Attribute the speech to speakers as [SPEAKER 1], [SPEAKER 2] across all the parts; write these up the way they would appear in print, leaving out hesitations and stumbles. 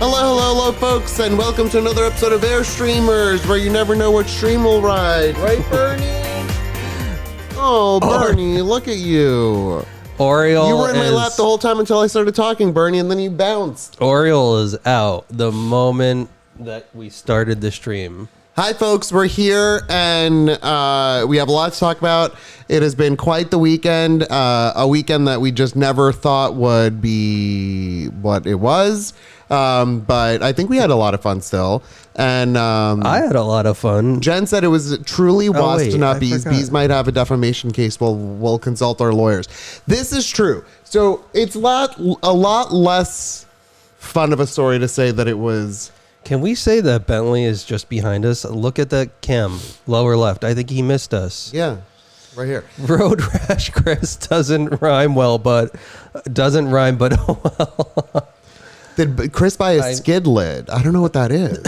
[SPEAKER 1] Hello, folks, and welcome to another episode of Airstreamers, where you never know what stream will ride. Right, Bernie? Oh, Bernie, look at you.
[SPEAKER 2] Oriole
[SPEAKER 1] You were in my lap the whole time until I started talking, Bernie, and then you bounced.
[SPEAKER 2] Oriole is out the moment that we started the stream.
[SPEAKER 1] Hi, folks. We're here, and we have a lot to talk about. It has been quite the weekend, a weekend that we just never thought would be what it was. But I think we had a lot of fun still. And
[SPEAKER 2] I had a lot of fun.
[SPEAKER 1] Jen said it was truly wasps, not bees.
[SPEAKER 2] Forgot.
[SPEAKER 1] Bees might have a defamation case. We'll consult our lawyers. This is true. So it's a lot less fun of a story to say that it was.
[SPEAKER 2] Can we say that Bentley is just behind us? Look at that cam, lower left. I think he missed us.
[SPEAKER 1] Yeah, right here.
[SPEAKER 2] Road rash Chris doesn't rhyme but oh well.
[SPEAKER 1] Did Chris buy a skid lid? I don't know what that is.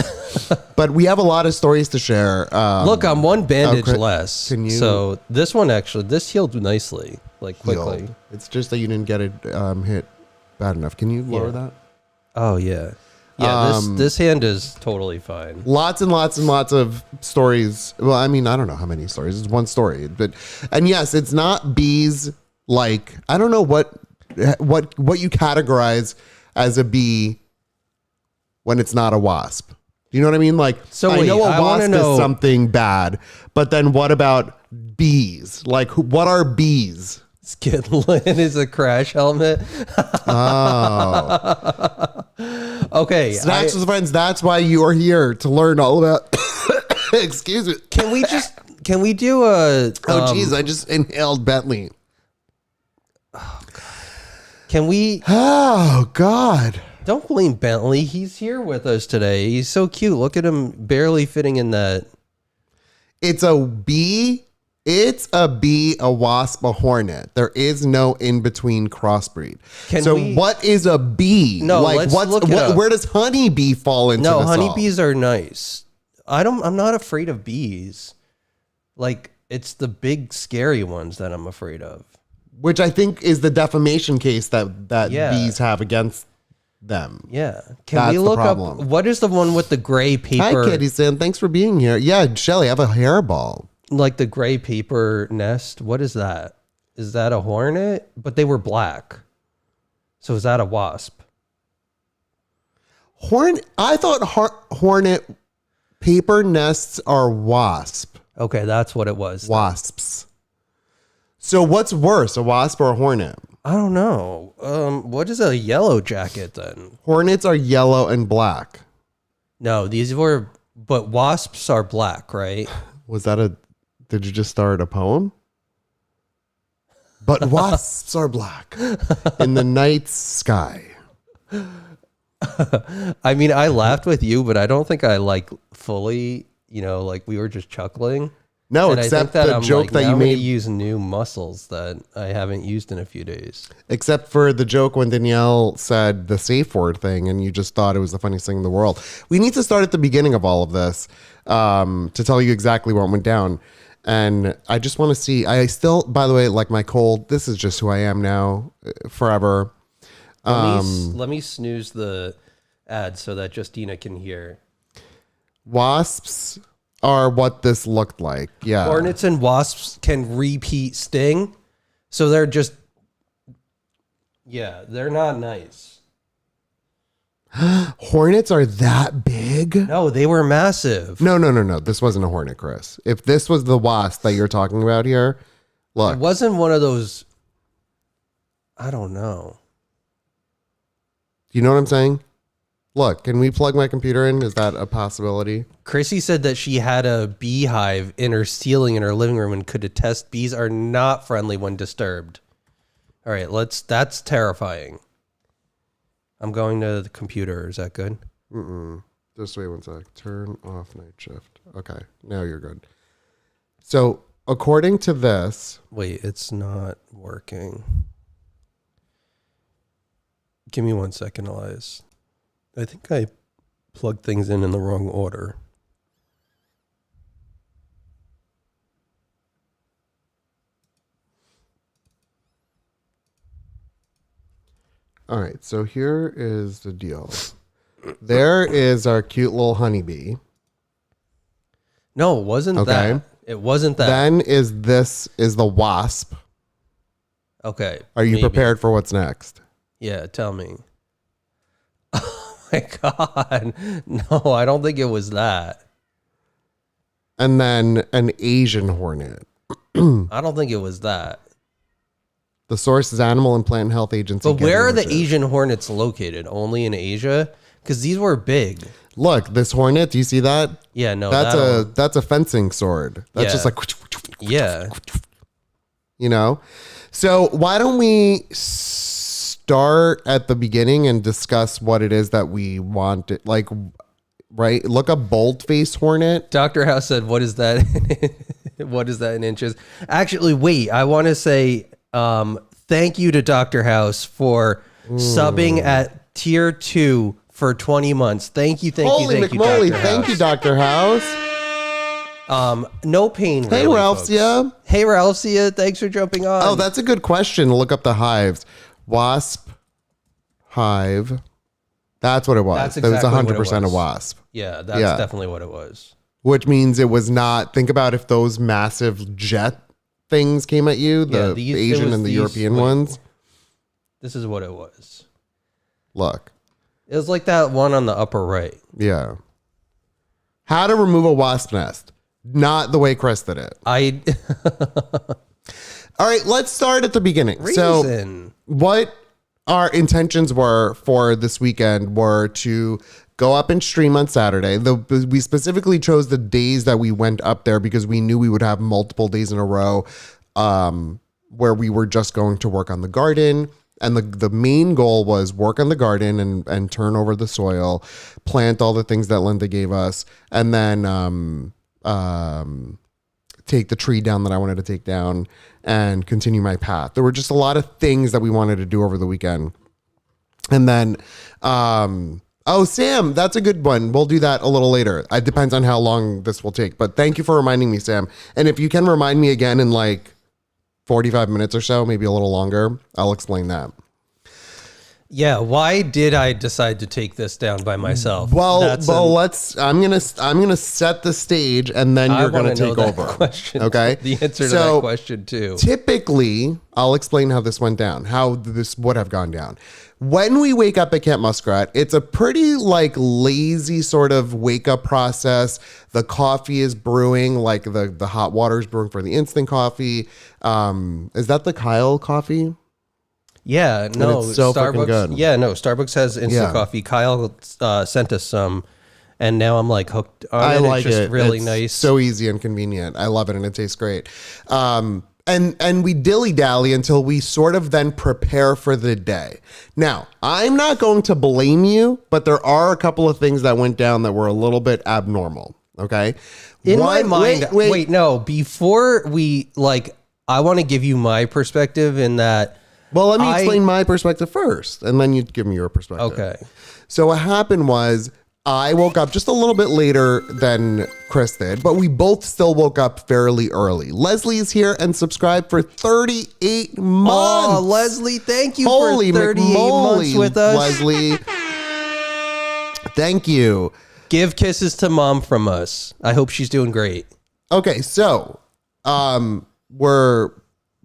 [SPEAKER 1] But we have a lot of stories to share.
[SPEAKER 2] Look, I'm one bandage
[SPEAKER 1] Chris,
[SPEAKER 2] less.
[SPEAKER 1] can you-
[SPEAKER 2] So this one this healed nicely, like quickly.
[SPEAKER 1] healed. It's just that you didn't get it hit bad enough. Can you lower that?
[SPEAKER 2] Oh yeah. Yeah, this hand is totally fine.
[SPEAKER 1] Lots and lots and lots of stories. Well, I mean, I don't know how many stories. It's one story, and yes, it's not bees. Like, I don't know what you categorize as a bee when it's not a wasp. Do you know what I mean? Like,
[SPEAKER 2] so
[SPEAKER 1] I
[SPEAKER 2] wait,
[SPEAKER 1] know a
[SPEAKER 2] I wanna
[SPEAKER 1] wasp
[SPEAKER 2] know-
[SPEAKER 1] is something bad, but then what about bees? Like, what are bees?
[SPEAKER 2] Skid lid is a crash helmet.
[SPEAKER 1] Oh.
[SPEAKER 2] Okay.
[SPEAKER 1] Snacks with friends. That's why you are here, to learn all about. Excuse me.
[SPEAKER 2] Can we do a?
[SPEAKER 1] Oh, geez, I just inhaled Bentley.
[SPEAKER 2] Can we?
[SPEAKER 1] Oh, God.
[SPEAKER 2] Don't blame Bentley. He's here with us today. He's so cute. Look at him, barely fitting in that.
[SPEAKER 1] It's a bee. It's a bee, a wasp, a hornet. There is no in-between crossbreed. What is a bee?
[SPEAKER 2] No, let's look it up.
[SPEAKER 1] Where does honeybee fall into
[SPEAKER 2] No,
[SPEAKER 1] this all?
[SPEAKER 2] honeybees are nice. I'm not afraid of bees. Like, it's the big scary ones that I'm afraid of.
[SPEAKER 1] Which I think is the defamation case that
[SPEAKER 2] Yeah.
[SPEAKER 1] bees have against them.
[SPEAKER 2] Yeah. Can
[SPEAKER 1] That's
[SPEAKER 2] we
[SPEAKER 1] the
[SPEAKER 2] look up
[SPEAKER 1] problem.
[SPEAKER 2] what is the one with the gray paper?
[SPEAKER 1] Hi, Kitty Sam. Thanks for being here. Yeah, Shelly, I have a hairball.
[SPEAKER 2] Like the gray paper nest. What is that? Is that a hornet? But they were black. So is that a wasp?
[SPEAKER 1] I thought hornet paper nests are wasp.
[SPEAKER 2] Okay, that's what it was.
[SPEAKER 1] Wasps. So what's worse, a wasp or a hornet?
[SPEAKER 2] I don't know. What is a yellow jacket then?
[SPEAKER 1] Hornets are yellow and black.
[SPEAKER 2] No, but wasps are black, right?
[SPEAKER 1] Did you just start a poem? But wasps are black in the night sky.
[SPEAKER 2] I mean, I laughed with you, but I don't think I fully, like we were just chuckling.
[SPEAKER 1] No,
[SPEAKER 2] And
[SPEAKER 1] except
[SPEAKER 2] I think
[SPEAKER 1] the joke that you made.
[SPEAKER 2] Use new muscles that I haven't used in a few days.
[SPEAKER 1] Except for the joke when Danielle said the safe word thing and you just thought it was the funniest thing in the world. We need to start at the beginning of all of this to tell you exactly what went down. And I just want to see, by the way, like my cold, this is just who I am now forever.
[SPEAKER 2] Let me snooze the ad so that Justina can hear.
[SPEAKER 1] Wasps are what this looked like. Yeah.
[SPEAKER 2] Hornets and wasps can repeat sting. So they're just, they're not nice.
[SPEAKER 1] Hornets are that big?
[SPEAKER 2] No, they were massive.
[SPEAKER 1] No. This wasn't a hornet, Chris. If this was the wasp that you're talking about here, look.
[SPEAKER 2] It wasn't one of those, I don't know.
[SPEAKER 1] You know what I'm saying? Look, can we plug my computer in? Is that a possibility?
[SPEAKER 2] Chrissy said that she had a beehive in her ceiling in her living room and could attest bees are not friendly when disturbed. All right, that's terrifying. I'm going to the computer. Is that good?
[SPEAKER 1] Just wait one sec. Turn off night shift. Okay, now you're good. So, according to this...
[SPEAKER 2] Wait, it's not working. Give me 1 second, Elias. I think I plugged things in the wrong order.
[SPEAKER 1] All right, so here is the deal. There is our cute little honeybee.
[SPEAKER 2] No, it wasn't that. It wasn't that.
[SPEAKER 1] Then is the wasp.
[SPEAKER 2] Okay.
[SPEAKER 1] Are you prepared for what's next?
[SPEAKER 2] Yeah, tell me. Oh my God. No, I don't think it was that.
[SPEAKER 1] And then an Asian hornet.
[SPEAKER 2] I don't think it was that.
[SPEAKER 1] The source is Animal and Plant Health Agency.
[SPEAKER 2] But where are the Asian hornets located? Only in Asia? Because these were big.
[SPEAKER 1] Look, this hornet, do you see that?
[SPEAKER 2] Yeah, no.
[SPEAKER 1] That's a fencing sword. That's just like,
[SPEAKER 2] yeah.
[SPEAKER 1] You know? So why don't we start at the beginning and discuss what it is that we want? Like, right? Look up bold-faced hornet.
[SPEAKER 2] Dr. House said, what is that? What is that in inches? Actually, wait, I want to say thank you to Dr. House for subbing at tier 2 for 20 months. Thank you, thank
[SPEAKER 1] Holy
[SPEAKER 2] you, thank
[SPEAKER 1] McMoley,
[SPEAKER 2] you, Dr.
[SPEAKER 1] thank
[SPEAKER 2] House.
[SPEAKER 1] you, Dr. House.
[SPEAKER 2] No pain,
[SPEAKER 1] Hey,
[SPEAKER 2] really,
[SPEAKER 1] Ralphsia.
[SPEAKER 2] folks. Hey, Ralphsia, thanks for jumping on.
[SPEAKER 1] Oh, that's a good question. Look up the hives. Wasp hive. That's what it was.
[SPEAKER 2] That's
[SPEAKER 1] That was
[SPEAKER 2] exactly
[SPEAKER 1] 100%
[SPEAKER 2] what it
[SPEAKER 1] a
[SPEAKER 2] was.
[SPEAKER 1] wasp.
[SPEAKER 2] Yeah, that's definitely what it was.
[SPEAKER 1] Which means it was not. Think about if those massive jet things came at you, the Asian and the European ones.
[SPEAKER 2] This is what it was.
[SPEAKER 1] Look.
[SPEAKER 2] It was like that one on the upper right.
[SPEAKER 1] Yeah. How to remove a wasp nest. Not the way Chris did it. All right, let's start at the beginning. So what our intentions were for this weekend were to go up and stream on Saturday. We specifically chose the days that we went up there because we knew we would have multiple days in a row where we were just going to work on the garden. And the main goal was work on the garden and turn over the soil, plant all the things that Linda gave us, and then take the tree down that I wanted to take down and continue my path. There were just a lot of things that we wanted to do over the weekend. And then, Sam, that's a good one. We'll do that a little later. It depends on how long this will take, but thank you for reminding me, Sam. And if you can remind me again in like 45 minutes or so, maybe a little longer, I'll explain that.
[SPEAKER 2] Yeah, why did I decide to take this down by myself?
[SPEAKER 1] Well, I'm gonna set the stage, and then you're gonna take over.
[SPEAKER 2] Question,
[SPEAKER 1] okay,
[SPEAKER 2] the answer to that question too.
[SPEAKER 1] Typically, I'll explain how this went down, how this would have gone down. When we wake up at Camp Muskrat, it's a pretty like lazy sort of wake up process. The coffee is brewing, like the hot water is brewing for the instant coffee. Is that the Kyle coffee?
[SPEAKER 2] Yeah, no,
[SPEAKER 1] it's so fucking
[SPEAKER 2] Starbucks.
[SPEAKER 1] good.
[SPEAKER 2] Yeah, no, Starbucks has instant coffee. Kyle sent us some, and now I'm like hooked on it.
[SPEAKER 1] Like
[SPEAKER 2] it's just really
[SPEAKER 1] it's
[SPEAKER 2] nice.
[SPEAKER 1] So easy and convenient. I love it, and it tastes great. And we dilly-dally until we sort of then prepare for the day. Now, I'm not going to blame you, but there are a couple of things that went down that were a little bit abnormal, okay?
[SPEAKER 2] In my mind, wait, no, before we, like, I want to give you my perspective in that.
[SPEAKER 1] Well, let me explain my perspective first, and then you give me your perspective.
[SPEAKER 2] Okay.
[SPEAKER 1] So what happened was I woke up just a little bit later than Chris did, but we both still woke up fairly early. Leslie is here and subscribed for 38 months.
[SPEAKER 2] Oh, Leslie, thank you
[SPEAKER 1] Holy
[SPEAKER 2] for 38 months with us.
[SPEAKER 1] Leslie. Thank you.
[SPEAKER 2] Give kisses to mom from us. I hope she's doing great.
[SPEAKER 1] Okay, so I'm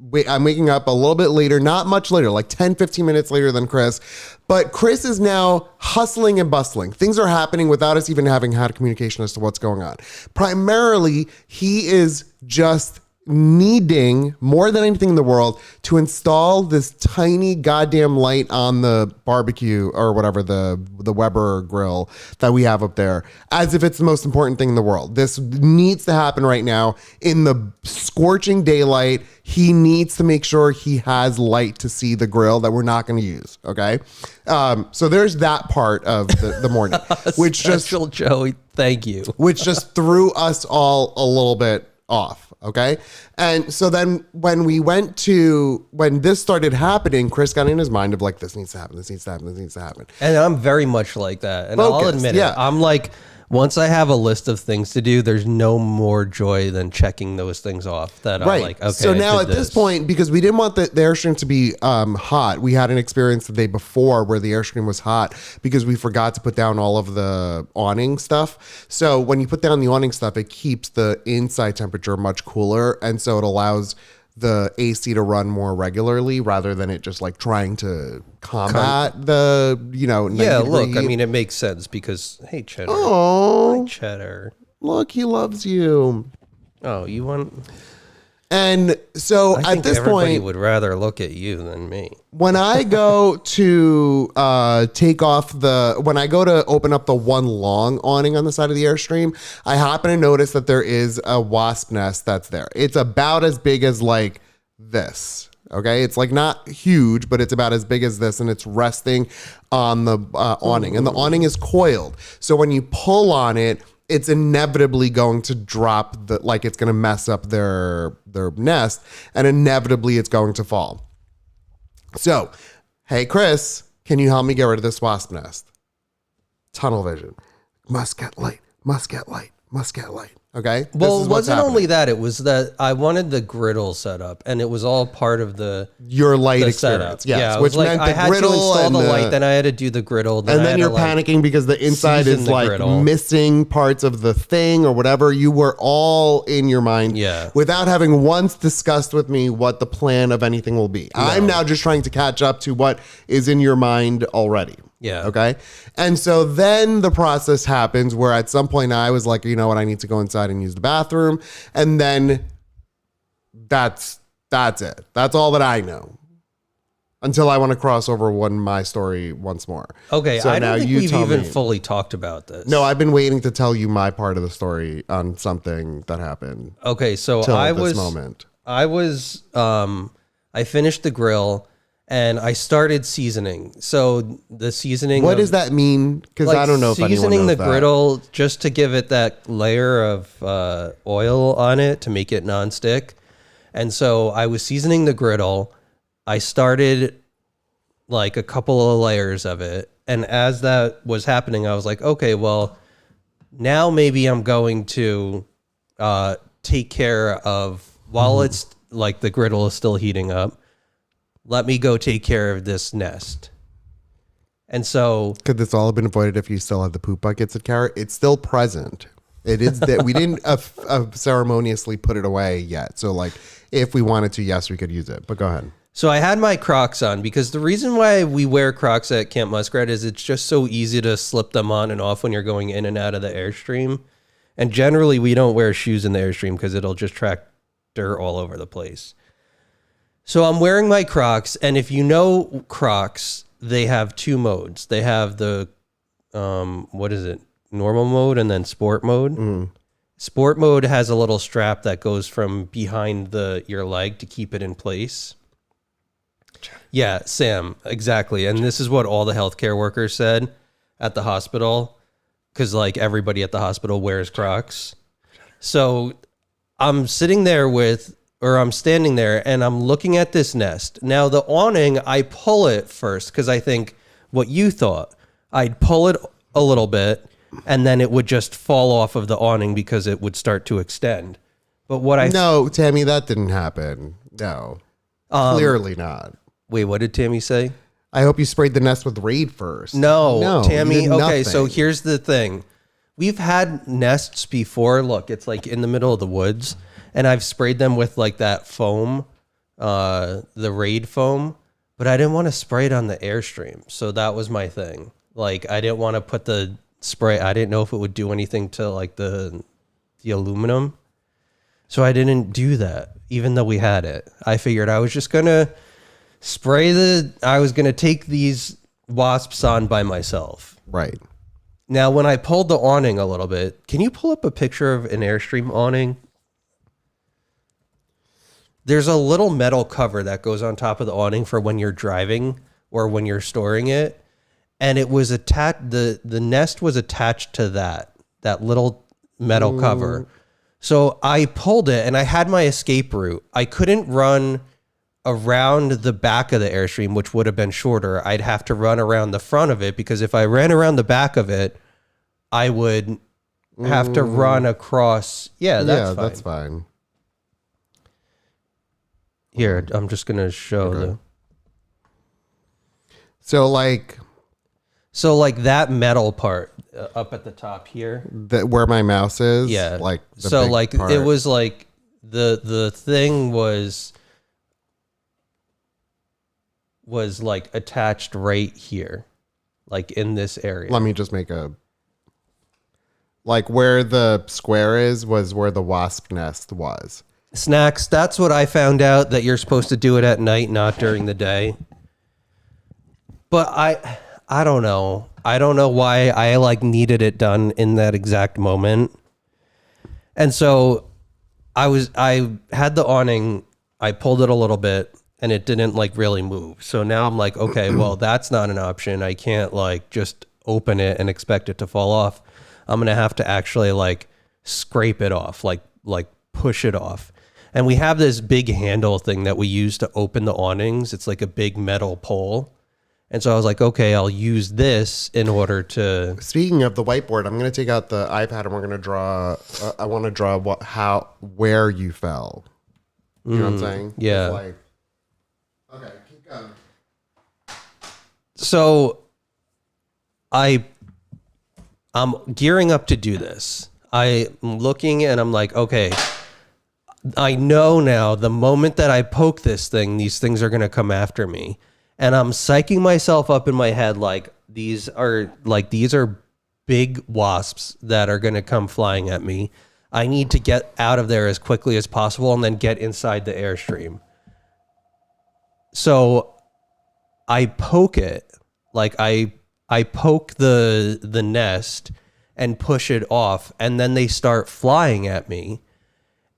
[SPEAKER 1] waking up a little bit later, not much later, like 10, 15 minutes later than Chris. But Chris is now hustling and bustling. Things are happening without us even having had communication as to what's going on. Primarily, he is just needing, more than anything in the world, to install this tiny goddamn light on the barbecue or whatever, the Weber grill that we have up there, as if it's the most important thing in the world. This needs to happen right now in the scorching daylight. He needs to make sure he has light to see the grill that we're not going to use. Okay. So there's that part of the morning, which
[SPEAKER 2] Special Joey, thank you.
[SPEAKER 1] which just threw us all a little bit off. Okay. And so then when this started happening, Chris got in his mind of like, this needs to happen. This needs to happen. This needs to happen.
[SPEAKER 2] And I'm very much like that. And I'll
[SPEAKER 1] Focused,
[SPEAKER 2] admit
[SPEAKER 1] yeah.
[SPEAKER 2] it. I'm like, once I have a list of things to do, there's no more joy than checking those things off that I'm like, okay.
[SPEAKER 1] So now at this point, because we didn't want the Airstream to be hot, we had an experience the day before where the Airstream was hot because we forgot to put down all of the awning stuff. So when you put down the awning stuff, it keeps the inside temperature much cooler. And so it allows the AC to run more regularly rather than it just like trying to combat the,
[SPEAKER 2] yeah, look, I mean, it makes sense because, hey, Cheddar.
[SPEAKER 1] Oh,
[SPEAKER 2] Hi, Cheddar.
[SPEAKER 1] Look, he loves you.
[SPEAKER 2] Oh, you want...
[SPEAKER 1] And so
[SPEAKER 2] I think
[SPEAKER 1] at this
[SPEAKER 2] everybody
[SPEAKER 1] point,
[SPEAKER 2] would rather look at you than me.
[SPEAKER 1] when I go to when I go to open up the one long awning on the side of the Airstream, I happen to notice that there is a wasp nest that's there. It's about as big as like this. Okay. It's like not huge, but it's about as big as this, and it's resting on the awning, and the awning is coiled. So when you pull on it, it's inevitably going to drop it's going to mess up their nest, and inevitably it's going to fall. So, hey, Chris, can you help me get rid of this wasp nest? Tunnel vision. Must get light. Okay.
[SPEAKER 2] Well, it wasn't only that. It was that I wanted the griddle set up, and it was all part of
[SPEAKER 1] your light
[SPEAKER 2] the
[SPEAKER 1] experience.
[SPEAKER 2] setup.
[SPEAKER 1] Yes,
[SPEAKER 2] yeah,
[SPEAKER 1] which meant
[SPEAKER 2] I
[SPEAKER 1] the
[SPEAKER 2] had
[SPEAKER 1] griddle
[SPEAKER 2] to install
[SPEAKER 1] and
[SPEAKER 2] the light, then I had to do the griddle.
[SPEAKER 1] And then you're panicking because the inside
[SPEAKER 2] season
[SPEAKER 1] is
[SPEAKER 2] the
[SPEAKER 1] like
[SPEAKER 2] griddle.
[SPEAKER 1] missing parts of the thing or whatever. You were all in your mind without having once discussed with me what the plan of anything will be. No. I'm now just trying to catch up to what is in your mind already.
[SPEAKER 2] Yeah.
[SPEAKER 1] Okay. And so then the process happens where at some point I was like, you know what, I need to go inside and use the bathroom. And then that's it. That's all that I know. Until I want to cross over my story once more.
[SPEAKER 2] Okay,
[SPEAKER 1] so
[SPEAKER 2] I don't think we've even
[SPEAKER 1] me.
[SPEAKER 2] fully talked about this.
[SPEAKER 1] No, I've been waiting to tell you my part of the story on something that happened.
[SPEAKER 2] Okay, so I finished the grill and I started seasoning. So the seasoning.
[SPEAKER 1] What does that mean? Because I don't know if anyone knows
[SPEAKER 2] seasoning the
[SPEAKER 1] that.
[SPEAKER 2] griddle just to give it that layer of oil on it to make it nonstick. And so I was seasoning the griddle. I started like a couple of layers of it. And as that was happening, I was like, okay, well, now maybe I'm going to take care of, while it's like the griddle is still heating up, let me go take care of this nest. And so...
[SPEAKER 1] Could this all have been avoided if you still had the poop buckets at Carrot? It's still present. It is that we didn't ceremoniously put it away yet. So like if we wanted to, yes, we could use it. But go ahead.
[SPEAKER 2] So I had my Crocs on because the reason why we wear Crocs at Camp Muskrat is it's just so easy to slip them on and off when you're going in and out of the Airstream. And generally we don't wear shoes in the Airstream because it'll just track dirt all over the place. So I'm wearing my Crocs, and if you know Crocs, they have two modes. They have the, normal mode and then sport mode. Sport mode has a little strap that goes from behind your leg to keep it in place. Yeah, Sam, exactly. And this is what all the healthcare workers said at the hospital, because like everybody at the hospital wears Crocs. So I'm standing there and I'm looking at this nest. Now the awning, I pull it first because I think what you thought. I'd pull it a little bit and then it would just fall off of the awning because it would start to extend. But
[SPEAKER 1] No, Tammy, that didn't happen. No. Clearly not.
[SPEAKER 2] Wait, what did Tammy say?
[SPEAKER 1] I hope you sprayed the nest with Raid first.
[SPEAKER 2] No, Tammy.
[SPEAKER 1] you did
[SPEAKER 2] Okay, so
[SPEAKER 1] nothing.
[SPEAKER 2] here's the thing. We've had nests before. Look, it's like in the middle of the woods. And I've sprayed them with like that foam, the Raid foam, but I didn't want to spray it on the Airstream. So that was my thing. Like I didn't want to put the spray. I didn't know if it would do anything to like the aluminum. So I didn't do that, even though we had it. I figured I was just going to I was going to take these wasps on by myself.
[SPEAKER 1] Right.
[SPEAKER 2] Now, when I pulled the awning a little bit, can you pull up a picture of an Airstream awning? There's a little metal cover that goes on top of the awning for when you're driving or when you're storing it. And it was attached, the nest was attached to that little metal cover. So I pulled it and I had my escape route. I couldn't run around the back of the Airstream, which would have been shorter. I'd have to run around the front of it because if I ran around the back of it, I would have to run across. Yeah, that's fine.
[SPEAKER 1] That's fine.
[SPEAKER 2] Here, I'm just gonna show the.
[SPEAKER 1] So like
[SPEAKER 2] that metal part up at the top here.
[SPEAKER 1] where my mouse is.
[SPEAKER 2] Yeah.
[SPEAKER 1] Like
[SPEAKER 2] so like part. It was like the thing was like attached right here, like in this area.
[SPEAKER 1] Let me just make a. Like where the square is was where the wasp nest was.
[SPEAKER 2] Snacks, that's what I found out, that you're supposed to do it at night, not during the day. But I don't know. I don't know why I like needed it done in that exact moment. And so I had the awning, I pulled it a little bit and it didn't like really move. So now I'm like, okay, well, that's not an option. I can't like just open it and expect it to fall off. I'm going to have to actually like scrape it off, like push it off. And we have this big handle thing that we use to open the awnings. It's like a big metal pole. And so I was like, okay, I'll use this in order to.
[SPEAKER 1] Speaking of the whiteboard, I'm going to take out the iPad and we're going to draw. I want to draw where you fell. You know what I'm saying?
[SPEAKER 2] Yeah.
[SPEAKER 1] Like, okay, keep going.
[SPEAKER 2] So I'm gearing up to do this. I'm looking and I'm like, okay, I know now the moment that I poke this thing, these things are going to come after me. And I'm psyching myself up in my head like these are big wasps that are going to come flying at me. I need to get out of there as quickly as possible and then get inside the Airstream. So I poke it, like I poke the nest and push it off, and then they start flying at me.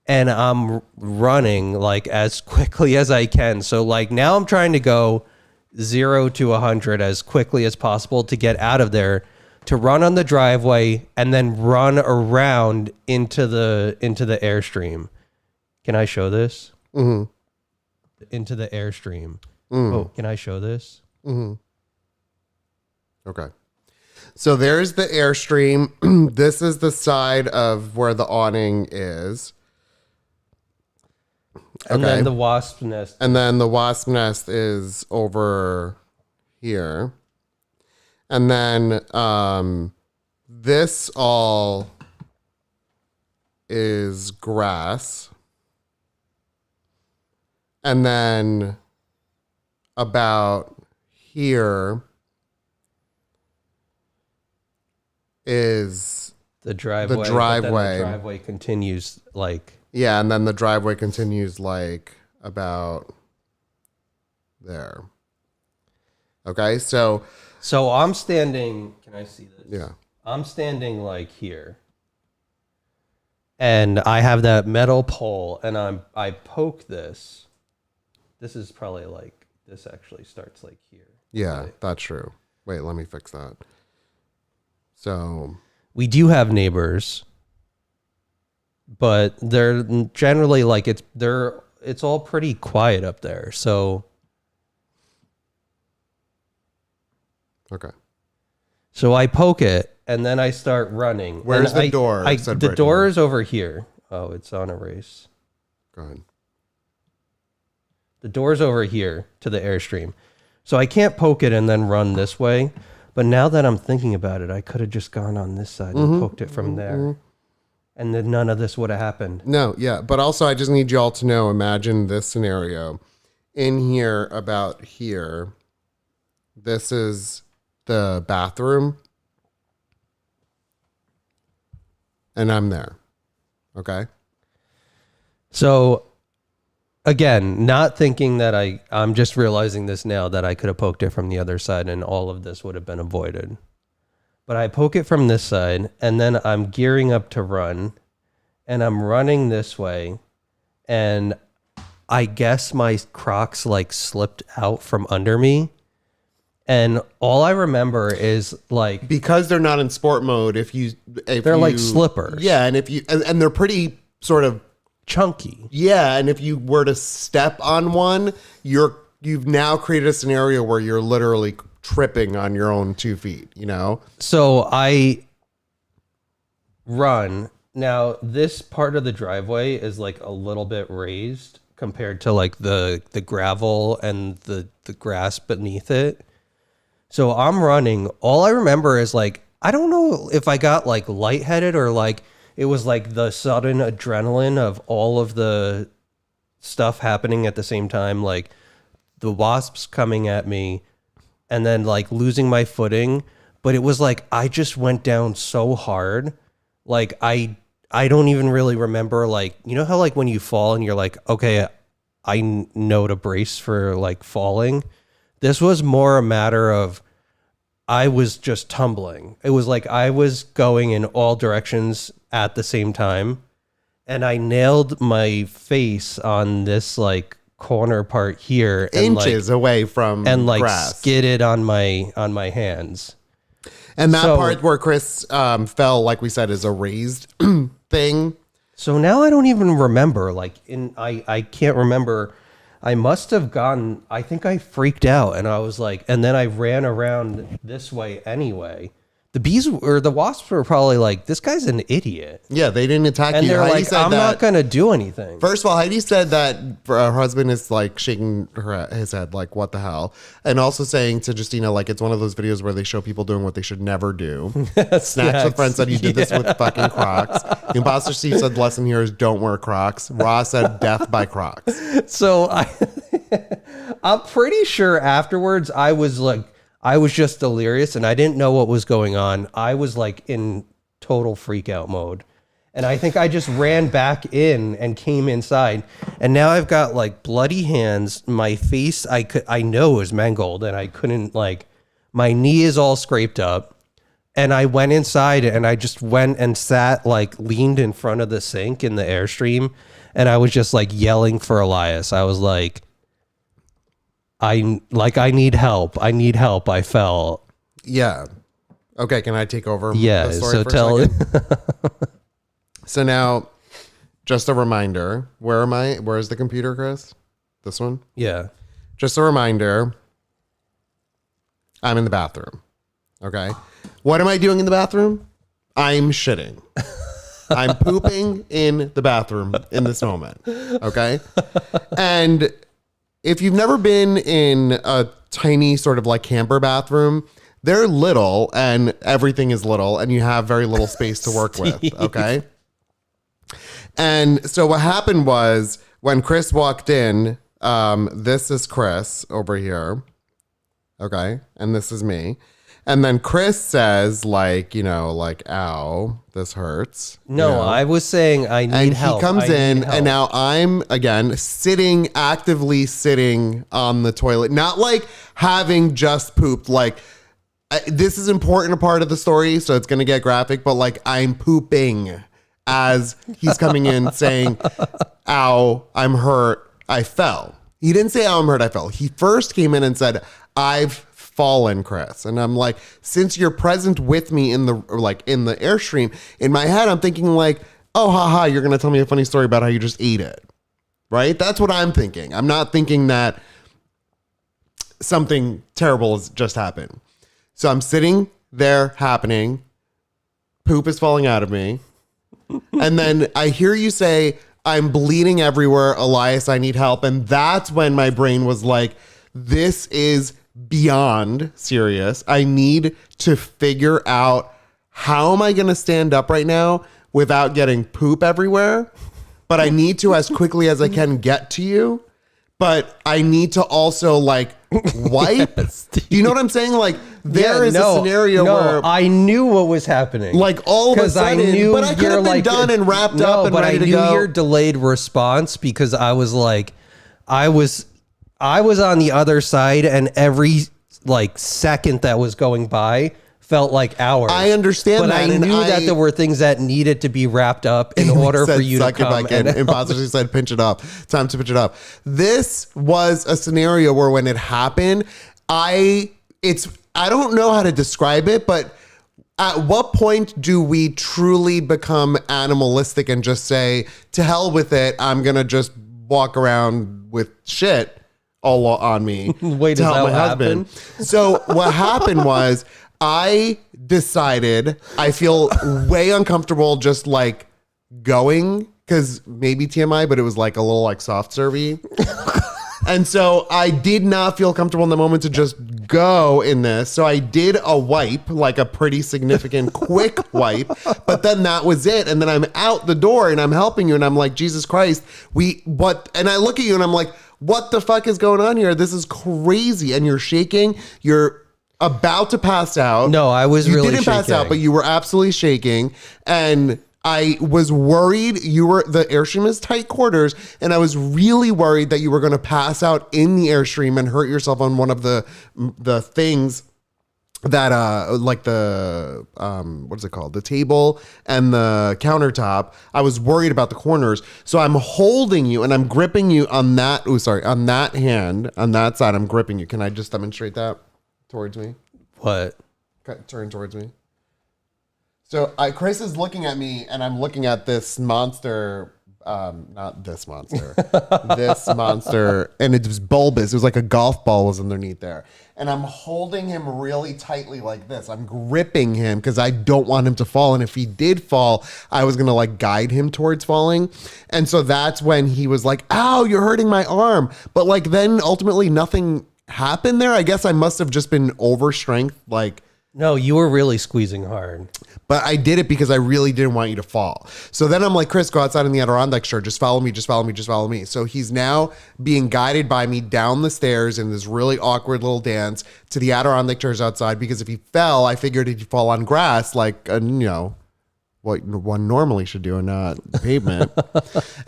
[SPEAKER 2] And I'm running like as quickly as I can. So like now I'm trying to go 0 to 100 as quickly as possible to get out of there, to run on the driveway and then run around into the Airstream. Can I show this?
[SPEAKER 1] Mm-hmm.
[SPEAKER 2] Into the Airstream.
[SPEAKER 1] Mm.
[SPEAKER 2] Can I show this?
[SPEAKER 1] Mm-hmm. Okay. So there's the Airstream. This is the side of where the awning is.
[SPEAKER 2] And then the wasp nest.
[SPEAKER 1] And then the wasp nest is over here. And then this all is grass. And then about here is
[SPEAKER 2] the driveway.
[SPEAKER 1] The driveway.
[SPEAKER 2] But then the driveway continues like.
[SPEAKER 1] Yeah, and then the driveway continues like about there. Okay, so
[SPEAKER 2] I'm standing. Can I see this?
[SPEAKER 1] Yeah.
[SPEAKER 2] I'm standing like here. And I have that metal pole and I poke this. This is probably like, this actually starts like here.
[SPEAKER 1] Yeah, that's true. Wait, let me fix that. So
[SPEAKER 2] we do have neighbors, but they're generally like it's all pretty quiet up there. So
[SPEAKER 1] okay.
[SPEAKER 2] So I poke it and then I start running.
[SPEAKER 1] Where's the door?
[SPEAKER 2] The door is over here. Oh, it's on erase.
[SPEAKER 1] Go ahead.
[SPEAKER 2] The door's over here to the Airstream. So I can't poke it and then run this way. But now that I'm thinking about it, I could have just gone on this side and poked it from there. And then none of this would have happened.
[SPEAKER 1] No, yeah. But also, I just need you all to know, imagine this scenario. In here, about here, this is the bathroom. And I'm there. Okay?
[SPEAKER 2] So, again, not thinking that I'm just realizing this now that I could have poked it from the other side and all of this would have been avoided. But I poke it from this side and then I'm gearing up to run and I'm running this way and I guess my Crocs like slipped out from under me. And all I remember is like,
[SPEAKER 1] because they're not in sport mode, they're
[SPEAKER 2] like slippers.
[SPEAKER 1] Yeah, and and they're pretty sort of
[SPEAKER 2] chunky.
[SPEAKER 1] Yeah, and if you were to step on one, you've now created a scenario where you're literally tripping on your own 2 feet, you know?
[SPEAKER 2] So I run. Now, this part of the driveway is like a little bit raised compared to like the gravel and the grass beneath it. So I'm running. All I remember is like, I don't know if I got like lightheaded or like it was like the sudden adrenaline of all of the stuff happening at the same time. Like the wasps coming at me and then like losing my footing. But it was like, I just went down so hard. Like I don't even really remember, like, you know how like when you fall and you're like, okay, I know to brace for like falling. This was more a matter of I was just tumbling. It was like I was going in all directions at the same time. And I nailed my face on this like corner part here. And
[SPEAKER 1] Inches away from
[SPEAKER 2] and like
[SPEAKER 1] grass.
[SPEAKER 2] skidded on my hands.
[SPEAKER 1] And that part where Chris fell, like we said, is a raised thing.
[SPEAKER 2] So now I don't even remember. Like I can't remember. I must have gone. I think I freaked out, and I was like, and then I ran around this way anyway. The bees or the wasps were probably like, this guy's an idiot.
[SPEAKER 1] Yeah, they didn't attack
[SPEAKER 2] And
[SPEAKER 1] you.
[SPEAKER 2] they're
[SPEAKER 1] Heidi
[SPEAKER 2] like, I'm not going to do anything.
[SPEAKER 1] First of all, Heidi said that her husband is like shaking his head, like, what the hell? And also saying to Justina, like, it's one of those videos where they show people doing what they should never do. Snacks with Friends said you did this with fucking Crocs. Imposter Steve said the lesson here is don't wear Crocs. Ross said death by Crocs.
[SPEAKER 2] So I'm pretty sure afterwards I was just delirious and I didn't know what was going on. I was like in total freak out mode. And I think I just ran back in and came inside. And now I've got like bloody hands. My face, I know is mangled and I couldn't like, my knee is all scraped up. And I went inside and I just went and sat like leaned in front of the sink in the Airstream. And I was just like yelling for Elias. I was like, I need help. I need help. I fell.
[SPEAKER 1] Yeah. Okay, can I take over?
[SPEAKER 2] Yeah,
[SPEAKER 1] the story
[SPEAKER 2] so
[SPEAKER 1] for
[SPEAKER 2] tell
[SPEAKER 1] a second? So now, just a reminder, where am I? Where is the computer, Chris? This one?
[SPEAKER 2] Yeah.
[SPEAKER 1] Just a reminder, I'm in the bathroom. Okay. What am I doing in the bathroom? I'm shitting. I'm pooping in the bathroom in this moment. Okay. And if you've never been in a tiny sort of like camper bathroom, they're little and everything is little and you have very little space to work with. Okay. And so what happened was when Chris walked in, this is Chris over here. Okay. And this is me. And then Chris says like, you know, like, ow, this hurts.
[SPEAKER 2] No,
[SPEAKER 1] you know?
[SPEAKER 2] I was saying I need help.
[SPEAKER 1] And he comes in and now I'm again actively sitting on the toilet, not like having just pooped. Like this is important a part of the story. So it's going to get graphic, but like I'm pooping as he's coming in saying, ow, I'm hurt. I fell. He didn't say, ow, I'm hurt. I fell. He first came in and said, I've fallen, Chris. And I'm like, since you're present with me in the Airstream, in my head, I'm thinking like, oh, haha, you're going to tell me a funny story about how you just ate it. Right? That's what I'm thinking. I'm not thinking that something terrible has just happened. So I'm sitting there happening. Poop is falling out of me. And then I hear you say, I'm bleeding everywhere. Elias, I need help. And that's when my brain was like, this is beyond serious. I need to figure out how am I going to stand up right now without getting poop everywhere. But I need to, as quickly as I can, get to you. But I need to also like wipe. Yes. Do you know what I'm saying? Like there is a scenario where
[SPEAKER 2] I knew what was happening.
[SPEAKER 1] Like all of a sudden, but I could have been done and wrapped up and ready to go.
[SPEAKER 2] I knew your delayed response because I was like, I was on the other side and every like second that was going by felt like hours.
[SPEAKER 1] I understand
[SPEAKER 2] but
[SPEAKER 1] that.
[SPEAKER 2] I knew that there were things that needed to be wrapped up in order for you to come.
[SPEAKER 1] Imposter said, pinch it up. Time to pinch it up. This was a scenario where when it happened, I don't know how to describe it, but at what point do we truly become animalistic and just say, to hell with it, I'm going to just walk around with shit all on me.
[SPEAKER 2] Wait,
[SPEAKER 1] to help my husband. So what happened was I decided I feel way uncomfortable just like going because maybe TMI, but it was like a little like soft servy. And so I did not feel comfortable in the moment to just go in this. So I did a wipe, like a pretty significant quick wipe, but then that was it. And then I'm out the door and I'm helping you and I'm like, Jesus Christ, and I look at you and I'm like, what the fuck is going on here? This is crazy. And you're shaking. You're about to pass out.
[SPEAKER 2] No, I was really
[SPEAKER 1] You didn't pass out, but you were absolutely shaking. And I was worried the Airstream is tight quarters, and I was really worried that you were going to pass out in the Airstream and hurt yourself on one of the things that like the what is it called? The table and the countertop. I was worried about the corners. So I'm holding you and I'm gripping you on that. Oh, sorry, on that hand, on that side, I'm gripping you. Can I just demonstrate that towards me?
[SPEAKER 2] What?
[SPEAKER 1] Turn towards me. So Chris is looking at me, and I'm looking at this monster. Not this monster. This monster, and it was bulbous. It was like a golf ball was underneath there, and I'm holding him really tightly like this. I'm gripping him because I don't want him to fall. And if he did fall, I was gonna like guide him towards falling. And so that's when he was like, "Ow, you're hurting my arm." But like then ultimately nothing happened there. I guess I must have just been over strength, like.
[SPEAKER 2] No, you were really squeezing hard.
[SPEAKER 1] But I did it because I really didn't want you to fall. So then I'm like, Chris, go outside in the Adirondack shirt. Just follow me, just follow me, just follow me. So he's now being guided by me down the stairs in this really awkward little dance to the Adirondack chairs outside, because if he fell, I figured he'd fall on grass like, what one normally should do and not pavement.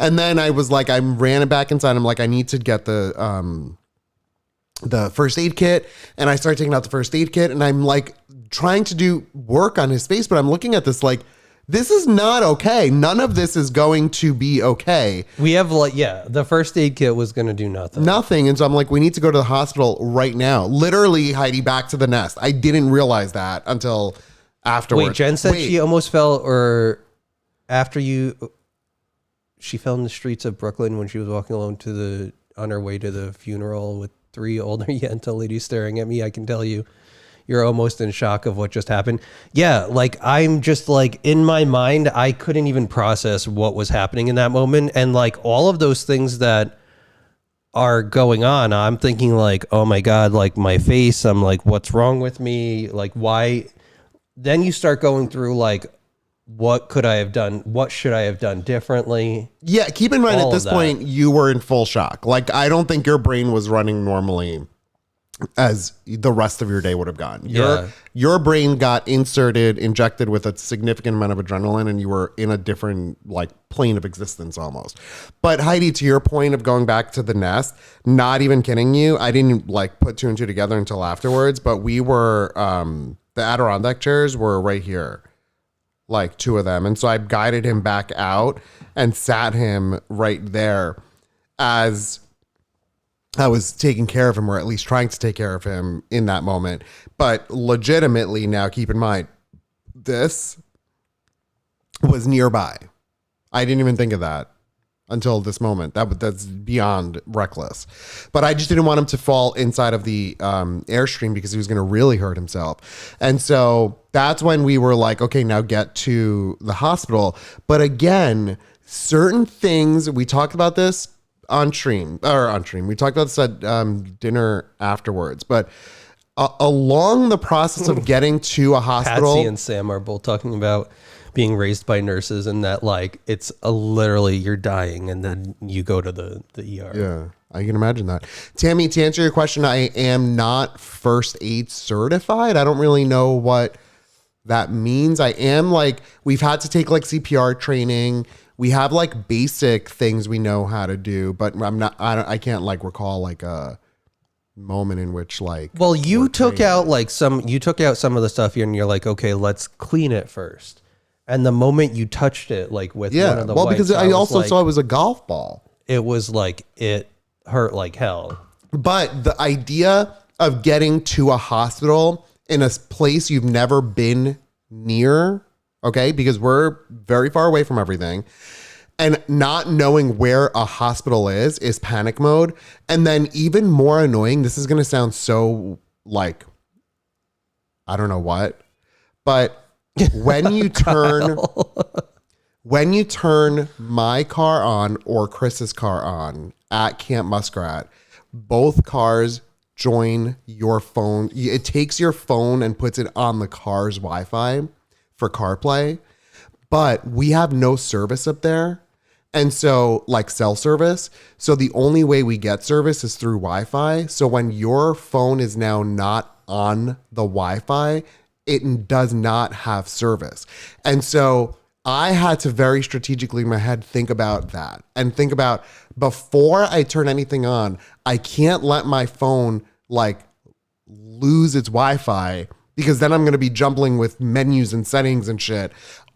[SPEAKER 1] And then I was like, I ran it back inside. I'm like, I need to get the first aid kit, and I started taking out the first aid kit, and I'm like trying to do work on his face, but I'm looking at this like, this is not okay. None of this is going to be okay.
[SPEAKER 2] We have the first aid kit was going to do nothing.
[SPEAKER 1] Nothing. And so I'm like, we need to go to the hospital right now. Literally, Heidi, back to the nest. I didn't realize that until afterwards.
[SPEAKER 2] Wait, Jen said she almost fell, or after she fell in the streets of Brooklyn when she was walking alone on her way to the funeral with 3 older Yenta ladies staring at me. I can tell you're almost in shock of what just happened. Yeah, like I'm just like in my mind, I couldn't even process what was happening in that moment. And like all of those things that are going on, I'm thinking like, oh my God, like my face, I'm like, what's wrong with me? Like why? Then you start going through like, what could I have done? What should I have done differently?
[SPEAKER 1] Yeah, keep in mind at this point, you were in full shock. Like, I don't think your brain was running normally as the rest of your day would have gone. Your brain got injected with a significant amount of adrenaline, and you were in a different like plane of existence almost. But Heidi, to your point of going back to the nest, not even kidding you, I didn't like put 2 and 2 together until afterwards, but we were, the Adirondack chairs were right here. Like 2 of them. And so I guided him back out and sat him right there as I was taking care of him, or at least trying to take care of him in that moment. But legitimately now, keep in mind, this was nearby. I didn't even think of that until this moment. That's beyond reckless. But I just didn't want him to fall inside of the Airstream because he was going to really hurt himself. And so that's when we were like, okay, now get to the hospital. But again, certain things, we talked about this on stream. We talked about this at dinner afterwards. But along the process of getting to a hospital,
[SPEAKER 2] Patsy and Sam are both talking about being raised by nurses, and that like it's literally you're dying and then you go to the ER.
[SPEAKER 1] Yeah, I can imagine that. Tammy, to answer your question, I am not first aid certified. I don't really know what that means. I am like, we've had to take like CPR training. We have like basic things we know how to do, but I can't like recall like a moment in which like,
[SPEAKER 2] well, you took out some of the stuff here and you're like, okay, let's clean it first. And the moment you touched it, like with one of the wipes,
[SPEAKER 1] because I also saw it was a golf ball.
[SPEAKER 2] It was like, it hurt like hell.
[SPEAKER 1] But the idea of getting to a hospital in a place you've never been near, okay, because we're very far away from everything, and not knowing where a hospital is panic mode. And then even more annoying, this is going to sound so like I don't know what. But when you turn my car on or Chris's car on at Camp Muskrat, both cars join your phone. It takes your phone and puts it on the car's Wi-Fi for CarPlay, but we have no service up there. And so like cell service. So the only way we get service is through Wi-Fi. So when your phone is now not on the Wi-Fi, it does not have service. And so I had to very strategically in my head think about that and think about before I turn anything on, I can't let my phone like lose its Wi-Fi because then I'm going to be jumbling with menus and settings and shit.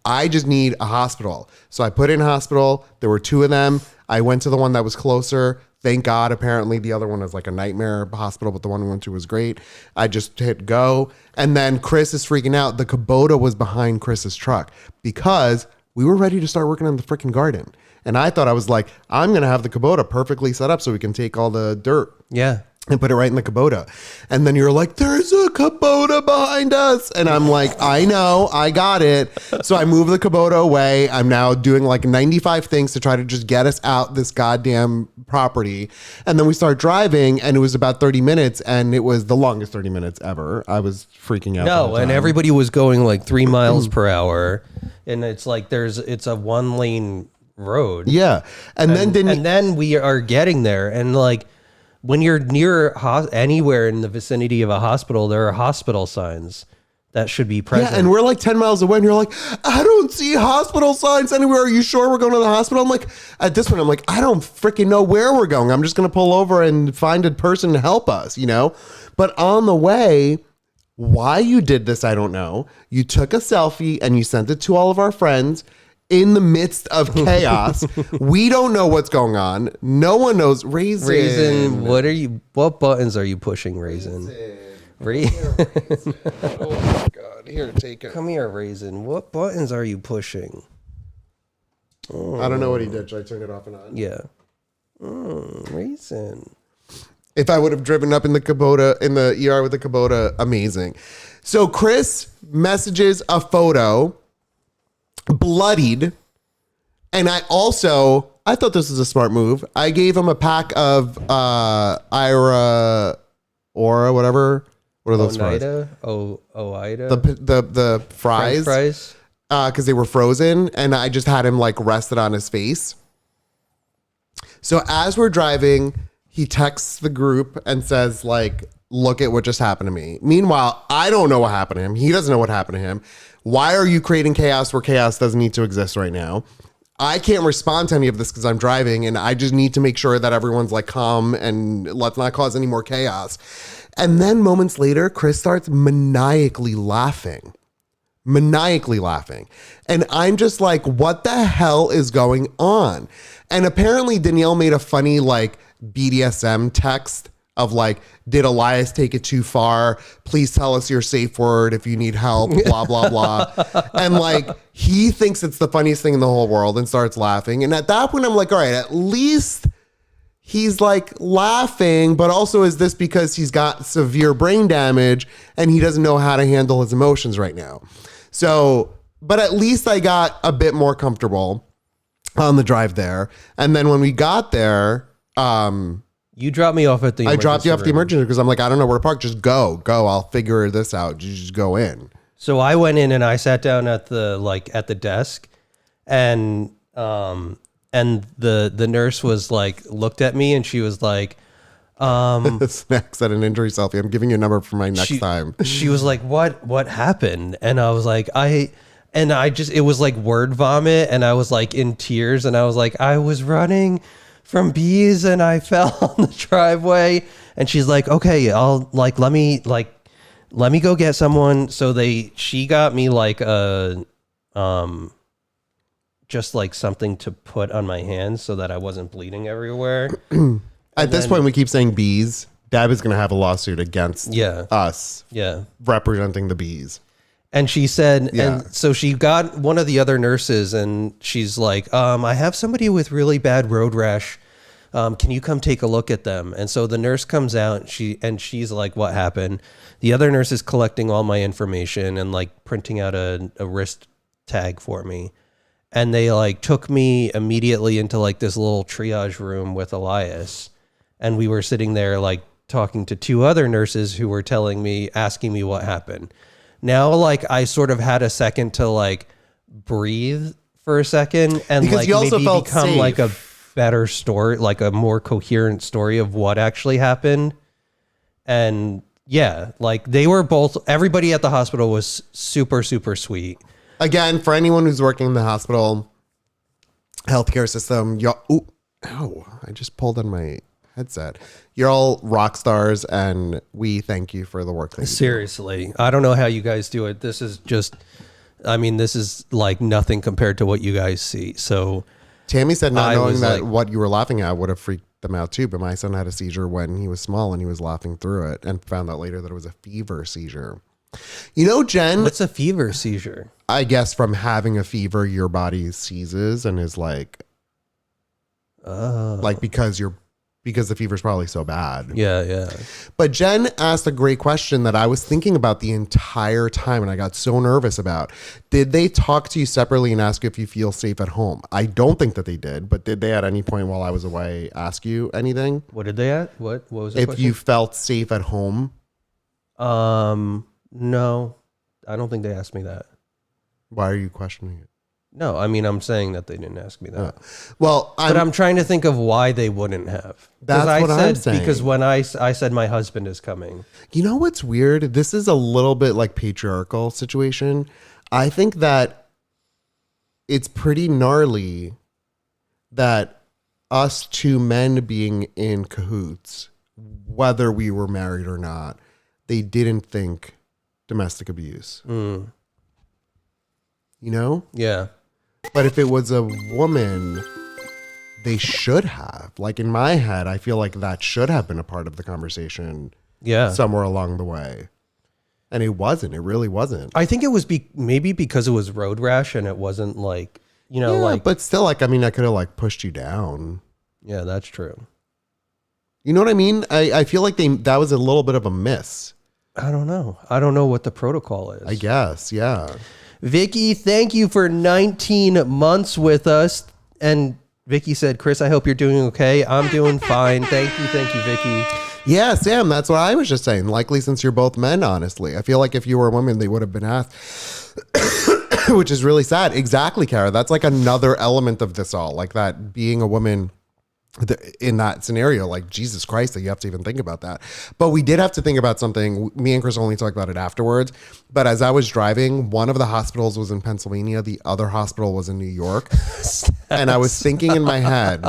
[SPEAKER 1] I just need a hospital. So I put in hospital. There were 2 of them. I went to the one that was closer. Thank God. Apparently the other one is like a nightmare hospital, but the one we went to was great. I just hit go. And then Chris is freaking out. The Kubota was behind Chris's truck because we were ready to start working on the freaking garden. And I thought I was like, I'm going to have the Kubota perfectly set up so we can take all the dirt.
[SPEAKER 2] Yeah.
[SPEAKER 1] And put it right in the Kubota. And then you're like, there's a Kubota behind us. And I'm like, I know, I got it. So I move the Kubota away. I'm now doing like 95 things to try to just get us out this goddamn property. And then we start driving and it was about 30 minutes and it was the longest 30 minutes ever. I was freaking out.
[SPEAKER 2] No, and everybody was going like 3 miles per hour. And it's like it's a 1-lane road.
[SPEAKER 1] Yeah. And
[SPEAKER 2] then we are getting there and like, when you're near anywhere in the vicinity of a hospital, there are hospital signs that should be present.
[SPEAKER 1] Yeah, and we're like 10 miles away, and you're like, I don't see hospital signs anywhere. Are you sure we're going to the hospital? I'm like, at this point, I'm like, I don't freaking know where we're going. I'm just going to pull over and find a person to help us, you know? But on the way, why you did this, I don't know. You took a selfie and you sent it to all of our friends. In the midst of chaos, we don't know what's going on. No one knows. Raisin,
[SPEAKER 2] what buttons are you pushing, Raisin?
[SPEAKER 1] Raisin. Oh my God! Here, take it.
[SPEAKER 2] Come here, Raisin. What buttons are you pushing?
[SPEAKER 1] I don't know what he did. Should I turn it off and on?
[SPEAKER 2] Yeah. Raisin.
[SPEAKER 1] If I would have driven up in the Kubota in the ER with the Kubota, amazing. So Chris messages a photo. Bloodied. And I thought this was a smart move. I gave him a pack of Ira or whatever. What are those fries?
[SPEAKER 2] Oida.
[SPEAKER 1] The fries.
[SPEAKER 2] French fries.
[SPEAKER 1] Because they were frozen, and I just had him like rested on his face. So as we're driving, he texts the group and says like, look at what just happened to me. Meanwhile, I don't know what happened to him. He doesn't know what happened to him. Why are you creating chaos where chaos doesn't need to exist right now? I can't respond to any of this because I'm driving and I just need to make sure that everyone's like calm and let's not cause any more chaos. And then moments later, Chris starts maniacally laughing. And I'm just like, what the hell is going on? And apparently Danielle made a funny like BDSM text of like, did Elias take it too far? Please tell us your safe word if you need help, blah, blah, blah. And like, he thinks it's the funniest thing in the whole world and starts laughing. And at that point, I'm like, all right, at least he's like laughing, but also is this because he's got severe brain damage and he doesn't know how to handle his emotions right now? So, but at least I got a bit more comfortable on the drive there. And then when we got there,
[SPEAKER 2] you dropped me off at the emergency
[SPEAKER 1] I dropped you off
[SPEAKER 2] room.
[SPEAKER 1] the emergency because I'm like, I don't know where to park. Just go. I'll figure this out. You just go in.
[SPEAKER 2] So I went in and I sat down at the desk and the nurse was like, looked at me and she was like,
[SPEAKER 1] Snacks at an injury selfie. I'm giving you a number for my next time.
[SPEAKER 2] She was like, what happened? And I was like, it was like word vomit. And I was like in tears and I was like, I was running from bees and I fell on the driveway. And she's like, okay, I'll like, let me go get someone. So she got me like just like something to put on my hands so that I wasn't bleeding everywhere.
[SPEAKER 1] At this point, we keep saying bees. Dab is going to have a lawsuit against us representing the bees.
[SPEAKER 2] And she said, and so she got one of the other nurses and she's like, I have somebody with really bad road rash Can you come take a look at them? And so the nurse comes out, she's like, what happened? The other nurse is collecting all my information and like printing out a wrist tag for me. And they like took me immediately into like this little triage room with Elias. And we were sitting there like talking to two other nurses who were asking me what happened. Now, like, I sort of had a second to like breathe for a second and
[SPEAKER 1] Because
[SPEAKER 2] like
[SPEAKER 1] you also
[SPEAKER 2] maybe
[SPEAKER 1] felt
[SPEAKER 2] become
[SPEAKER 1] safe.
[SPEAKER 2] like a better story, like a more coherent story of what actually happened. And yeah, like everybody at the hospital was super, super sweet.
[SPEAKER 1] Again, for anyone who's working in the hospital healthcare system, I just pulled on my headset. You're all rock stars, and we thank you for the work that you do.
[SPEAKER 2] Seriously, I don't know how you guys do it. This is like nothing compared to what you guys see. So
[SPEAKER 1] Tammy said not knowing that
[SPEAKER 2] like,
[SPEAKER 1] what you were laughing at would have freaked them out too, but my son had a seizure when he was small and he was laughing through it and found out later that it was a fever seizure. You know, Jen,
[SPEAKER 2] what's a fever seizure?
[SPEAKER 1] I guess from having a fever, your body seizes and is like, like because the fever's probably so bad.
[SPEAKER 2] Yeah.
[SPEAKER 1] But Jen asked a great question that I was thinking about the entire time and I got so nervous about. Did they talk to you separately and ask you if you feel safe at home? I don't think that they did, but did they at any point while I was away ask you anything?
[SPEAKER 2] What did they ask? What was the
[SPEAKER 1] If
[SPEAKER 2] question?
[SPEAKER 1] you felt safe at home?
[SPEAKER 2] No, I don't think they asked me that.
[SPEAKER 1] Why are you questioning it?
[SPEAKER 2] No, I mean, I'm saying that they didn't ask me that.
[SPEAKER 1] Well,
[SPEAKER 2] But I'm trying to think of why they wouldn't have.
[SPEAKER 1] That's what I'm saying.
[SPEAKER 2] Because when I said my husband is coming.
[SPEAKER 1] You know what's weird? This is a little bit like patriarchal situation. I think that it's pretty gnarly that us two men being in cahoots, whether we were married or not, they didn't think domestic abuse. You know?
[SPEAKER 2] Yeah.
[SPEAKER 1] But if it was a woman, they should have. Like in my head, I feel like that should have been a part of the conversation.
[SPEAKER 2] Yeah.
[SPEAKER 1] Somewhere along the way. And it wasn't. It really wasn't.
[SPEAKER 2] I think it was maybe because it was road rash and it wasn't like,
[SPEAKER 1] but still, like, I mean, I could have like pushed you down.
[SPEAKER 2] Yeah, that's true.
[SPEAKER 1] You know what I mean? I feel like that was a little bit of a miss.
[SPEAKER 2] I don't know. I don't know what the protocol is.
[SPEAKER 1] I guess. Yeah.
[SPEAKER 2] Vicky, thank you for 19 months with us. And Vicky said, Chris, I hope you're doing okay. I'm doing fine. Thank you, Vicky.
[SPEAKER 1] Yeah, Sam, that's what I was just saying. Likely since you're both men, honestly. I feel like if you were a woman, they would have been asked, which is really sad. Exactly, Kara. That's like another element of this all. Like that being a woman in that scenario, like Jesus Christ, that you have to even think about that. But we did have to think about something. Me and Chris only talked about it afterwards. But as I was driving, one of the hospitals was in Pennsylvania. The other hospital was in New York. And I was thinking in my head.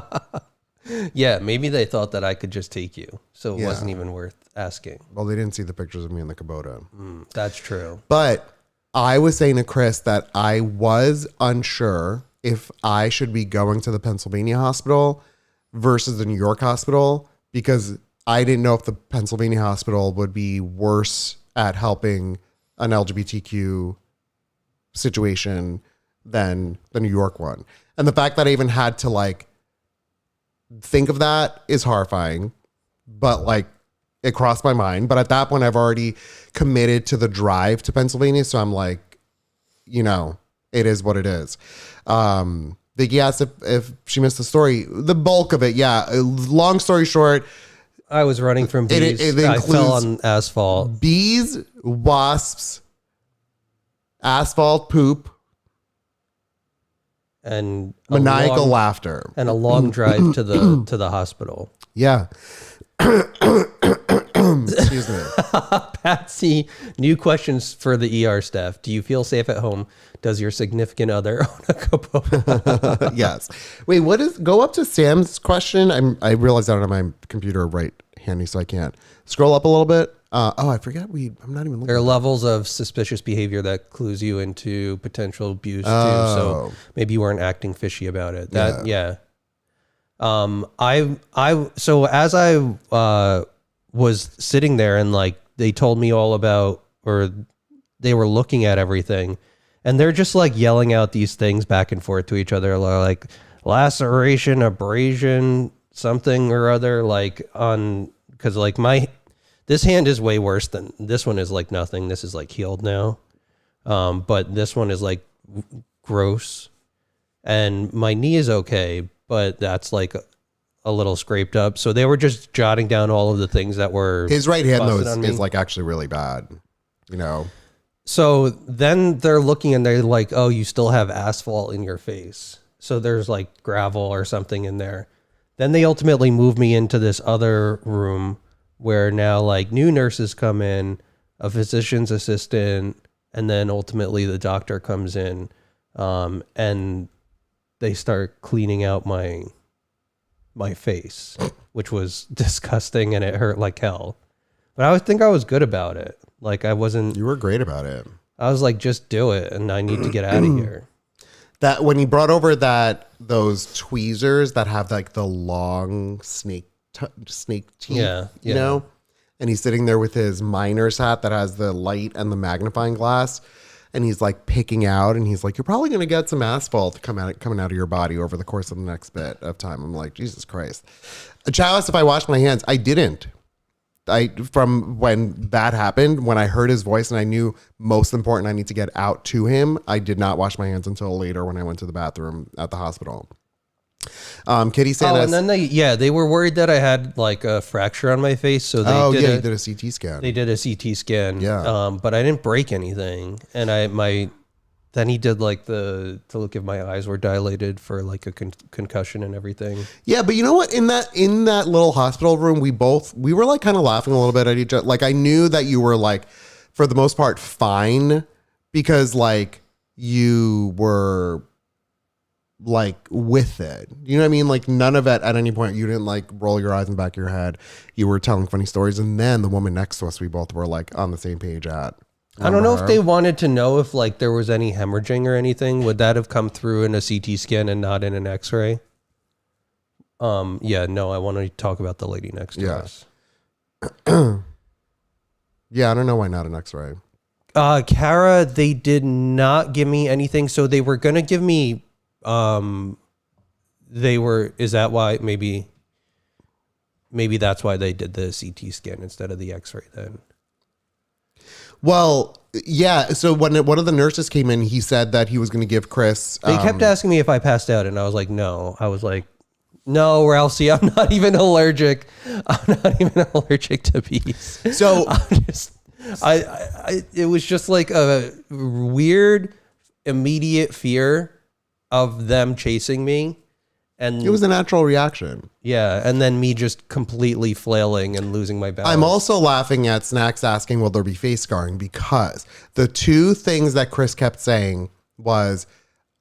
[SPEAKER 2] Yeah, maybe they thought that I could just take you. So it wasn't even worth asking.
[SPEAKER 1] Well, they didn't see the pictures of me in the Kubota.
[SPEAKER 2] That's true.
[SPEAKER 1] But I was saying to Chris that I was unsure if I should be going to the Pennsylvania hospital versus the New York hospital, because I didn't know if the Pennsylvania hospital would be worse at helping an LGBTQ situation than the New York one. And the fact that I even had to like think of that is horrifying, but like it crossed my mind. But at that point, I've already committed to the drive to Pennsylvania. So I'm like, it is what it is. Vicky asked if she missed the story. The bulk of it, yeah. Long story short,
[SPEAKER 2] I was running from bees. I fell on asphalt.
[SPEAKER 1] Bees, wasps, asphalt poop,
[SPEAKER 2] and
[SPEAKER 1] maniacal laughter,
[SPEAKER 2] and a long drive to the hospital.
[SPEAKER 1] Yeah. Excuse me.
[SPEAKER 2] Patsy, new questions for the ER staff. Do you feel safe at home? Does your significant other own a Kubota?
[SPEAKER 1] Yes. Wait, go up to Sam's question. I realized I don't have my computer right handy, so I can't. Scroll up a little bit. I forgot I'm not even looking.
[SPEAKER 2] There are levels of suspicious behavior that clues you into potential abuse too. So maybe you weren't acting fishy about it. So as I was sitting there and like they told me all about, or they were looking at everything, and they're just like yelling out these things back and forth to each other, like laceration, abrasion, something or other, like on, because like this hand is way worse than this one is like nothing. This is like healed now. But this one is like gross, and my knee is okay, but that's like a little scraped up. So they were just jotting down all of the things that were
[SPEAKER 1] His right hand though
[SPEAKER 2] busted on me.
[SPEAKER 1] is like actually really bad, you know.
[SPEAKER 2] So then they're looking and they're like, oh, you still have asphalt in your face. So there's like gravel or something in there. Then they ultimately move me into this other room where now like new nurses come in, a physician's assistant, and then ultimately the doctor comes in, and they start cleaning out my face, which was disgusting and it hurt like hell. But I think I was good about it. Like I wasn't.
[SPEAKER 1] You were great about it.
[SPEAKER 2] I was like, just do it, and I need to get out of here.
[SPEAKER 1] That when he brought over those tweezers that have like the long snake teeth,
[SPEAKER 2] Yeah.
[SPEAKER 1] you know, and he's sitting there with his miner's hat that has the light and the magnifying glass, and he's like picking out, and he's like, you're probably going to get some asphalt coming out of your body over the course of the next bit of time. I'm like, Jesus Christ. Chalice, if I washed my hands, I didn't. From when that happened, when I heard his voice and I knew most important I need to get out to him, I did not wash my hands until later when I went to the bathroom at the hospital. Kitty Sanders.
[SPEAKER 2] Oh, and then they were worried that I had like a fracture on my face, so they
[SPEAKER 1] you did a CT scan.
[SPEAKER 2] They did a CT scan.
[SPEAKER 1] Yeah.
[SPEAKER 2] But I didn't break anything, and then he did like to look if my eyes were dilated for like a concussion and everything.
[SPEAKER 1] Yeah, but you know what? In that little hospital room, we were like kind of laughing a little bit at each other. Like I knew that you were like, for the most part, fine, because like you were like with it. You know what I mean? Like none of it at any point, you didn't like roll your eyes in the back of your head. You were telling funny stories. And then the woman next to us, we both were like on the same page at.
[SPEAKER 2] I don't know if they wanted to know if like there was any hemorrhaging or anything. Would that have come through in a CT scan and not in an X-ray? Yeah, no, I want to talk about the lady next to us.
[SPEAKER 1] Yeah, I don't know why not an X-ray.
[SPEAKER 2] Kara, they did not give me anything. So they were going to give me, is that why maybe that's why they did the CT scan instead of the X-ray then?
[SPEAKER 1] Well, yeah. So when one of the nurses came in, he said that he was going to give Chris.
[SPEAKER 2] They kept asking me if I passed out, and I was like, no. I was like, no, Ralphie, I'm not even allergic. I'm not even allergic to bees.
[SPEAKER 1] So
[SPEAKER 2] it was just like a weird, immediate fear of them chasing me. And
[SPEAKER 1] it was a natural reaction.
[SPEAKER 2] Yeah, and then me just completely flailing and losing my balance.
[SPEAKER 1] I'm also laughing at Snacks asking, will there be face scarring? Because the two things that Chris kept saying was,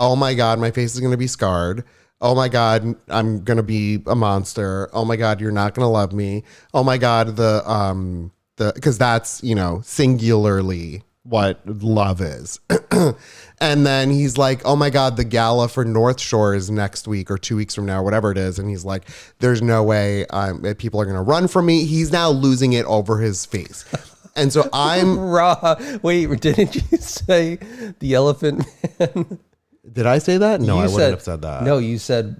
[SPEAKER 1] oh my God, my face is going to be scarred. Oh my God, I'm going to be a monster. Oh my God, you're not going to love me. Oh my God, because that's, you know, singularly what love is. And then he's like, oh my God, the gala for North Shore is next week or 2 weeks from now, whatever it is. And he's like, there's no way people are going to run from me. He's now losing it over his face. And so I'm
[SPEAKER 2] Wait, didn't you say the Elephant Man?
[SPEAKER 1] Did I say that? No, I wouldn't have said that.
[SPEAKER 2] No, you said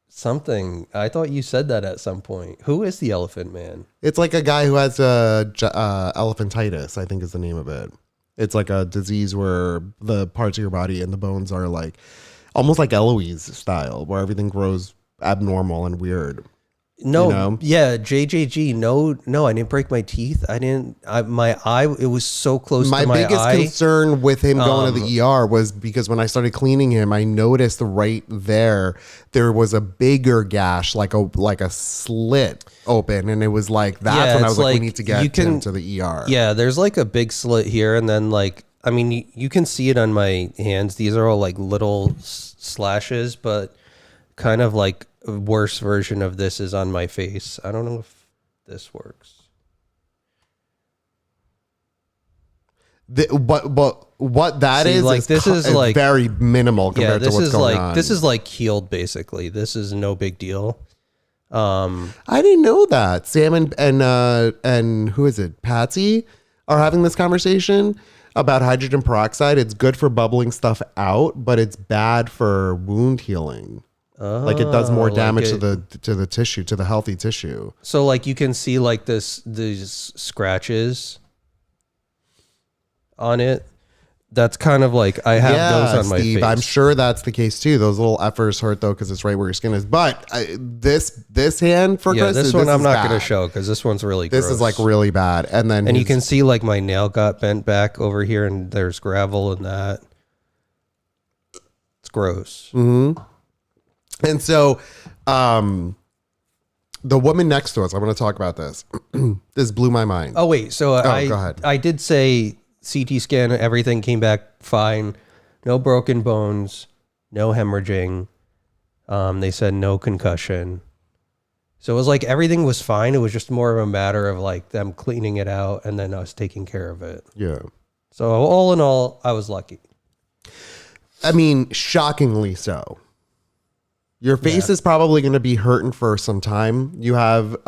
[SPEAKER 2] something. I thought you said that at some point. Who is the Elephant Man?
[SPEAKER 1] It's like a guy who has elephantitis, I think is the name of it. It's like a disease where the parts of your body and the bones are like almost like Eloise style, where everything grows abnormal and weird.
[SPEAKER 2] No,
[SPEAKER 1] you know?
[SPEAKER 2] Yeah, JJG. No, I didn't break my teeth. My eye, it was so close to my eye.
[SPEAKER 1] My biggest concern with him going to the ER was because when I started cleaning him, I noticed right there was a bigger gash, like a slit open. And it was like, that's when I was like, we need to get him to the ER.
[SPEAKER 2] Yeah, there's like a big slit here. And then like, I mean, you can see it on my hands. These are all like little slashes, but kind of like a worse version of this is on my face. I don't know if this works.
[SPEAKER 1] What that is
[SPEAKER 2] like this is like
[SPEAKER 1] very minimal compared to what's going on.
[SPEAKER 2] This is like healed basically. This is no big deal.
[SPEAKER 1] I didn't know that. Sam and who is it? Patsy are having this conversation about hydrogen peroxide. It's good for bubbling stuff out, but it's bad for wound healing. Like it does more
[SPEAKER 2] like
[SPEAKER 1] damage
[SPEAKER 2] it-
[SPEAKER 1] to the tissue, to the healthy tissue.
[SPEAKER 2] So like you can see like these scratches on it. That's kind of like I have those on my
[SPEAKER 1] Steve,
[SPEAKER 2] face.
[SPEAKER 1] I'm sure that's the case too. Those little effers hurt though because it's right where your skin is. But this hand for Chris,
[SPEAKER 2] this one I'm
[SPEAKER 1] is
[SPEAKER 2] not
[SPEAKER 1] bad.
[SPEAKER 2] going to show because this one's really
[SPEAKER 1] This
[SPEAKER 2] gross.
[SPEAKER 1] is like really bad. And then
[SPEAKER 2] and you can see like my nail got bent back over here, and there's gravel in that. It's gross.
[SPEAKER 1] And so, the woman next to us, I want to talk about this. This blew my mind.
[SPEAKER 2] Oh wait, so
[SPEAKER 1] go ahead.
[SPEAKER 2] I did say CT scan, everything came back fine, no broken bones, no hemorrhaging. They said no concussion. So it was like everything was fine. It was just more of a matter of like them cleaning it out and then us taking care of it.
[SPEAKER 1] Yeah.
[SPEAKER 2] So all in all, I was lucky.
[SPEAKER 1] I mean, shockingly so. Your face is probably going to be hurting for some time. You have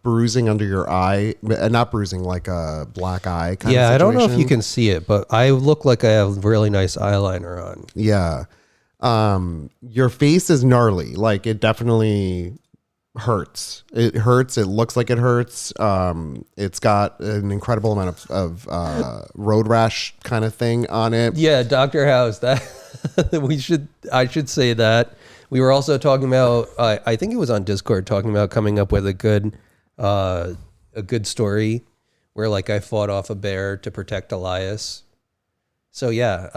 [SPEAKER 1] bruising under your eye, not bruising, like a black eye kind of
[SPEAKER 2] Yeah,
[SPEAKER 1] situation.
[SPEAKER 2] I don't know if you can see it, but I look like I have really nice eyeliner on.
[SPEAKER 1] Yeah. Your face is gnarly. Like it definitely hurts. It hurts. It looks like it hurts. It's got an incredible amount of road rash kind of thing on it.
[SPEAKER 2] Yeah, Dr. House, that I should say that. We were also talking about, I think it was on Discord, talking about coming up with a good story where like I fought off a bear to protect Elias. So yeah,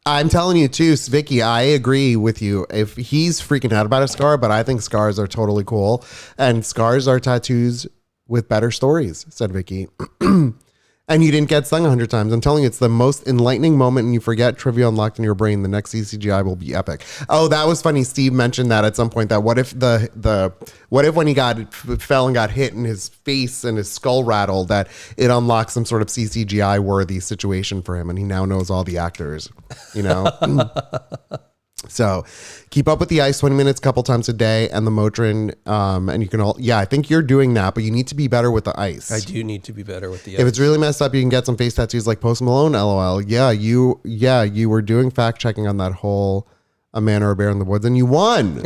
[SPEAKER 1] I'm telling you too, Vicky, I agree with you. If he's freaking out about a scar, but I think scars are totally cool. And scars are tattoos with better stories, said Vicky. And you didn't get stung 100 times. I'm telling you, it's the most enlightening moment, and you forget trivia unlocked in your brain. The next CCGI will be epic. Oh, that was funny. Steve mentioned that at some point. That what if what if when he fell and got hit and his face and his skull rattled, that it unlocks some sort of CCGI worthy situation for him, and he now knows all the actors. You know. So keep up with the ice 20 minutes a couple times a day and the Motrin. And you can I think you're doing that, but you need to be better with the ice.
[SPEAKER 2] I do need to be better with the
[SPEAKER 1] If it's really messed up, you can get some face tattoos like Post Malone, LOL. Yeah, you were doing fact checking on that whole A Man or a Bear in the Woods and you won.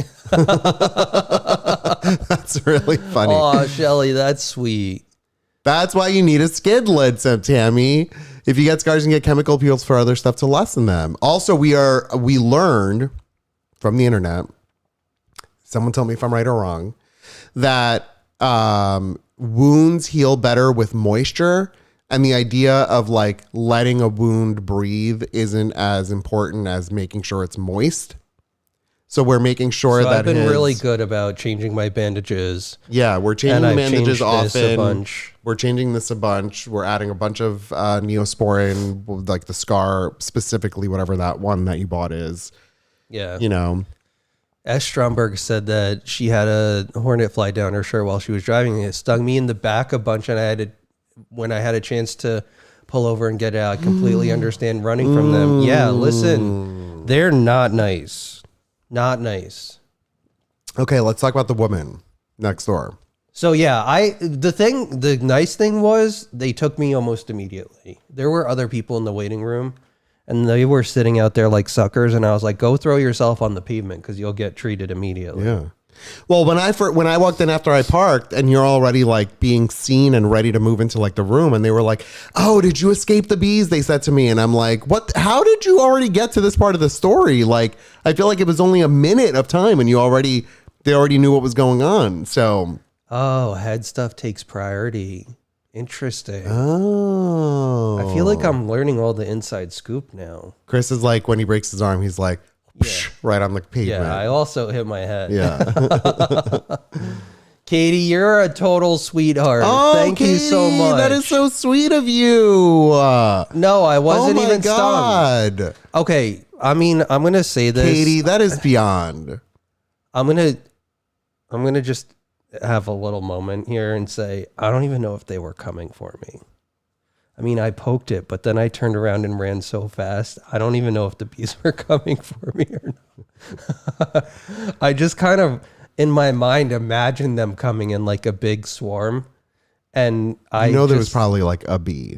[SPEAKER 1] That's really funny.
[SPEAKER 2] Oh, Shelly, that's sweet.
[SPEAKER 1] That's why you need a skid lid, said Tammy. If you get scars, you can get chemical peels for other stuff to lessen them. Also, we learned from the internet, someone tell me if I'm right or wrong, that wounds heal better with moisture. And the idea of like letting a wound breathe isn't as important as making sure it's moist. So we're making sure that
[SPEAKER 2] I've been really good about changing my bandages.
[SPEAKER 1] Yeah, we're changing the bandages often.
[SPEAKER 2] A bunch.
[SPEAKER 1] We're changing this a bunch. We're adding a bunch of Neosporin, like the scar specifically, whatever that one that you bought is.
[SPEAKER 2] Yeah.
[SPEAKER 1] You know.
[SPEAKER 2] S. Stromberg said that she had a hornet fly down her shirt while she was driving. It stung me in the back a bunch, and when I had a chance to pull over and get it out, I completely understand running from them. Yeah, listen, they're not nice. Not nice.
[SPEAKER 1] Okay, let's talk about the woman next door.
[SPEAKER 2] So yeah, the nice thing was they took me almost immediately. There were other people in the waiting room and they were sitting out there like suckers. And I was like, go throw yourself on the pavement because you'll get treated immediately.
[SPEAKER 1] Yeah. Well, when I walked in after I parked and you're already like being seen and ready to move into like the room and they were like, oh, did you escape the bees? They said to me. And I'm like, what? How did you already get to this part of the story? Like, I feel like it was only a minute of time and they already knew what was going on. So.
[SPEAKER 2] Oh, head stuff takes priority. Interesting.
[SPEAKER 1] Oh.
[SPEAKER 2] I feel like I'm learning all the inside scoop now.
[SPEAKER 1] Chris is like, when he breaks his arm, he's like, whoosh, right on the pavement.
[SPEAKER 2] Yeah, I also hit my head.
[SPEAKER 1] Yeah.
[SPEAKER 2] Katie, you're a total sweetheart.
[SPEAKER 1] Oh,
[SPEAKER 2] Thank you so
[SPEAKER 1] Katie,
[SPEAKER 2] much.
[SPEAKER 1] that is so sweet of you.
[SPEAKER 2] No, I wasn't even
[SPEAKER 1] God.
[SPEAKER 2] stung. Okay, I'm going to say this.
[SPEAKER 1] Katie, that is beyond.
[SPEAKER 2] I'm going to just have a little moment here and say, I don't even know if they were coming for me. I poked it, but then I turned around and ran so fast. I don't even know if the bees were coming for me or not. I just kind of, in my mind, imagined them coming in like a big swarm. And
[SPEAKER 1] there was probably like a bee.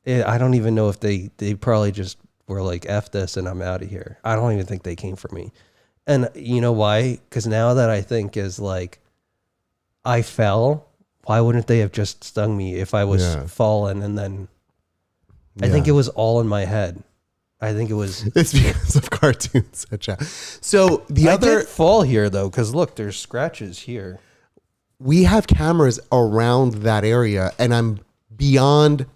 [SPEAKER 2] I don't even know if they probably just were like, F this and I'm out of here. I don't even think they came for me. And you know why? Because now that I think is like, I fell. Why wouldn't they have just stung me if I was fallen? And then I think it was all in my head. I think it was.
[SPEAKER 1] It's because of cartoons. So
[SPEAKER 2] I did fall here though, because look, there's scratches here.
[SPEAKER 1] We have cameras around that area, and I'm beyond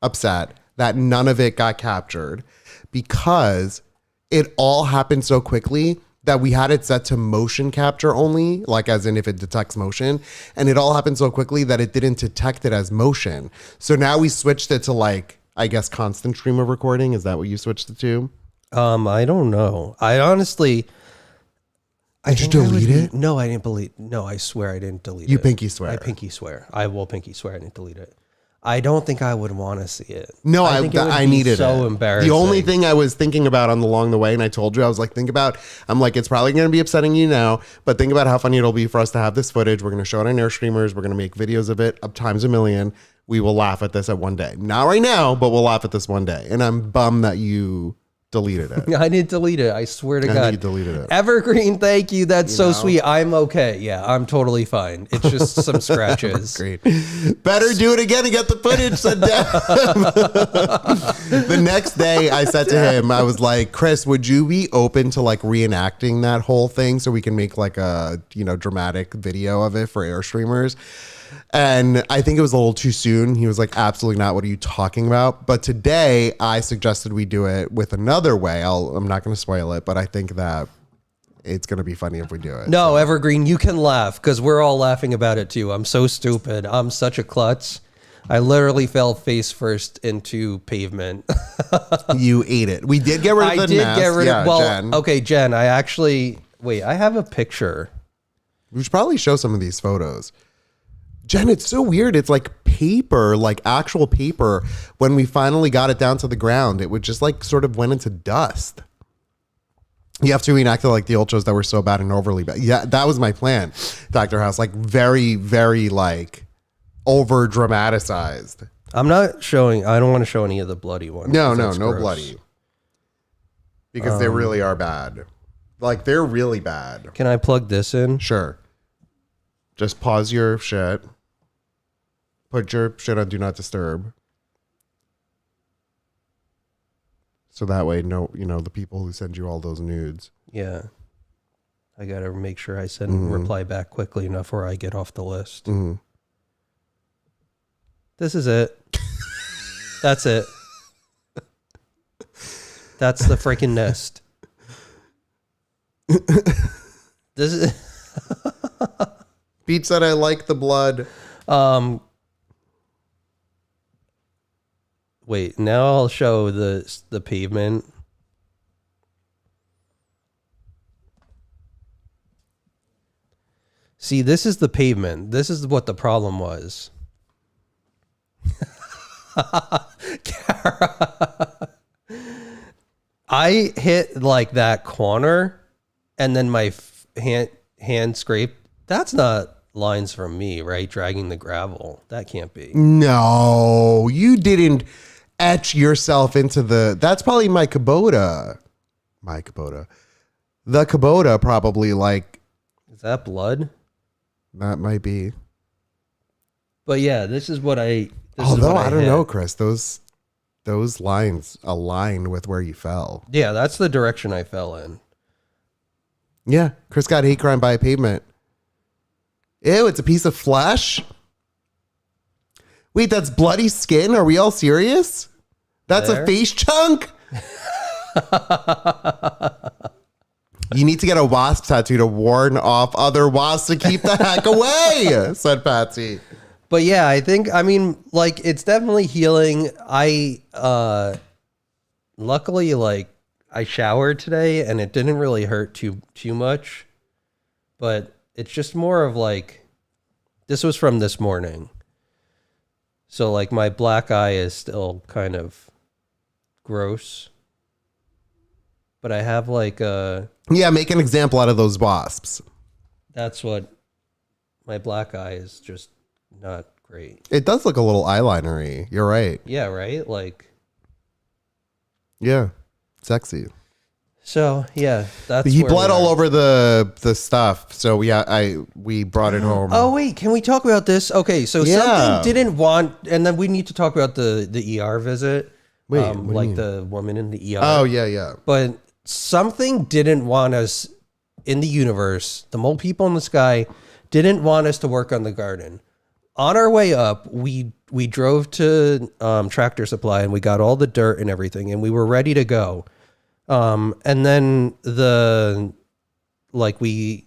[SPEAKER 1] upset that none of it got captured because it all happened so quickly that we had it set to motion capture only, like as in if it detects motion, and it all happened so quickly that it didn't detect it as motion. So now we switched it to like, I guess, constant stream of recording. Is that what you switched it to?
[SPEAKER 2] I don't know. I honestly,
[SPEAKER 1] Did you delete it?
[SPEAKER 2] No, I didn't delete. No, I swear I didn't delete it.
[SPEAKER 1] You pinky swear.
[SPEAKER 2] I pinky swear. I will pinky swear I didn't delete it. I don't think I would want to see it.
[SPEAKER 1] No,
[SPEAKER 2] I think it would
[SPEAKER 1] I
[SPEAKER 2] be
[SPEAKER 1] needed
[SPEAKER 2] so
[SPEAKER 1] it.
[SPEAKER 2] embarrassing.
[SPEAKER 1] The only thing I was thinking about along the way, and I told you, I was like, I'm like, it's probably going to be upsetting you now, but think about how funny it'll be for us to have this footage. We're going to show it on Airstreamers. We're going to make videos of it up times a million. We will laugh at this at one day. Not right now, but we'll laugh at this one day. And I'm bummed that you deleted it.
[SPEAKER 2] I didn't delete it. I swear to God.
[SPEAKER 1] Think you deleted it.
[SPEAKER 2] Evergreen, thank you. That's so sweet. I'm okay. Yeah, I'm totally fine. It's just some scratches.
[SPEAKER 1] Great. Better do it again and get the footage sent down. The next day I said to him, I was like, Chris, would you be open to like reenacting that whole thing so we can make like a, dramatic video of it for Airstreamers? And I think it was a little too soon. He was like, absolutely not. What are you talking about? But today I suggested we do it with another way. I'm not going to spoil it, but I think that it's going to be funny if we do it.
[SPEAKER 2] No, Evergreen, you can laugh because we're all laughing about it too. I'm so stupid. I'm such a klutz. I literally fell face first into pavement.
[SPEAKER 1] You ate it. We did get rid of the nest.
[SPEAKER 2] I did get rid of, well,
[SPEAKER 1] Jen.
[SPEAKER 2] Okay, Jen, I have a picture.
[SPEAKER 1] We should probably show some of these photos. Jen, it's so weird. It's like paper, like actual paper. When we finally got it down to the ground, it would just like sort of went into dust. You have to reenact it like the old shows that were so bad and overly bad. Yeah, that was my plan, Dr. House. Like very, very like over dramatized.
[SPEAKER 2] I don't want to show any of the bloody ones.
[SPEAKER 1] No bloody. Because they really are bad. Like they're really bad.
[SPEAKER 2] Can I plug this in?
[SPEAKER 1] Sure. Just pause your shit. Put your shit on Do Not Disturb. So that way, the people who send you all those nudes.
[SPEAKER 2] Yeah. I got to make sure I reply back quickly enough where I get off the list.
[SPEAKER 1] Mm-hmm.
[SPEAKER 2] This is it. That's it. That's the freaking nest. This is...
[SPEAKER 1] Pete said, I like the blood.
[SPEAKER 2] Wait, now I'll show the pavement. See, this is the pavement. This is what the problem was. Kara. I hit like that corner and then my hand scraped. That's not lines from me, right? Dragging the gravel. That can't be.
[SPEAKER 1] No, you didn't etch yourself into that's probably my Kubota. The Kubota probably like.
[SPEAKER 2] Is that blood?
[SPEAKER 1] That might be.
[SPEAKER 2] But yeah, this is what I.
[SPEAKER 1] Although I don't know, Chris, those lines align with where you fell.
[SPEAKER 2] Yeah, that's the direction I fell in.
[SPEAKER 1] Yeah, Chris got hate crime by a pavement. Ew, it's a piece of flesh. Wait, that's bloody skin? Are we all serious? That's a face chunk? You need to get a wasp tattoo to warn off other wasps to keep the heck away, said Patsy.
[SPEAKER 2] But yeah, like it's definitely healing. Luckily, like I showered today and it didn't really hurt too much, but it's just more of like, this was from this morning. So like my black eye is still kind of gross, but I have like
[SPEAKER 1] yeah, make an example out of those wasps.
[SPEAKER 2] That's what my black eye is just not great.
[SPEAKER 1] It does look a little eyelinery. You're right.
[SPEAKER 2] Yeah, right? Like,
[SPEAKER 1] yeah, sexy.
[SPEAKER 2] So yeah, that's
[SPEAKER 1] He
[SPEAKER 2] where
[SPEAKER 1] bled
[SPEAKER 2] we
[SPEAKER 1] all
[SPEAKER 2] are.
[SPEAKER 1] over the stuff. So we brought it home.
[SPEAKER 2] Oh wait, can we talk about this? Okay, so
[SPEAKER 1] Yeah.
[SPEAKER 2] something didn't want, and then we need to talk about the ER visit.
[SPEAKER 1] Wait, what do you
[SPEAKER 2] like
[SPEAKER 1] mean?
[SPEAKER 2] the woman in the ER.
[SPEAKER 1] Oh yeah.
[SPEAKER 2] But something didn't want us in the universe. The mole people in the sky didn't want us to work on the garden. On our way up, we drove to Tractor Supply and we got all the dirt and everything, and we were ready to go. And then we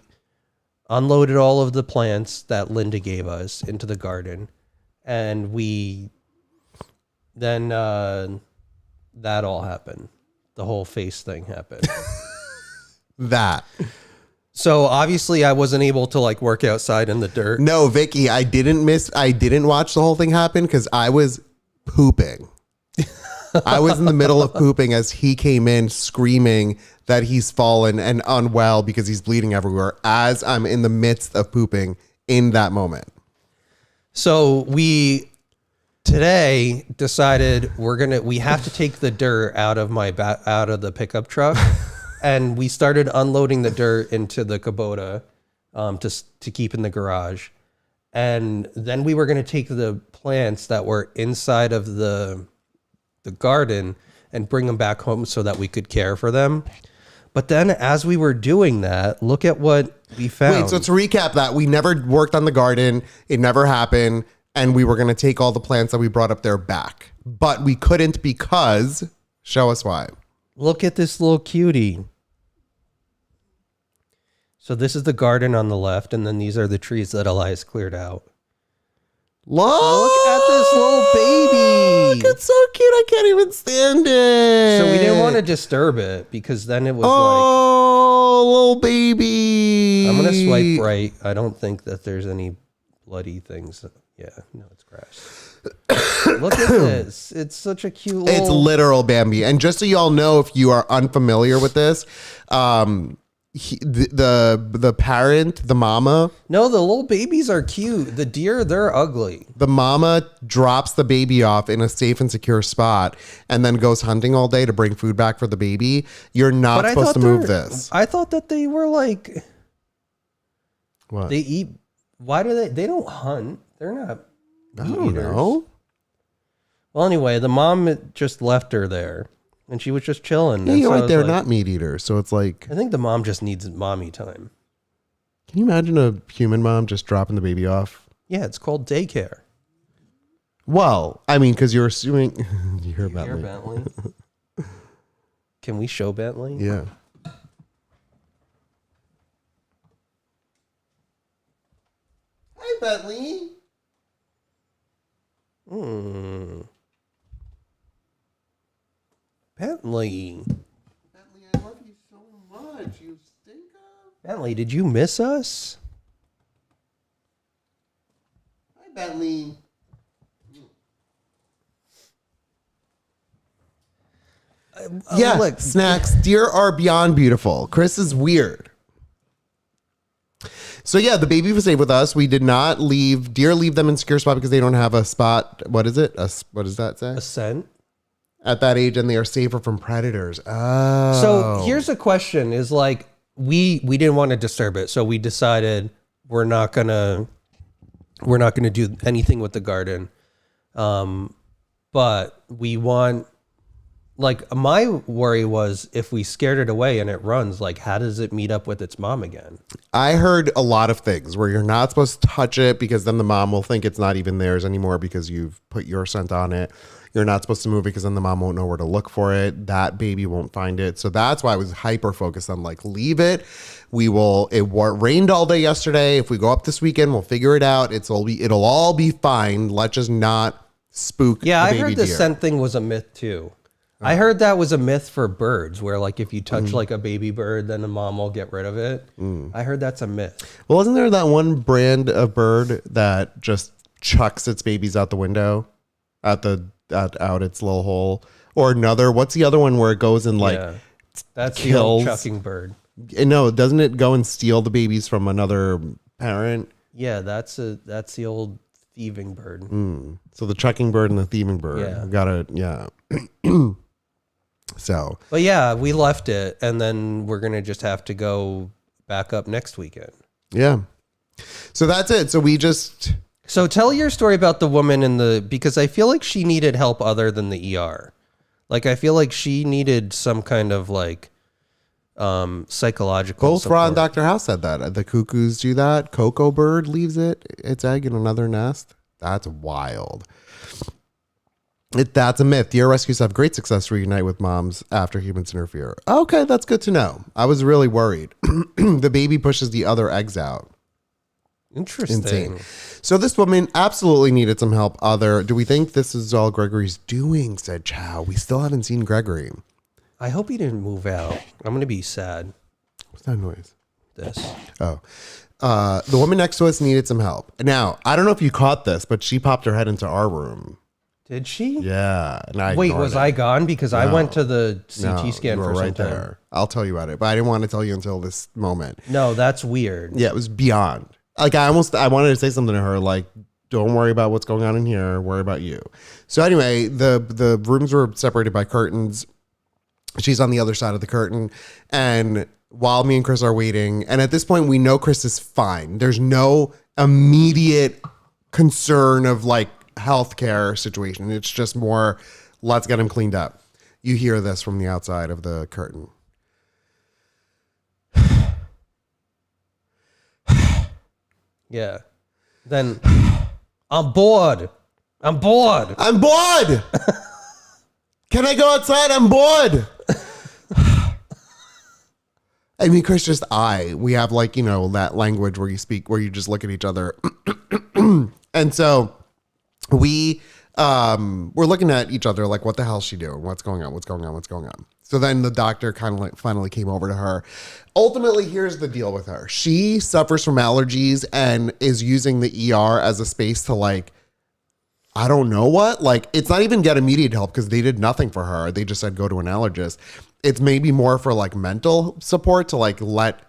[SPEAKER 2] unloaded all of the plants that Linda gave us into the garden, and then that all happened. The whole face thing happened.
[SPEAKER 1] That.
[SPEAKER 2] So obviously I wasn't able to like work outside in the dirt.
[SPEAKER 1] No, Vicky, I didn't watch the whole thing happen because I was pooping. I was in the middle of pooping as he came in screaming that he's fallen and unwell because he's bleeding everywhere as I'm in the midst of pooping in that moment.
[SPEAKER 2] So we today decided we have to take the dirt out of out of the pickup truck, and we started unloading the dirt into the Kubota to keep in the garage, and then we were going to take the plants that were inside of the garden and bring them back home so that we could care for them. But then as we were doing that, look at what we found.
[SPEAKER 1] Wait, so to recap that, we never worked on the garden. It never happened. And we were going to take all the plants that we brought up there back. But we couldn't because, show us why.
[SPEAKER 2] Look at this little cutie. So this is the garden on the left, and then these are the trees that Elias cleared out.
[SPEAKER 1] Look
[SPEAKER 2] at this little baby.
[SPEAKER 1] It's so cute. I can't even stand it.
[SPEAKER 2] So we didn't want to disturb it because then it was
[SPEAKER 1] little baby.
[SPEAKER 2] I'm going to swipe right. I don't think that there's any bloody things. Yeah, no, it's grass. Look at this. It's such a cute little...
[SPEAKER 1] It's literal Bambi. And just so you all know, if you are unfamiliar with this, the parent, the mama...
[SPEAKER 2] No, the little babies are cute. The deer, they're ugly.
[SPEAKER 1] The mama drops the baby off in a safe and secure spot and then goes hunting all day to bring food back for the baby. You're not supposed to move this.
[SPEAKER 2] I thought that they were like...
[SPEAKER 1] What?
[SPEAKER 2] They eat... Why do they don't hunt. They're not
[SPEAKER 1] I
[SPEAKER 2] meat
[SPEAKER 1] don't
[SPEAKER 2] eaters.
[SPEAKER 1] know.
[SPEAKER 2] Well, anyway, the mom just left her there, and she was just chilling.
[SPEAKER 1] Yeah,
[SPEAKER 2] And
[SPEAKER 1] you're
[SPEAKER 2] so I
[SPEAKER 1] right.
[SPEAKER 2] was
[SPEAKER 1] They're
[SPEAKER 2] like,
[SPEAKER 1] not meat eaters. So it's like,
[SPEAKER 2] I think the mom just needs mommy time.
[SPEAKER 1] can you imagine a human mom just dropping the baby off?
[SPEAKER 2] Yeah, it's called daycare.
[SPEAKER 1] Well, I mean, because you're assuming you hear about
[SPEAKER 2] Here,
[SPEAKER 1] me.
[SPEAKER 2] Bentley. Can we show Bentley?
[SPEAKER 1] Yeah. Hi, Bentley.
[SPEAKER 2] Bentley.
[SPEAKER 1] Bentley, I love you so much. You stink up.
[SPEAKER 2] Bentley, did you miss us?
[SPEAKER 1] Hi, Bentley. Yeah,
[SPEAKER 2] look.
[SPEAKER 1] snacks. Deer are beyond beautiful. Chris is weird. So yeah, the baby was safe with us. We did not leave them in secure spot because they don't have a spot. What is it? What does that say?
[SPEAKER 2] A scent?
[SPEAKER 1] At that age, and they are safer from predators. Oh.
[SPEAKER 2] So here's a question: is like we didn't want to disturb it, so we decided we're not gonna do anything with the garden. But we want, like, my worry was if we scared it away and it runs, like, how does it meet up with its mom again?
[SPEAKER 1] I heard a lot of things where you're not supposed to touch it because then the mom will think it's not even theirs anymore because you've put your scent on it. You're not supposed to move it because then the mom won't know where to look for it. That baby won't find it. So that's why I was hyper focused on, like, leave it. It rained all day yesterday. If we go up this weekend, we'll figure it out. It'll all be fine. Let's just not spook
[SPEAKER 2] Yeah,
[SPEAKER 1] the
[SPEAKER 2] I
[SPEAKER 1] baby
[SPEAKER 2] heard the
[SPEAKER 1] deer.
[SPEAKER 2] scent thing was a myth too. I heard that was a myth for birds, where like if you touch like a baby bird, then the mom will get rid of it. I heard that's a myth.
[SPEAKER 1] Well, isn't there that one brand of bird that just chucks its babies out the window, out its little hole, or another? What's the other one where it goes and like
[SPEAKER 2] That's
[SPEAKER 1] kills?
[SPEAKER 2] the old chucking bird.
[SPEAKER 1] No, doesn't it go and steal the babies from another parent?
[SPEAKER 2] Yeah, that's the old thieving bird.
[SPEAKER 1] So the chucking bird and the thieving bird.
[SPEAKER 2] Yeah.
[SPEAKER 1] Got it. Yeah. So,
[SPEAKER 2] But yeah, we left it, and then we're gonna just have to go back up next weekend.
[SPEAKER 1] yeah. So that's it. So we just...
[SPEAKER 2] So tell your story about the woman because I feel like she needed help other than the ER. Like, I feel like she needed some kind of like psychological
[SPEAKER 1] Both
[SPEAKER 2] support.
[SPEAKER 1] Ron and Dr. House said that. The cuckoos do that. Cocoa bird leaves its egg in another nest. That's wild. That's a myth. Deer rescues have great success to reunite with moms after humans interfere. Okay, that's good to know. I was really worried. The baby pushes the other eggs out.
[SPEAKER 2] Interesting.
[SPEAKER 1] Insane. So this woman absolutely needed some help. Do we think this is all Gregory's doing? Said Chow. We still haven't seen Gregory.
[SPEAKER 2] I hope he didn't move out. I'm gonna be sad.
[SPEAKER 1] What's that noise?
[SPEAKER 2] This.
[SPEAKER 1] Oh. The woman next to us needed some help. Now, I don't know if you caught this, but she popped her head into our room.
[SPEAKER 2] Did she?
[SPEAKER 1] Yeah. And
[SPEAKER 2] Wait, was I ggone? Because I went to the CT scan
[SPEAKER 1] you were
[SPEAKER 2] for some
[SPEAKER 1] right
[SPEAKER 2] time.
[SPEAKER 1] there. I'll tell you about it, but I didn't want to tell you until this moment.
[SPEAKER 2] No, that's weird.
[SPEAKER 1] Yeah, it was beyond. Like I wanted to say something to her, like, don't worry about what's going on in here. Worry about you. So anyway, the rooms were separated by curtains. She's on the other side of the curtain. And while me and Chris are waiting, and at this point we know Chris is fine. There's no immediate concern of like healthcare situation. It's just more, let's get him cleaned up. You hear this from the outside of the curtain.
[SPEAKER 2] Yeah. Then I'm bored. I'm bored.
[SPEAKER 1] I'm bored. Can I go outside? I'm bored. I mean, Chris, we have like, that language where you speak, where you just look at each other. And so we're looking at each other like, what the hell is she doing? What's going on? What's going on? What's going on? So then the doctor kind of like finally came over to her. Ultimately, here's the deal with her. She suffers from allergies and is using the ER as a space to like, I don't know what, like, it's not even get immediate help because they did nothing for her. They just said, go to an allergist. It's maybe more for like mental support to like let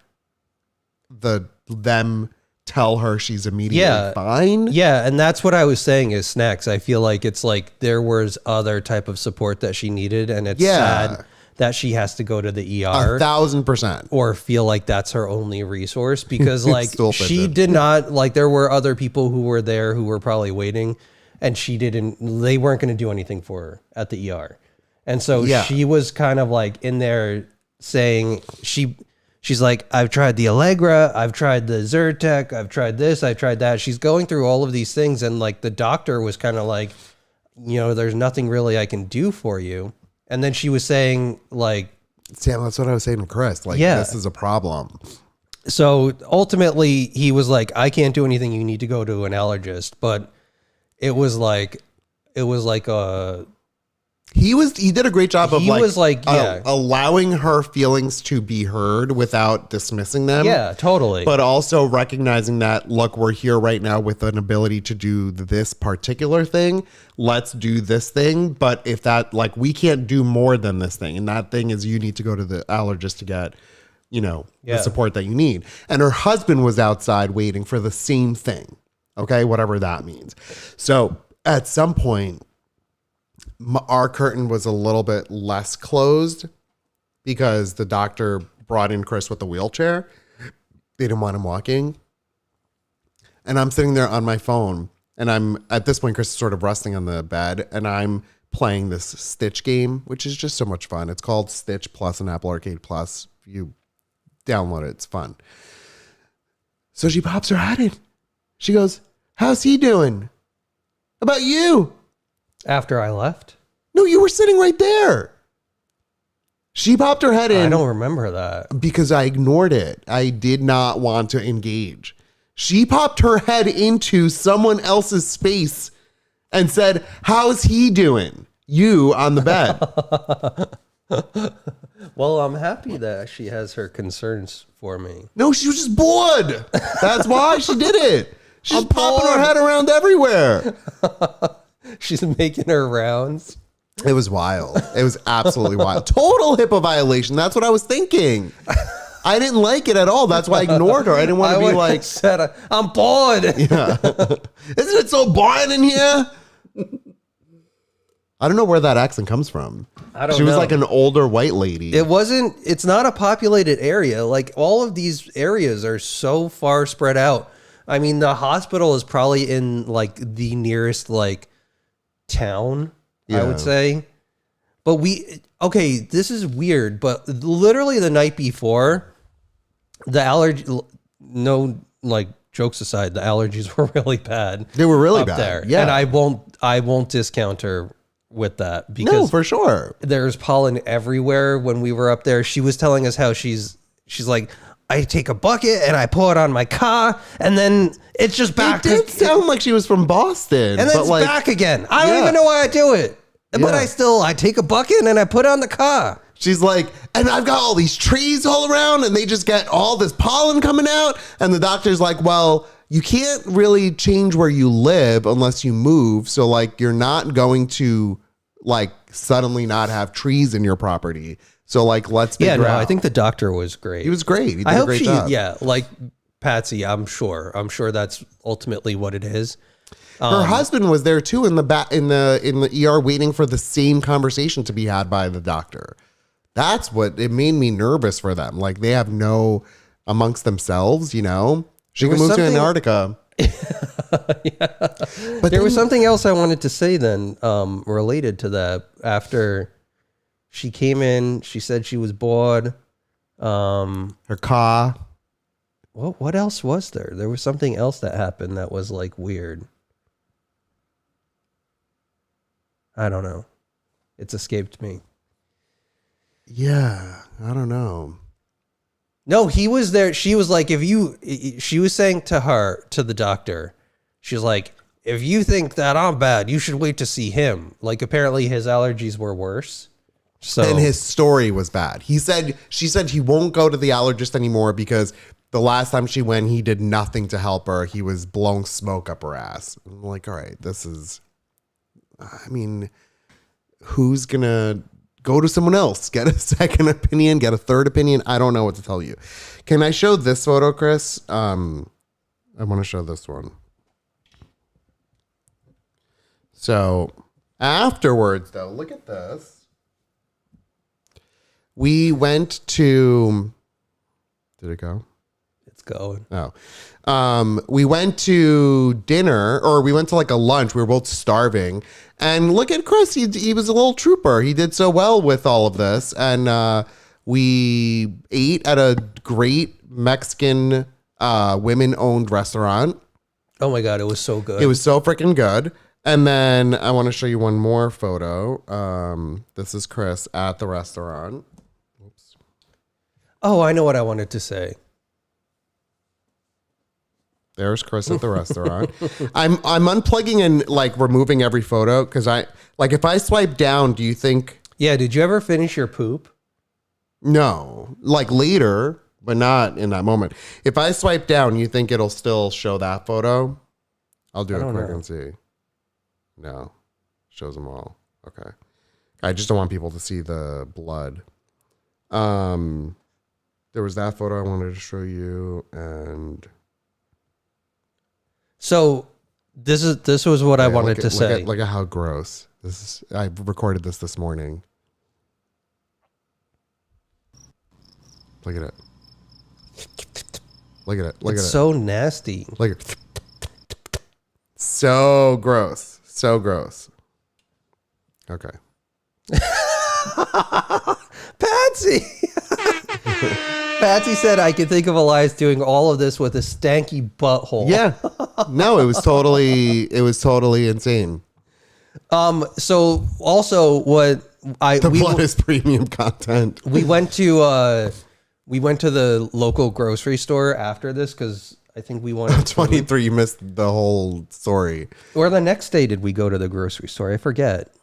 [SPEAKER 1] them tell her she's immediately fine.
[SPEAKER 2] Yeah, and that's what I was saying is Snacks. I feel like it's like there was other type of support that she needed, and it's sad that she has to go to the ER
[SPEAKER 1] 1,000%.
[SPEAKER 2] or feel like that's her only resource because like she did not, like there were other people who were there who were probably waiting and they weren't going to do anything for her at the ER. And so she was kind of like in there saying she's like, I've tried the Allegra, I've tried the Zyrtec, I've tried this, I've tried that. She's going through all of these things. And like the doctor was kind of like, there's nothing really I can do for you. And then she was saying like,
[SPEAKER 1] Sam, that's what I was saying to Chris. Like, this is a problem.
[SPEAKER 2] So ultimately he was like, I can't do anything. You need to go to an allergist. But it was like he did a great job of allowing her feelings to be heard without dismissing them. Yeah, totally.
[SPEAKER 1] But also recognizing that, look, we're here right now with an ability to do this particular thing. Let's do this thing. But if that, like, we can't do more than this thing. And that thing is you need to go to the allergist to get, the support that you need. And her husband was outside waiting for the same thing. Okay, whatever that means. So at some point, our curtain was a little bit less closed because the doctor brought in Chris with the wheelchair. They didn't want him walking. And I'm sitting there on my phone, and at this point, Chris is sort of resting on the bed, and I'm playing this Stitch game, which is just so much fun. It's called Stitch Plus and Apple Arcade Plus. You download it. It's fun. So she pops her head in. She goes, how's he doing? About you?
[SPEAKER 2] After I left?
[SPEAKER 1] No, you were sitting right there. She popped her head in.
[SPEAKER 2] I don't remember that.
[SPEAKER 1] Because I ignored it. I did not want to engage. She popped her head into someone else's space and said, how's he doing? You on the bed.
[SPEAKER 2] Well, I'm happy that she has her concerns for me.
[SPEAKER 1] No, she was just bored. That's why she did it. She's popping her head around everywhere.
[SPEAKER 2] She's making her rounds.
[SPEAKER 1] It was wild. It was absolutely wild. Total HIPAA violation. That's what I was thinking. I didn't like it at all. That's why I ignored her. I didn't want to be like,
[SPEAKER 2] said, I'm bored.
[SPEAKER 1] Yeah. Isn't it so boring in here? I don't know where that accent comes from.
[SPEAKER 2] I don't
[SPEAKER 1] She was
[SPEAKER 2] know.
[SPEAKER 1] like an older white lady.
[SPEAKER 2] It's not a populated area. Like all of these areas are so far spread out. I mean, the hospital is probably in like the nearest like town, I would say. But this is weird, but literally the night before, the allergy, no, like jokes aside, the allergies were really bad.
[SPEAKER 1] They were really
[SPEAKER 2] up
[SPEAKER 1] bad.
[SPEAKER 2] there.
[SPEAKER 1] Yeah.
[SPEAKER 2] And I won't discount her with that because
[SPEAKER 1] No, for sure.
[SPEAKER 2] there's pollen everywhere. When we were up there, she was telling us how she's like, I take a bucket and I pour it on my car, and then it's just back.
[SPEAKER 1] It did sound like she was from Boston.
[SPEAKER 2] And then
[SPEAKER 1] but
[SPEAKER 2] it's
[SPEAKER 1] like,
[SPEAKER 2] back again. I don't
[SPEAKER 1] Yeah.
[SPEAKER 2] even know why I do it. But
[SPEAKER 1] Yeah.
[SPEAKER 2] I take a bucket and I put it on the car.
[SPEAKER 1] She's like, and I've got all these trees all around and they just get all this pollen coming out. And the doctor's like, well, you can't really change where you live unless you move. So like, you're not going to like suddenly not have trees in your property. So like, let's figure out.
[SPEAKER 2] I think the doctor was great.
[SPEAKER 1] He was great. He did
[SPEAKER 2] I
[SPEAKER 1] a
[SPEAKER 2] hope
[SPEAKER 1] great job.
[SPEAKER 2] like Patsy, I'm sure that's ultimately what it is.
[SPEAKER 1] Her husband was there too in the ER waiting for the same conversation to be had by the doctor. That's what it made me nervous for them. Like they have no amongst themselves, you know. She can move to Antarctica. But
[SPEAKER 2] There was something else I wanted to say then, related to that. After she came in, she said she was bored.
[SPEAKER 1] her car.
[SPEAKER 2] What else was there? There was something else that happened that was like weird. I don't know. It's escaped me.
[SPEAKER 1] Yeah, I don't know.
[SPEAKER 2] No, he was there. She was like, she was saying to the doctor, she's like, if you think that I'm bad, you should wait to see him. Like apparently his allergies were worse. So
[SPEAKER 1] And his story was bad. She said he won't go to the allergist anymore because the last time she went, he did nothing to help her. He was blowing smoke up her ass. I'm like, all right, I mean, who's going to go to someone else? Get a second opinion, get a third opinion. I don't know what to tell you. Can I show this photo, Chris? I want to show this one. So afterwards, though, look at this. We went to... Did it go?
[SPEAKER 2] it's going.
[SPEAKER 1] Oh. We went to dinner, or we went to like a lunch. We were both starving. And look at Chris. He was a little trooper. He did so well with all of this. And we ate at a great Mexican women-owned restaurant.
[SPEAKER 2] Oh my God, it was so good.
[SPEAKER 1] It was so freaking good. And then I want to show you one more photo. This is Chris at the restaurant. Oops.
[SPEAKER 2] Oh, I know what I wanted to say.
[SPEAKER 1] There's Chris at the restaurant. I'm unplugging and like removing every photo because if I swipe down, do you think?
[SPEAKER 2] Yeah, did you ever finish your poop?
[SPEAKER 1] No, like later, but not in that moment. If I swipe down, you think it'll still show that photo? I'll do it quick and see. No, shows them all. Okay. I just don't want people to see the blood. There was that photo I wanted to show you, and
[SPEAKER 2] so this was what I wanted to say.
[SPEAKER 1] Look at how gross this is. I recorded this morning. Look at it. Look at it. Look at it.
[SPEAKER 2] It's so nasty.
[SPEAKER 1] Look at it. So gross. So gross. Okay.
[SPEAKER 2] Patsy. Patsy said I could think of Elias doing all of this with a stanky butthole.
[SPEAKER 1] Yeah. No, it was totally insane.
[SPEAKER 2] So also what
[SPEAKER 1] The blood is premium content.
[SPEAKER 2] we went to the local grocery store after this because I think we wanted
[SPEAKER 1] 23, you missed the whole story.
[SPEAKER 2] Or the next day did we go to the grocery store? I forget.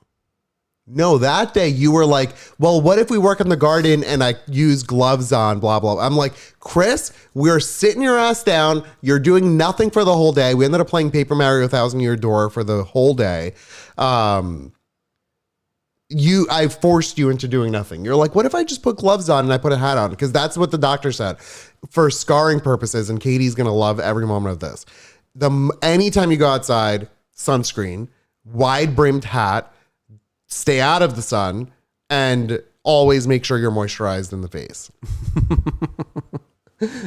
[SPEAKER 1] No, that day you were like, well, what if we work in the garden and I use gloves on, blah, blah. I'm like, Chris, we're sitting your ass down. You're doing nothing for the whole day. We ended up playing Paper Mario 1,000-Year Door for the whole day. I forced you into doing nothing. You're like, what if I just put gloves on and I put a hat on? Because that's what the doctor said for scarring purposes. And Katie's going to love every moment of this. Anytime you go outside, sunscreen, wide brimmed hat, stay out of the sun, and always make sure you're moisturized in the face.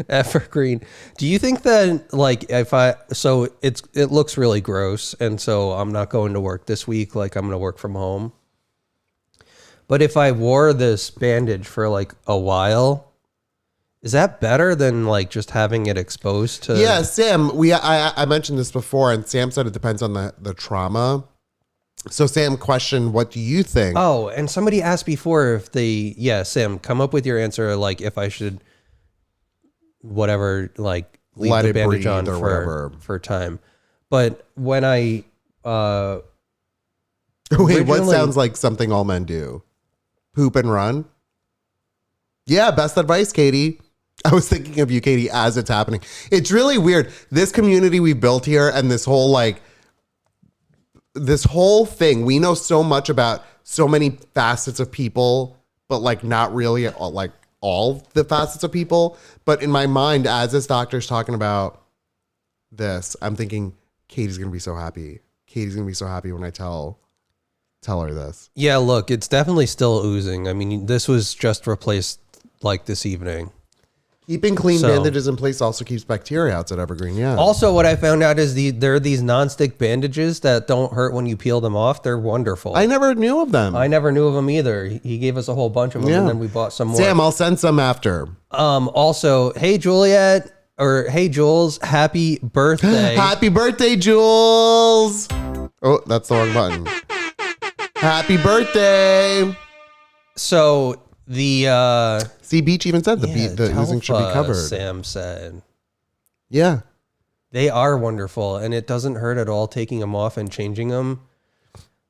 [SPEAKER 2] Evergreen. Do you think that like it looks really gross, and so I'm not going to work this week, like I'm going to work from home. But if I wore this bandage for like a while, is that better than like just having it exposed to?
[SPEAKER 1] Yeah, Sam, I mentioned this before, and Sam said it depends on the trauma. So Sam questioned, what do you think?
[SPEAKER 2] Oh, and somebody asked before if Sam, come up with your answer, like if I should whatever, like leave
[SPEAKER 1] Let
[SPEAKER 2] the
[SPEAKER 1] it
[SPEAKER 2] bandage
[SPEAKER 1] breathe
[SPEAKER 2] on
[SPEAKER 1] or whatever
[SPEAKER 2] for time. But when I
[SPEAKER 1] Wait, what
[SPEAKER 2] originally-
[SPEAKER 1] sounds like something all men do? Poop and run? Yeah, best advice, Katie. I was thinking of you, Katie, as it's happening. It's really weird. This community we built here and this whole thing, we know so much about so many facets of people, but like not really like all the facets of people. But in my mind, as this doctor's talking about this, I'm thinking Katie's going to be so happy. Katie's going to be so happy when I tell her this.
[SPEAKER 2] Yeah, look, it's definitely still oozing. I mean, this was just replaced like this evening.
[SPEAKER 1] Keeping clean bandages in place also keeps bacteria out at Evergreen, yeah.
[SPEAKER 2] Also, what I found out is there are these nonstick bandages that don't hurt when you peel them off. They're wonderful.
[SPEAKER 1] I never knew of them.
[SPEAKER 2] I never knew of them either. He gave us a whole bunch of them, and then we bought some more.
[SPEAKER 1] Sam, I'll send some after.
[SPEAKER 2] Also, hey, Juliet, or hey, Jules, happy birthday.
[SPEAKER 1] Happy birthday, Jules. Oh, that's the wrong button. Happy birthday.
[SPEAKER 2] So the
[SPEAKER 1] See, Beach even said the oozing should be covered.
[SPEAKER 2] Sam said.
[SPEAKER 1] Yeah.
[SPEAKER 2] They are wonderful, and it doesn't hurt at all taking them off and changing them.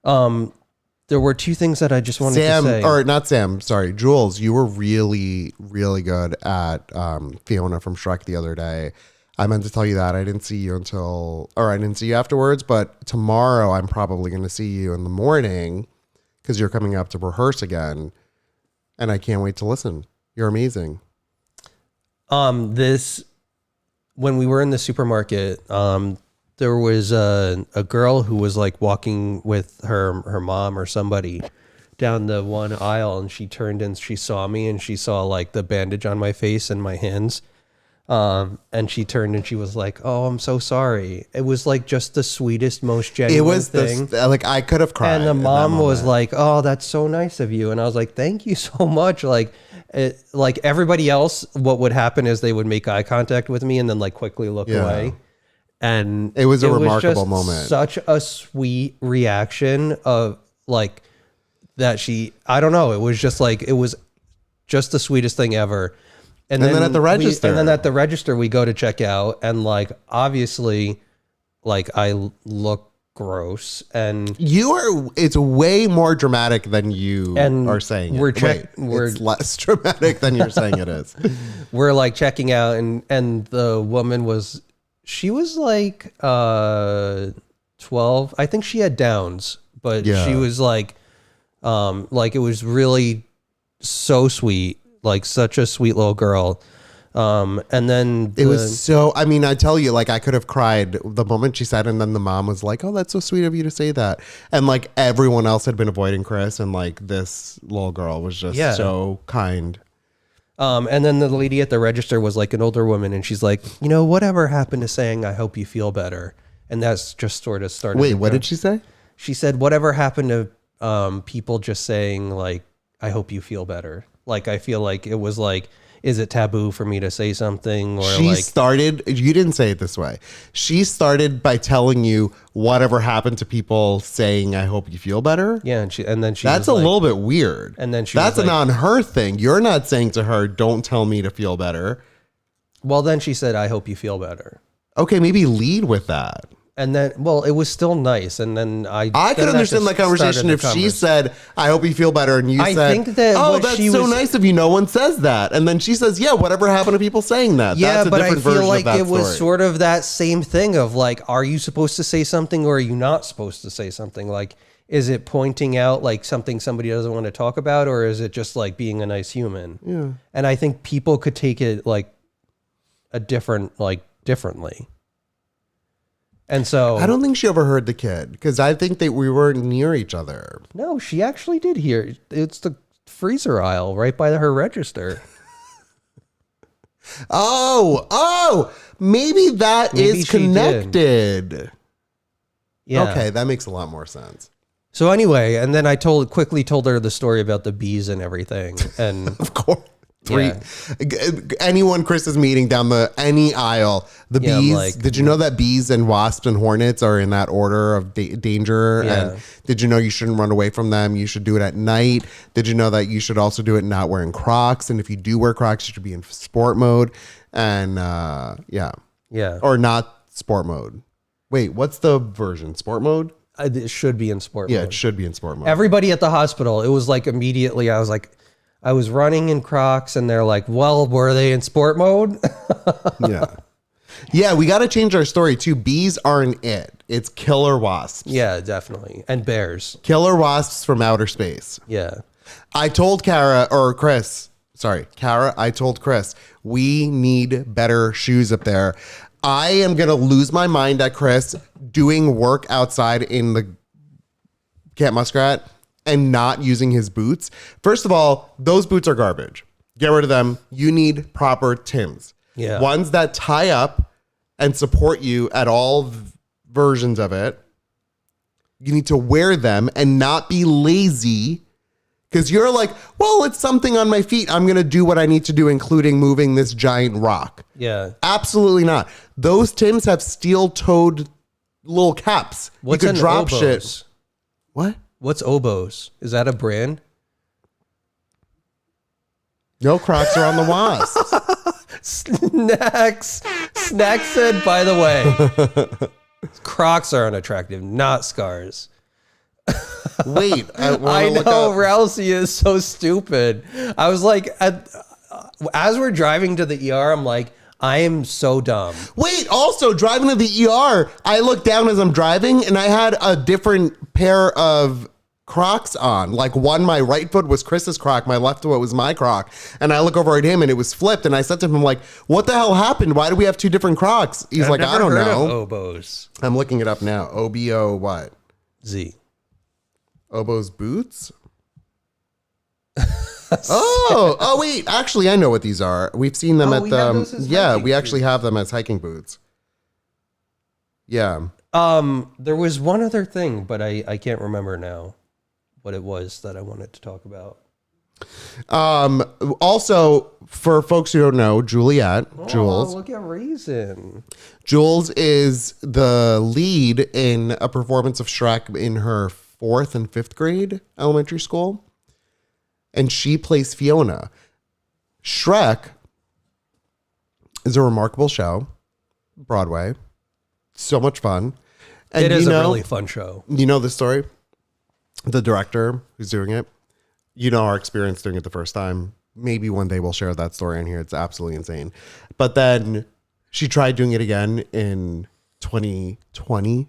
[SPEAKER 2] There were two things that I just wanted to say.
[SPEAKER 1] Or not Sam, sorry, Jules, you were really, really good at Fiona from Shrek the other day. I meant to tell you that. I didn't see you I didn't see you afterwards, but tomorrow I'm probably going to see you in the morning because you're coming up to rehearse again. And I can't wait to listen. You're amazing.
[SPEAKER 2] When we were in the supermarket, there was a girl who was like walking with her mom or somebody down the one aisle, and she turned and she saw me, and she saw like the bandage on my face and my hands. And she turned and she was like, "Oh, I'm so sorry." It was like just the sweetest, most genuine thing.
[SPEAKER 1] Like I could have cried.
[SPEAKER 2] And the mom was like, "Oh, that's so nice of you." And I was like, "Thank you so much." Like everybody else, what would happen is they would make eye contact with me and then like quickly look away. And
[SPEAKER 1] it was a remarkable
[SPEAKER 2] just
[SPEAKER 1] moment.
[SPEAKER 2] Such a sweet reaction of like that. I don't know. It was just the sweetest thing ever. And then at the register, we go to check out, and like obviously, like I look gross, and
[SPEAKER 1] it's way more dramatic than you are saying. It's less dramatic than you're saying it is.
[SPEAKER 2] We're like checking out, and the woman she was like 12. I think she had Downs, but she was like it was really so sweet. Like such a sweet little girl. And then
[SPEAKER 1] it was so, I mean, I tell you, like I could have cried the moment she said, and then the mom was like, "Oh, that's so sweet of you to say that." And like everyone else had been avoiding Chris, and like this little girl was just so kind.
[SPEAKER 2] And then the lady at the register was like an older woman, and she's like, "Whatever happened to saying, 'I hope you feel better?'" And that's just sort of started.
[SPEAKER 1] Wait, what did she say?
[SPEAKER 2] She said, "Whatever happened to people just saying like, 'I hope you feel better?'" Like, I feel like it was like, is it taboo for me to say something? Or you
[SPEAKER 1] didn't say it this way. She started by telling you whatever happened to people saying, "I hope you feel better."
[SPEAKER 2] Yeah. And then she
[SPEAKER 1] that's a little bit weird.
[SPEAKER 2] And then
[SPEAKER 1] that's an on her thing. You're not saying to her, "Don't tell me to feel better."
[SPEAKER 2] Well, then she said, "I hope you feel better."
[SPEAKER 1] Okay. Maybe lead with that.
[SPEAKER 2] And then, well, it was still nice. And then I
[SPEAKER 1] could understand the conversation if she said, "I hope you feel better," and you said,
[SPEAKER 2] think that
[SPEAKER 1] "Oh, that's so nice of you. No one says that." And then she says, "Yeah, whatever happened to people saying that?"
[SPEAKER 2] Yeah,
[SPEAKER 1] that's
[SPEAKER 2] but I feel like it was sort of that same thing of like, are you supposed to say something or are you not supposed to say something? Like, is it pointing out like something somebody doesn't want to talk about, or is it just like being a nice human?
[SPEAKER 1] Yeah.
[SPEAKER 2] And I think people could take it like differently. And so
[SPEAKER 1] I don't think she overheard the kid because I think that we weren't near each other.
[SPEAKER 2] no, she actually did hear. It's the freezer aisle right by her register.
[SPEAKER 1] Oh, maybe that
[SPEAKER 2] Maybe
[SPEAKER 1] is
[SPEAKER 2] she did.
[SPEAKER 1] connected.
[SPEAKER 2] Yeah.
[SPEAKER 1] Okay, that makes a lot more sense.
[SPEAKER 2] So anyway, and then I quickly told her the story about the bees and everything. And
[SPEAKER 1] Of course. Anyone Chris is meeting down any aisle, the
[SPEAKER 2] Yeah, I'm
[SPEAKER 1] bees.
[SPEAKER 2] like-
[SPEAKER 1] Did you know that bees and wasps and hornets are in that order of danger?
[SPEAKER 2] Yeah.
[SPEAKER 1] And did you know you shouldn't run away from them? You should do it at night. Did you know that you should also do it not wearing Crocs? And if you do wear Crocs, you should be in sport mode. And
[SPEAKER 2] yeah,
[SPEAKER 1] or not sport mode. Wait, what's the version? Sport mode?
[SPEAKER 2] it should be in sport
[SPEAKER 1] Yeah,
[SPEAKER 2] mode.
[SPEAKER 1] it should be in sport mode.
[SPEAKER 2] Everybody at the hospital, it was like immediately I was like, I was running in Crocs and they're like, well, were they in sport mode?
[SPEAKER 1] Yeah, we got to change our story too. Bees aren't it. It's killer wasps.
[SPEAKER 2] Yeah, definitely. And bears.
[SPEAKER 1] Killer wasps from outer space.
[SPEAKER 2] Yeah.
[SPEAKER 1] I told Kara, I told Chris, we need better shoes up there. I am going to lose my mind at Chris doing work outside in the Camp Muskrat and not using his boots. First of all, those boots are garbage. Get rid of them. You need proper Tims.
[SPEAKER 2] Yeah.
[SPEAKER 1] Ones that tie up and support you at all versions of it. You need to wear them and not be lazy. Because you're like, well, it's something on my feet. I'm going to do what I need to do, including moving this giant rock.
[SPEAKER 2] Yeah.
[SPEAKER 1] Absolutely not. Those Tims have steel-toed little caps.
[SPEAKER 2] What's
[SPEAKER 1] you could
[SPEAKER 2] an
[SPEAKER 1] drop
[SPEAKER 2] oboes?
[SPEAKER 1] shit. What?
[SPEAKER 2] What's oboes? Is that a brand?
[SPEAKER 1] No, Crocs are on the wasps.
[SPEAKER 2] Snacks said, by the way, Crocs are unattractive, not scars.
[SPEAKER 1] Wait,
[SPEAKER 2] I know, Rousey is so stupid. I was like, as we're driving to the ER, I'm like, I am so dumb.
[SPEAKER 1] Wait, also driving to the ER, I looked down as I'm driving and I had a different pair of Crocs on. Like my right foot was Chris's Croc, my left foot was my Croc. And I look over at him and it was flipped. And I said to him, like, what the hell happened? Why do we have two different Crocs? He's like, I don't know.
[SPEAKER 2] Oboes.
[SPEAKER 1] I'm looking it up now. OBO what?
[SPEAKER 2] Z.
[SPEAKER 1] Obo's boots? Oh, wait. Actually, I know what these are. We've seen them at
[SPEAKER 2] we have those as hiking
[SPEAKER 1] we actually have them as hiking boots. Yeah.
[SPEAKER 2] There was one other thing, but I can't remember now what it was that I wanted to talk about.
[SPEAKER 1] Also, for folks who don't know, Juliet, Jules.
[SPEAKER 2] Oh, look at Raisin.
[SPEAKER 1] Jules is the lead in a performance of Shrek in her 4th and 5th grade elementary school. And she plays Fiona. Shrek is a remarkable show. Broadway. So much fun. And
[SPEAKER 2] It is a really fun show.
[SPEAKER 1] You know the story? The director who's doing it. You know our experience doing it the first time. Maybe one day we'll share that story in here. It's absolutely insane. But then she tried doing it again in 2020.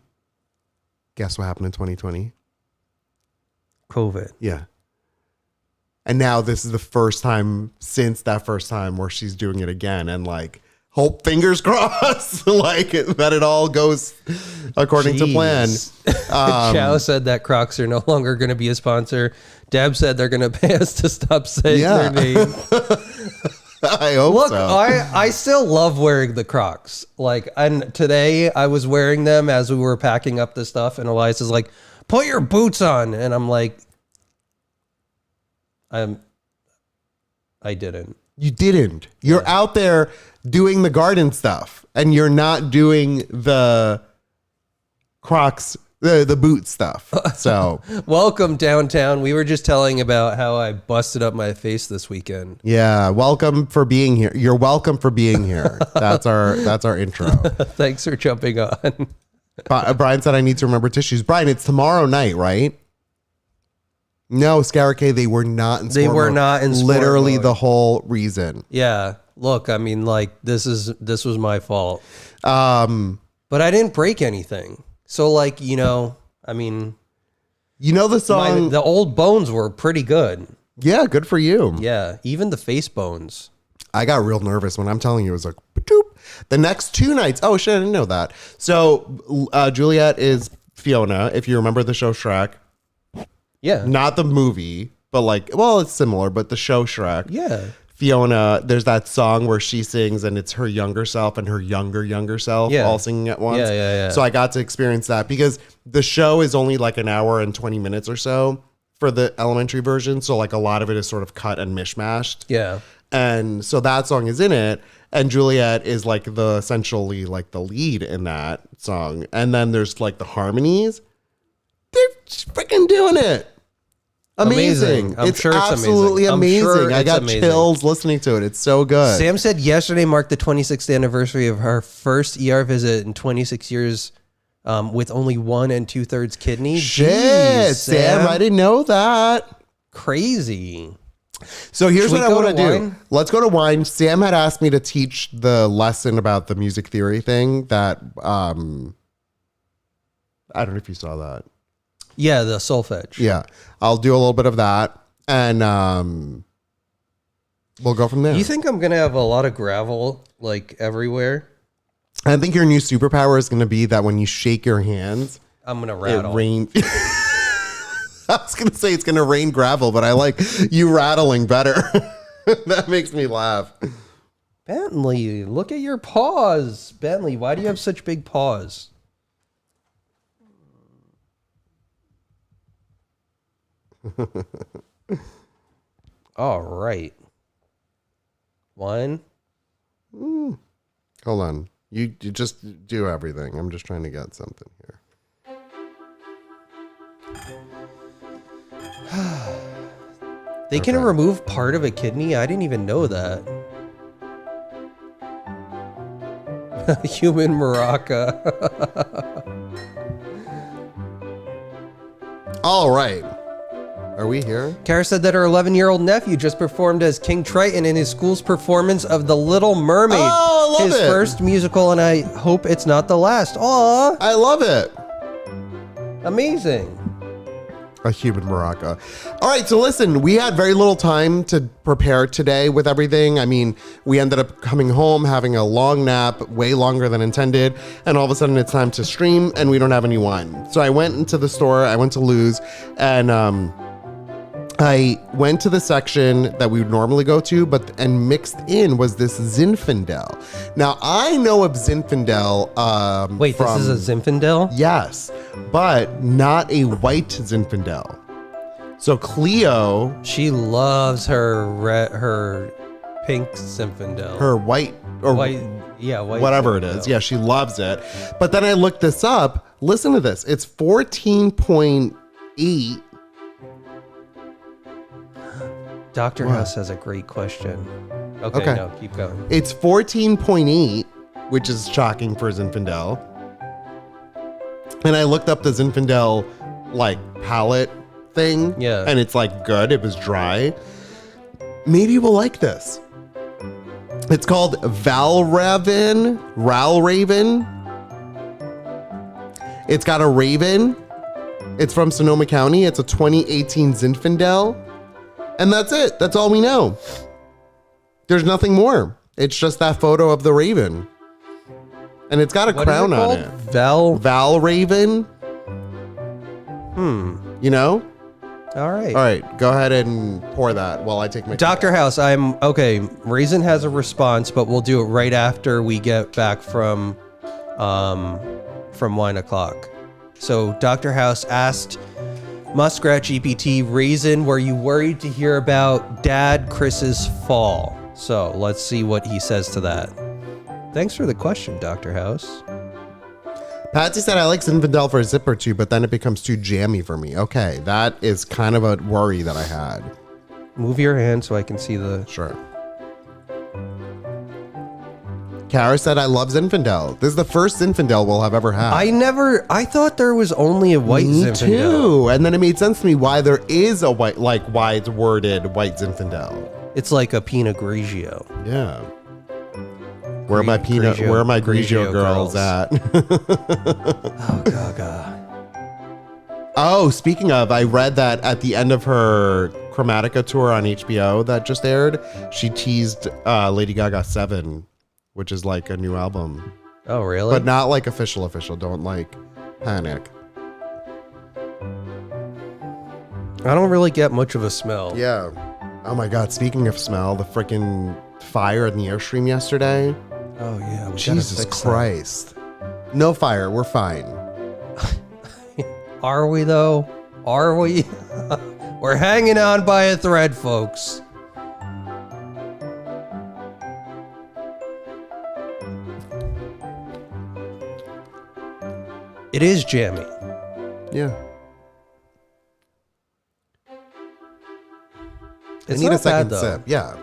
[SPEAKER 1] Guess what happened in 2020?
[SPEAKER 2] COVID.
[SPEAKER 1] Yeah. And now this is the first time since that first time where she's doing it again. And like, hope, fingers crossed, like that it all goes according to plan.
[SPEAKER 2] Chow said that Crocs are no longer going to be a sponsor. Deb said they're going to pay us to stop saying their name.
[SPEAKER 1] I hope
[SPEAKER 2] Look,
[SPEAKER 1] so.
[SPEAKER 2] I still love wearing the Crocs. Like, and today I was wearing them as we were packing up the stuff, and Elias is like, "Put your boots on," and I'm like, I didn't.
[SPEAKER 1] You didn't. You're out there doing the garden stuff, and you're not doing the Crocs, the boot stuff. So
[SPEAKER 2] Welcome downtown. We were just telling about how I busted up my face this weekend.
[SPEAKER 1] yeah, welcome for being here. You're welcome for being here. That's our intro.
[SPEAKER 2] Thanks for jumping on.
[SPEAKER 1] Brian said I need to remember tissues. Brian, it's tomorrow night, right? No, Scaricay, they were not in sport
[SPEAKER 2] They were
[SPEAKER 1] mode.
[SPEAKER 2] not in sport
[SPEAKER 1] Literally
[SPEAKER 2] mode.
[SPEAKER 1] the whole reason.
[SPEAKER 2] Yeah. Look, I mean, like, this was my fault.
[SPEAKER 1] Um,
[SPEAKER 2] But I didn't break anything. So, like, I mean,
[SPEAKER 1] you know the song?
[SPEAKER 2] the old bones were pretty good.
[SPEAKER 1] Yeah, good for you.
[SPEAKER 2] Yeah. Even the face bones.
[SPEAKER 1] I got real nervous when I'm telling you. It was like, "Ba-doop." The next 2 nights, oh shit, I didn't know that. So Juliet is Fiona, if you remember the show Shrek.
[SPEAKER 2] Yeah.
[SPEAKER 1] Not the movie, but like, well, it's similar, but the show Shrek.
[SPEAKER 2] Yeah.
[SPEAKER 1] Fiona, there's that song where she sings and it's her younger self and her younger self all singing at once.
[SPEAKER 2] Yeah.
[SPEAKER 1] So I got to experience that because the show is only like an hour and 20 minutes or so for the elementary version. So like a lot of it is sort of cut and mishmashed.
[SPEAKER 2] Yeah.
[SPEAKER 1] And so that song is in it. And Juliet is like essentially like the lead in that song. And then there's like the harmonies. They're freaking doing it. Amazing.
[SPEAKER 2] I'm sure it's
[SPEAKER 1] absolutely
[SPEAKER 2] amazing.
[SPEAKER 1] amazing. I got chills listening to it. It's so good.
[SPEAKER 2] Sam said yesterday marked the 26th anniversary of her first ER visit in 26 years with only 1 2/3 kidney.
[SPEAKER 1] Shit,
[SPEAKER 2] Jeez,
[SPEAKER 1] Sam, I didn't know that.
[SPEAKER 2] Crazy.
[SPEAKER 1] So here's
[SPEAKER 2] Should
[SPEAKER 1] what
[SPEAKER 2] we
[SPEAKER 1] I
[SPEAKER 2] go
[SPEAKER 1] want to
[SPEAKER 2] to
[SPEAKER 1] do.
[SPEAKER 2] wine?
[SPEAKER 1] Let's go to wine. Sam had asked me to teach the lesson about the music theory thing that I don't know if you saw that.
[SPEAKER 2] Yeah, the solfege.
[SPEAKER 1] Yeah, I'll do a little bit of that, and we'll go from there.
[SPEAKER 2] You think I'm gonna have a lot of gravel like everywhere?
[SPEAKER 1] I think your new superpower is going to be that when you shake your hands,
[SPEAKER 2] I'm gonna rattle.
[SPEAKER 1] it rain. I was going to say it's going to rain gravel, but I like you rattling better. That makes me laugh.
[SPEAKER 2] Bentley, look at your paws. Bentley, why do you have such big paws? All right. 1.
[SPEAKER 1] Hold on. You just do everything. I'm just trying to get something here.
[SPEAKER 2] They can remove part of a kidney? I didn't even know that. Human maraca.
[SPEAKER 1] All right. Are we here?
[SPEAKER 2] Kara said that her 11-year-old nephew just performed as King Triton in his school's performance of The Little Mermaid.
[SPEAKER 1] Oh, I love
[SPEAKER 2] his
[SPEAKER 1] it.
[SPEAKER 2] first musical, and I hope it's not the last. Aw,
[SPEAKER 1] I love it.
[SPEAKER 2] amazing.
[SPEAKER 1] A human maraca. All right, so listen, we had very little time to prepare today with everything. I mean, we ended up coming home, having a long nap, way longer than intended, and all of a sudden it's time to stream, and we don't have any wine. So I went into the store, I went to Lou's, and I went to the section that we would normally go to, and mixed in was this Zinfandel. Now, I know of Zinfandel.
[SPEAKER 2] Wait, this is a Zinfandel?
[SPEAKER 1] Yes, but not a white Zinfandel. So Cleo,
[SPEAKER 2] She loves her pink Zinfandel.
[SPEAKER 1] her white or
[SPEAKER 2] white
[SPEAKER 1] whatever it
[SPEAKER 2] Zinfandel.
[SPEAKER 1] is. Yeah, she loves it. But then I looked this up. Listen to this. It's 14.8.
[SPEAKER 2] Dr. House has a great question. Okay, no, keep going.
[SPEAKER 1] It's 14.8, which is shocking for Zinfandel. And I looked up the Zinfandel like palette thing.
[SPEAKER 2] Yeah.
[SPEAKER 1] And it's like good. It was dry. Maybe we'll like this. It's called Valraven. It's got a raven. It's from Sonoma County. It's a 2018 Zinfandel. And that's it. That's all we know. There's nothing more. It's just that photo of the raven. And it's got a crown on it. Valraven. You know?
[SPEAKER 2] All right.
[SPEAKER 1] All right. Go ahead and pour that while I take my...
[SPEAKER 2] Dr. House, I'm okay. Raisin has a response, but we'll do it right after we get back from wine o'clock. So Dr. House asked Muskrat GPT, Raisin, were you worried to hear about Dad Chris's fall? So let's see what he says to that. Thanks for the question, Dr. House.
[SPEAKER 1] Patsy said, I like Zinfandel for a sip or two, but then it becomes too jammy for me. Okay, that is kind of a worry that I had.
[SPEAKER 2] Move your hand so I can see the...
[SPEAKER 1] Sure. Kara said, I love Zinfandel. This is the first Zinfandel we'll have ever had.
[SPEAKER 2] I thought there was only a white
[SPEAKER 1] Me
[SPEAKER 2] Zinfandel.
[SPEAKER 1] too. And then it made sense to me why there is a white, like why it's worded white Zinfandel.
[SPEAKER 2] It's like a Pinot Grigio.
[SPEAKER 1] Yeah. Where are my Grigio girls at?
[SPEAKER 2] Oh, Gaga.
[SPEAKER 1] Oh, speaking of, I read that at the end of her Chromatica tour on HBO that just aired, she teased Lady Gaga 7 which is like a new album,
[SPEAKER 2] Oh, really?
[SPEAKER 1] but not like official. Don't like panic.
[SPEAKER 2] I don't really get much of a smell.
[SPEAKER 1] Yeah. Oh my God. Speaking of smell, the freaking fire in the Airstream yesterday.
[SPEAKER 2] Oh, yeah. We gotta
[SPEAKER 1] Jesus
[SPEAKER 2] fix that.
[SPEAKER 1] Christ. No fire. We're fine.
[SPEAKER 2] Are we, though? Are we? We're hanging on by a thread, folks. It is jammy.
[SPEAKER 1] Yeah.
[SPEAKER 2] It's
[SPEAKER 1] I need
[SPEAKER 2] not
[SPEAKER 1] a second
[SPEAKER 2] bad, though.
[SPEAKER 1] sip. Yeah.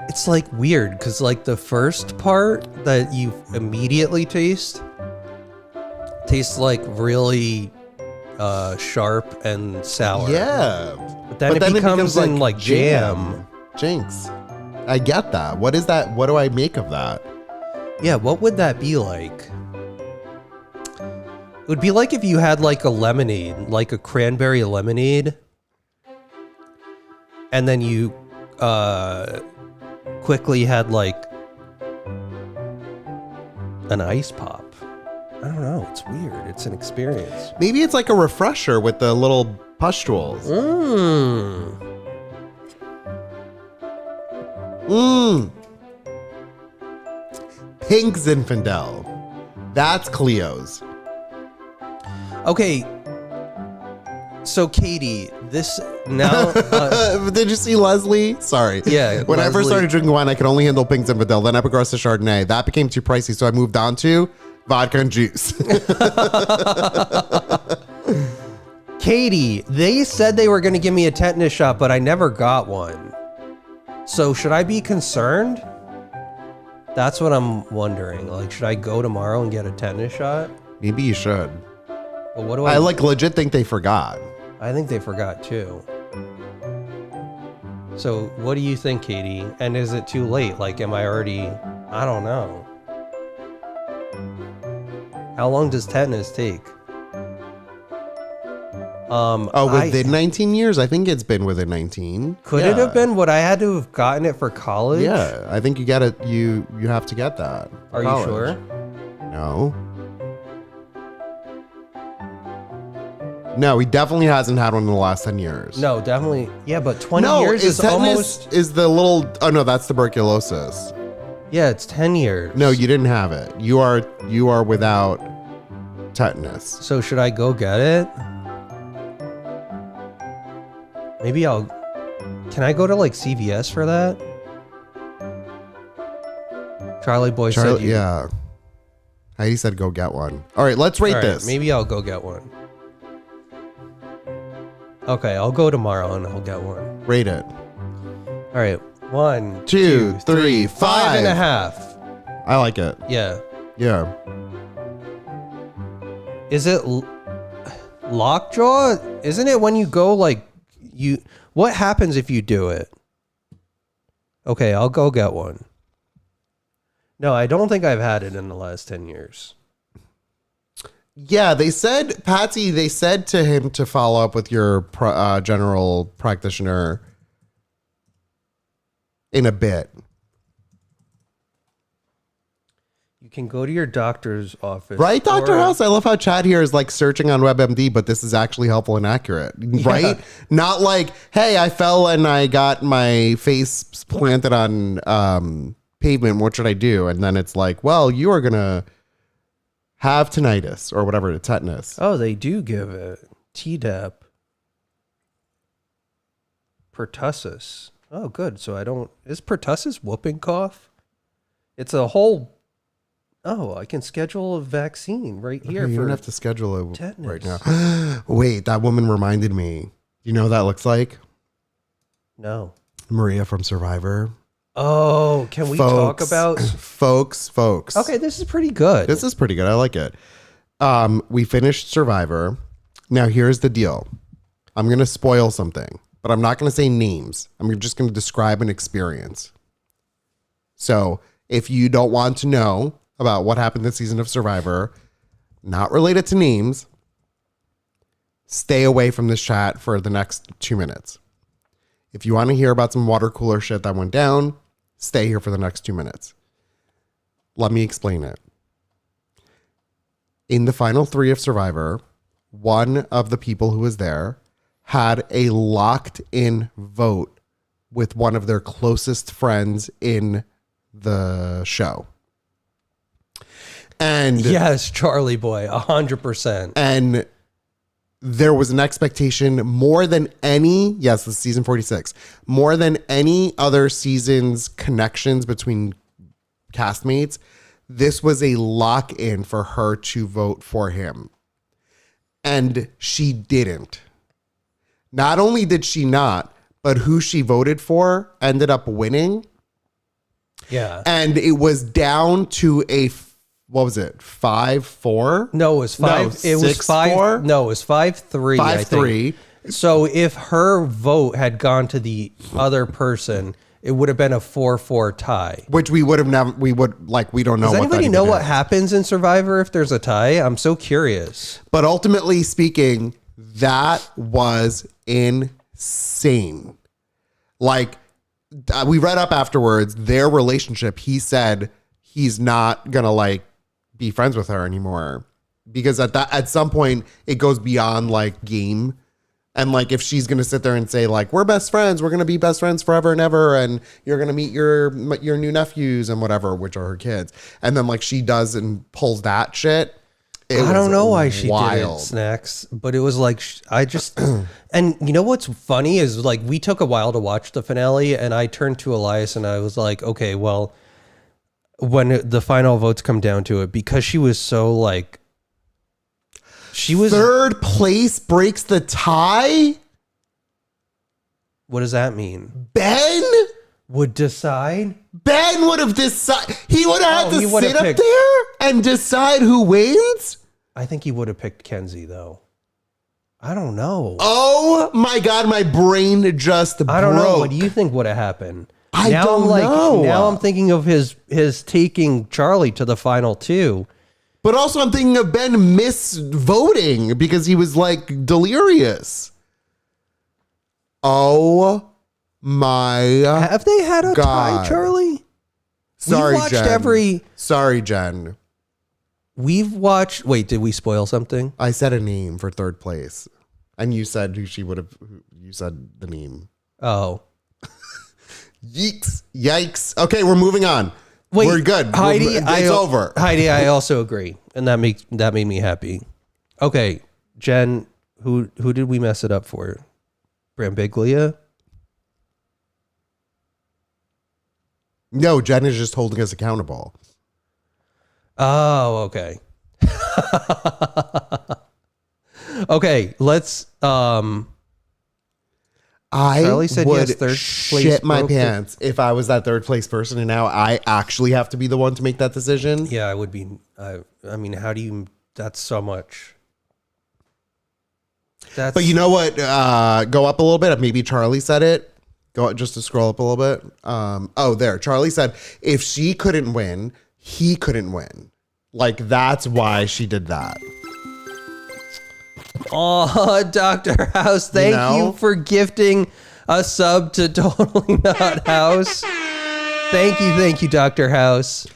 [SPEAKER 2] It's like weird because like the first part that you immediately tastes like really sharp and sour.
[SPEAKER 1] Yeah.
[SPEAKER 2] But then it becomes in like jam.
[SPEAKER 1] Jinx. I get that. What is that? What do I make of that?
[SPEAKER 2] Yeah, what would that be like? It would be like if you had like a lemonade, like a cranberry lemonade, and then you quickly had like an ice pop. I don't know. It's weird. It's an experience.
[SPEAKER 1] Maybe it's like a refresher with the little pustules. Pink Zinfandel. That's Cleo's.
[SPEAKER 2] Okay. So Katie, this now.
[SPEAKER 1] Did you see Leslie? Sorry.
[SPEAKER 2] Yeah,
[SPEAKER 1] When I first
[SPEAKER 2] Leslie.
[SPEAKER 1] started drinking wine, I could only handle Pink Zinfandel. Then Epigrassa Chardonnay. That became too pricey, so I moved on to vodka and juice.
[SPEAKER 2] Katie, they said they were going to give me a tetanus shot, but I never got one. So should I be concerned? That's what I'm wondering. Like, should I go tomorrow and get a tetanus shot?
[SPEAKER 1] Maybe you should.
[SPEAKER 2] Well, what do
[SPEAKER 1] I like legit think they forgot.
[SPEAKER 2] I think they forgot too. So what do you think, Katie? And is it too late? Like, am I already? I don't know. How long does tetanus take?
[SPEAKER 1] Within 19 years? I think it's been within 19.
[SPEAKER 2] Could it have been? Would I had to have gotten it for college?
[SPEAKER 1] Yeah, I think you get it. You have to get that. for
[SPEAKER 2] Are you
[SPEAKER 1] college.
[SPEAKER 2] sure?
[SPEAKER 1] No. No, he definitely hasn't had one in the last 10 years.
[SPEAKER 2] No, definitely. Yeah, but 20
[SPEAKER 1] No,
[SPEAKER 2] years is
[SPEAKER 1] tetanus
[SPEAKER 2] almost.
[SPEAKER 1] is the little. Oh no, that's tuberculosis.
[SPEAKER 2] Yeah, it's 10 years.
[SPEAKER 1] No, you didn't have it. You are without tetanus.
[SPEAKER 2] So should I go get it? Maybe I'll. Can I go to like CVS for that? Charlie Boy said you.
[SPEAKER 1] Yeah. Heidi said go get one. All right, let's rate
[SPEAKER 2] All right,
[SPEAKER 1] this.
[SPEAKER 2] maybe I'll go get one. Okay, I'll go tomorrow and I'll get one.
[SPEAKER 1] Rate it.
[SPEAKER 2] All right. 1,
[SPEAKER 1] 2, 3, 5.
[SPEAKER 2] 5.5.
[SPEAKER 1] I like it.
[SPEAKER 2] Yeah.
[SPEAKER 1] Yeah.
[SPEAKER 2] Is it lockjaw? Isn't it when you go like you? What happens if you do it? Okay, I'll go get one. No, I don't think I've had it in the last 10 years.
[SPEAKER 1] Yeah, they said, Patsy, they said to him to follow up with your general practitioner in a bit.
[SPEAKER 2] You can go to your doctor's office.
[SPEAKER 1] Right, Dr.
[SPEAKER 2] or-
[SPEAKER 1] House? I love how Chad here is like searching on WebMD, but this is actually helpful and accurate, right? Not like, hey, I fell and I got my face planted on pavement. What should I do? And then it's like, well, you are going to have tinnitus or whatever, tetanus.
[SPEAKER 2] Oh, they do give it. Tdap. Pertussis. Oh, good. So I don't... Is pertussis whooping cough? It's a whole... Oh, I can schedule a vaccine right here.
[SPEAKER 1] You
[SPEAKER 2] for
[SPEAKER 1] don't have to schedule it
[SPEAKER 2] tetanus.
[SPEAKER 1] right now. Wait, that woman reminded me. You know what that looks like?
[SPEAKER 2] No.
[SPEAKER 1] Maria from Survivor.
[SPEAKER 2] Oh, can we talk about...
[SPEAKER 1] folks?
[SPEAKER 2] Okay, this is pretty good.
[SPEAKER 1] This is pretty good. I like it. We finished Survivor. Now here's the deal. I'm going to spoil something, but I'm not going to say names. I'm just going to describe an experience. So if you don't want to know about what happened this season of Survivor, not related to names, stay away from this chat for the next 2 minutes. If you want to hear about some water cooler shit that went down, stay here for the next 2 minutes. Let me explain it. In the final 3 of Survivor, one of the people who was there had a locked in vote with one of their closest friends in the show. And
[SPEAKER 2] yes, Charlie boy, 100%.
[SPEAKER 1] And there was an expectation more than any, yes, this is season 46, more than any other season's connections between castmates. This was a lock-in for her to vote for him. And she didn't. Not only did she not, but who she voted for ended up winning.
[SPEAKER 2] Yeah.
[SPEAKER 1] And it was down to a, what was it, 5-4?
[SPEAKER 2] No, it was 5.
[SPEAKER 1] No,
[SPEAKER 2] it was
[SPEAKER 1] 6-4?
[SPEAKER 2] No, it was 5-3.
[SPEAKER 1] 5-3.
[SPEAKER 2] So if her vote had gone to the other person, it would have been a 4-4 tie.
[SPEAKER 1] Which we would have never, we don't know.
[SPEAKER 2] Does
[SPEAKER 1] what
[SPEAKER 2] anybody
[SPEAKER 1] that
[SPEAKER 2] know
[SPEAKER 1] even
[SPEAKER 2] what
[SPEAKER 1] is.
[SPEAKER 2] happens in Survivor if there's a tie? I'm so curious.
[SPEAKER 1] But ultimately speaking, that was insane. Like, we read up afterwards, their relationship, he said he's not gonna like be friends with her anymore because at some point it goes beyond like game. And like, if she's going to sit there and say like, we're best friends, we're going to be best friends forever and ever. And you're going to meet your new nephews and whatever, which are her kids. And then like she does and pulls that shit.
[SPEAKER 2] I don't know why she did it, Snacks, but it was like, I just, and you know what's funny is like, we took a while to watch the finale and I turned to Elias and I was like, okay, well, when the final votes come down to it, because she was so like, she was
[SPEAKER 1] third place breaks the tie.
[SPEAKER 2] What does that mean?
[SPEAKER 1] Ben
[SPEAKER 2] would decide.
[SPEAKER 1] Ben would have decided. He would have had to sit up
[SPEAKER 2] picked,
[SPEAKER 1] there and decide who wins.
[SPEAKER 2] I think he would have picked Kenzie though. I don't know.
[SPEAKER 1] Oh my God, my brain just broke.
[SPEAKER 2] I don't know. What do you think would have happened?
[SPEAKER 1] I don't know.
[SPEAKER 2] Now I'm thinking of his taking Charlie to the final 2.
[SPEAKER 1] But also I'm thinking of Ben misvoting because he was like delirious. Oh my.
[SPEAKER 2] Have they had a tie, Charlie?
[SPEAKER 1] Sorry,
[SPEAKER 2] We've watched
[SPEAKER 1] Jen. Sorry, Jen.
[SPEAKER 2] We've watched. Wait, did we spoil something?
[SPEAKER 1] I said a name for third place. And you said who she would have. You said the name.
[SPEAKER 2] Oh.
[SPEAKER 1] Yeeks. Yikes. Okay, we're moving on.
[SPEAKER 2] Wait,
[SPEAKER 1] we're good.
[SPEAKER 2] Heidi,
[SPEAKER 1] it's over.
[SPEAKER 2] Heidi, I also agree. And that made me happy. Okay, Jen, who did we mess it up for? Brambiglia?
[SPEAKER 1] No, Jen is just holding us accountable.
[SPEAKER 2] Oh, okay. Okay, let's Charlie said
[SPEAKER 1] would
[SPEAKER 2] yes, third place
[SPEAKER 1] shit my
[SPEAKER 2] broke
[SPEAKER 1] pants if I was that third place person and now I actually have to be the one to make that decision.
[SPEAKER 2] Yeah, I would be. I mean, how do you? That's so much. That's.
[SPEAKER 1] But you know what? Go up a little bit. Maybe Charlie said it. Go just to scroll up a little bit. Oh, there. Charlie said if she couldn't win, he couldn't win. Like that's why she did that.
[SPEAKER 2] Oh, Dr. House, thank you for gifting a sub to Totally Not House. Thank you, Dr. House.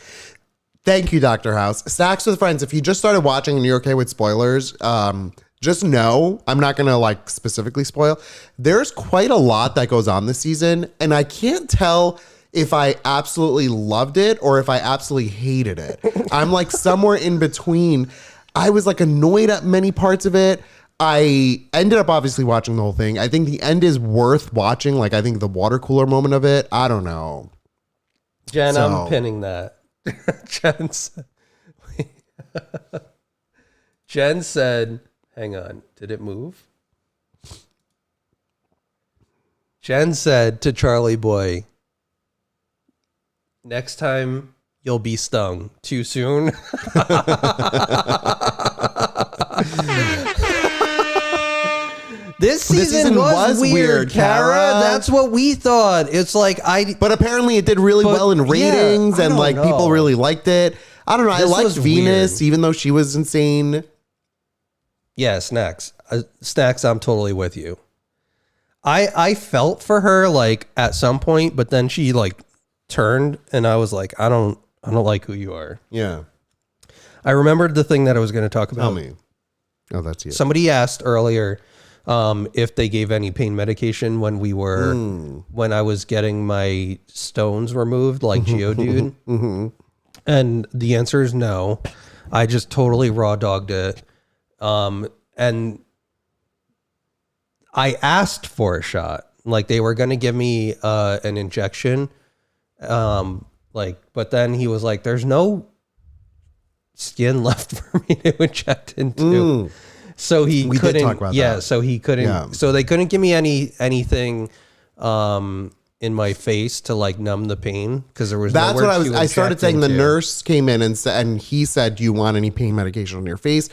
[SPEAKER 1] Thank you, Dr. House. Stacks with Friends, if you just started watching and you're okay with spoilers, just know, I'm not going to like specifically spoil. There's quite a lot that goes on this season, and I can't tell if I absolutely loved it or if I absolutely hated it. I'm like somewhere in between. I was like annoyed at many parts of it. I ended up obviously watching the whole thing. I think the end is worth watching. Like I think the water cooler moment of it, I don't know.
[SPEAKER 2] Jen, I'm pinning that. Jen said, hang on, did it move? Jen said to Charlie Boy, next time you'll be stung too soon. This season was weird, Kara. That's what we thought. It's like but
[SPEAKER 1] apparently it did really well in ratings, and like people really liked it. I don't know. I liked Venus, even though she was insane.
[SPEAKER 2] Yeah, snacks. Snacks, I'm totally with you. I felt for her like at some point, but then she like turned and I was like, I don't like who you are.
[SPEAKER 1] Yeah.
[SPEAKER 2] I remembered the thing that I was going to talk about.
[SPEAKER 1] Tell me. Oh, that's you.
[SPEAKER 2] Somebody asked earlier if they gave any pain medication when when I was getting my stones removed, like Geodude. And the answer is no. I just totally raw dogged it. And I asked for a shot. Like they were going to give me an injection. But then he was like, there's no skin left for me to inject into. So we couldn't
[SPEAKER 1] did talk about that.
[SPEAKER 2] So he couldn't, so they couldn't give me anything, in my face to like numb the pain. Cause there was,
[SPEAKER 1] that's what
[SPEAKER 2] nowhere to
[SPEAKER 1] I started
[SPEAKER 2] inject
[SPEAKER 1] saying. The
[SPEAKER 2] into.
[SPEAKER 1] nurse came in and he said, do you want any pain medication on your face?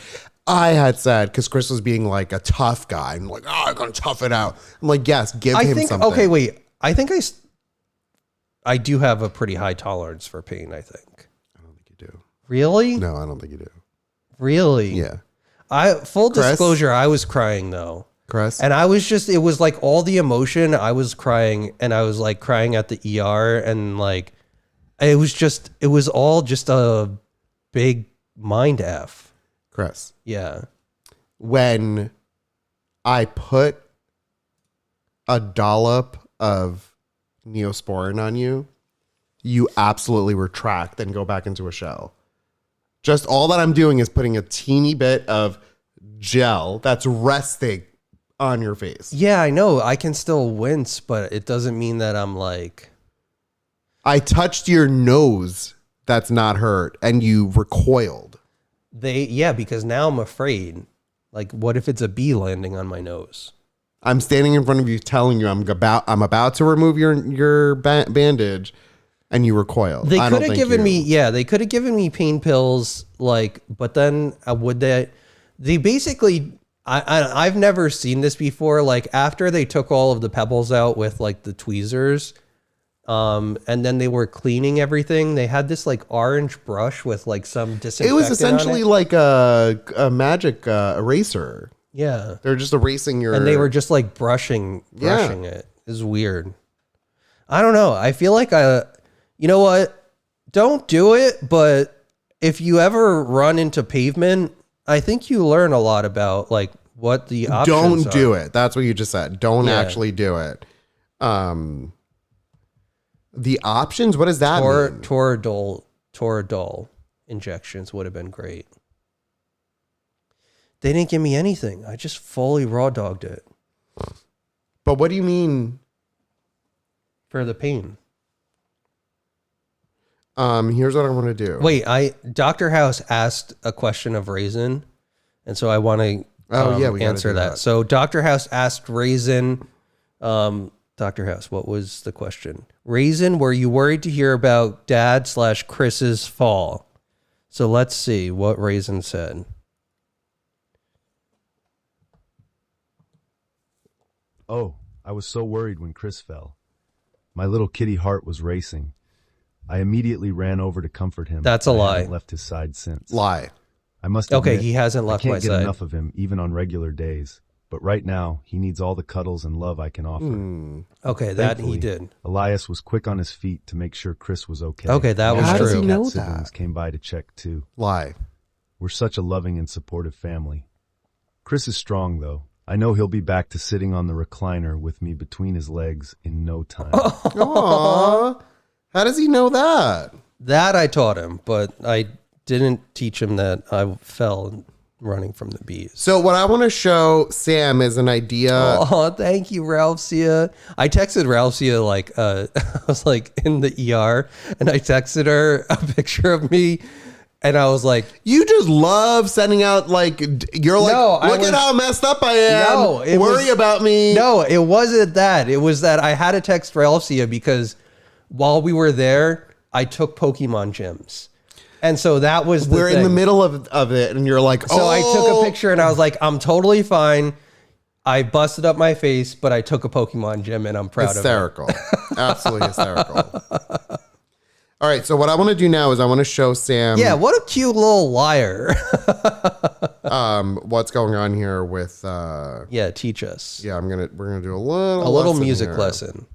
[SPEAKER 1] I had said, cause Chris was being like a tough guy. I'm like, oh, I'm going to tough it out. I'm like, yes, give him something.
[SPEAKER 2] Okay, wait. I think I do have a pretty high tolerance for pain, I think.
[SPEAKER 1] I don't think you do.
[SPEAKER 2] Really?
[SPEAKER 1] No, I don't think you do.
[SPEAKER 2] Really?
[SPEAKER 1] Yeah.
[SPEAKER 2] Full disclosure, I was crying though.
[SPEAKER 1] Chris?
[SPEAKER 2] And I was just, it was like all the emotion. I was crying and I was like crying at the ER and like, it was all just a big mind F.
[SPEAKER 1] Chris.
[SPEAKER 2] Yeah.
[SPEAKER 1] When I put a dollop of Neosporin on you, you absolutely retract and go back into a shell. Just all that I'm doing is putting a teeny bit of gel that's resting on your face.
[SPEAKER 2] Yeah, I know. I can still wince, but it doesn't mean that I'm like...
[SPEAKER 1] I touched your nose that's not hurt and you recoiled.
[SPEAKER 2] Because now I'm afraid. Like, what if it's a bee landing on my nose?
[SPEAKER 1] I'm standing in front of you telling you I'm about to remove your bandage and you recoil.
[SPEAKER 2] They could have given me pain pills, like, but then they basically, I've never seen this before. Like after they took all of the pebbles out with like the tweezers, and then they were cleaning everything. They had this like orange brush with like some disinfectant.
[SPEAKER 1] It was essentially like a magic eraser.
[SPEAKER 2] Yeah.
[SPEAKER 1] They're just erasing your...
[SPEAKER 2] And they were just like brushing it. It's weird. I don't know. I feel like you know what? Don't do it. But if you ever run into pavement, I think you learn a lot about like what the options
[SPEAKER 1] Don't do it. That's what you just said. Don't actually do it. The options, what does that mean?
[SPEAKER 2] Toradol injections would have been great. They didn't give me anything. I just fully raw dogged it.
[SPEAKER 1] But what do you mean?
[SPEAKER 2] For the pain.
[SPEAKER 1] Here's what I want to do.
[SPEAKER 2] Wait, Dr. House asked a question of Raisin, and so I want to answer that. So Dr. House asked Raisin, Dr. House, what was the question? Raisin, were you worried to hear about Dad/Chris's fall? So let's see what Raisin said.
[SPEAKER 3] Oh, I was so worried when Chris fell. My little kitty heart was racing. I immediately ran over to comfort him.
[SPEAKER 2] That's a lie.
[SPEAKER 3] I haven't left his side since.
[SPEAKER 1] Lie.
[SPEAKER 3] I must admit,
[SPEAKER 2] Okay, he hasn't left my
[SPEAKER 3] I can't
[SPEAKER 2] side.
[SPEAKER 3] get enough of him, even on regular days. But right now, he needs all the cuddles and love I can offer.
[SPEAKER 2] Okay, that he
[SPEAKER 3] Thankfully,
[SPEAKER 2] did.
[SPEAKER 3] Elias was quick on his feet to make sure Chris was okay.
[SPEAKER 2] Okay, that was
[SPEAKER 1] How does
[SPEAKER 2] true.
[SPEAKER 1] he know
[SPEAKER 3] Cat siblings
[SPEAKER 1] that?
[SPEAKER 3] came by to check too.
[SPEAKER 1] Lie.
[SPEAKER 3] We're such a loving and supportive family. Chris is strong, though. I know he'll be back to sitting on the recliner with me between his legs in no time.
[SPEAKER 1] Aww. How does he know that?
[SPEAKER 2] That I taught him, but I didn't teach him that I fell running from the bees.
[SPEAKER 1] So what I want to show Sam is an idea.
[SPEAKER 2] Oh, thank you, Ralphsia. I texted Ralphsia like I was like in the ER, and I texted her a picture of me, and I was like,
[SPEAKER 1] You just love sending out like you're like,
[SPEAKER 2] No,
[SPEAKER 1] look at how messed up I am.
[SPEAKER 2] No, it
[SPEAKER 1] worry
[SPEAKER 2] was-
[SPEAKER 1] about me.
[SPEAKER 2] no, it wasn't that. It was that I had to text Ralphsia because while we were there, I took Pokemon gyms. And so that was
[SPEAKER 1] We're in the
[SPEAKER 2] thing.
[SPEAKER 1] middle of it, and you're like,
[SPEAKER 2] So I took a picture and I was like, I'm totally fine. I busted up my face, but I took a Pokemon gym and I'm proud
[SPEAKER 1] Hysterical. Absolutely hysterical. All right, so what I want to do now is I want to show Sam.
[SPEAKER 2] of it. Yeah, what a cute little liar.
[SPEAKER 1] what's going on here with
[SPEAKER 2] Yeah, teach us.
[SPEAKER 1] yeah, we're gonna do a little lesson
[SPEAKER 2] music
[SPEAKER 1] here.
[SPEAKER 2] lesson.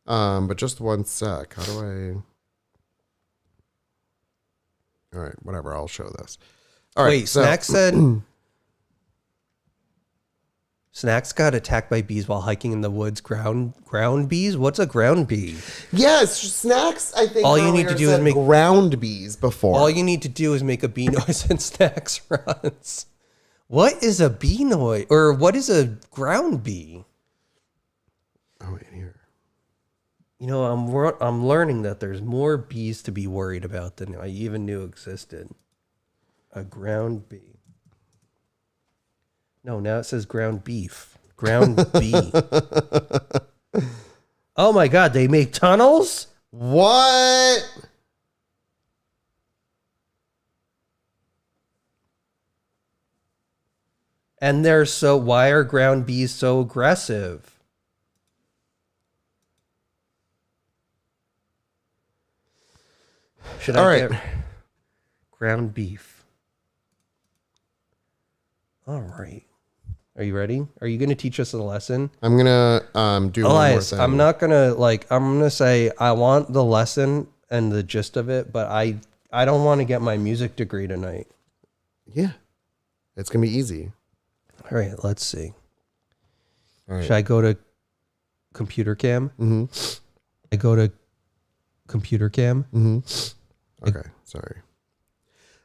[SPEAKER 1] But just one sec. How do I? All right, whatever. I'll show this. All right.
[SPEAKER 2] Wait, Snack said Snacks got attacked by bees while hiking in the woods. Ground bees? What's a ground bee?
[SPEAKER 1] Yes, Snacks. I think
[SPEAKER 2] All you need to do is make
[SPEAKER 1] ground bees before.
[SPEAKER 2] All you need to do is make a bee noise and Snacks runs. What is a bee noise? Or what is a ground bee?
[SPEAKER 1] Oh, wait, here.
[SPEAKER 2] You know, I'm learning that there's more bees to be worried about than I even knew existed. A ground bee. No, now it says ground beef. Ground bee. Oh my God, they make tunnels?
[SPEAKER 1] What?
[SPEAKER 2] And why are ground bees so aggressive? Should
[SPEAKER 1] All
[SPEAKER 2] I
[SPEAKER 1] right.
[SPEAKER 2] get ground beef? All right. Are you ready? Are you going to teach us a lesson?
[SPEAKER 1] I'm gonna do one more
[SPEAKER 2] Elias,
[SPEAKER 1] thing.
[SPEAKER 2] I'm not going to I'm going to say I want the lesson and the gist of it, but I don't want to get my music degree tonight.
[SPEAKER 1] Yeah, it's gonna be easy.
[SPEAKER 2] All right, let's see.
[SPEAKER 1] All right.
[SPEAKER 2] Should I go to computer cam?
[SPEAKER 1] Mm-hmm.
[SPEAKER 2] I go to computer cam.
[SPEAKER 1] Mm-hmm. Okay, sorry.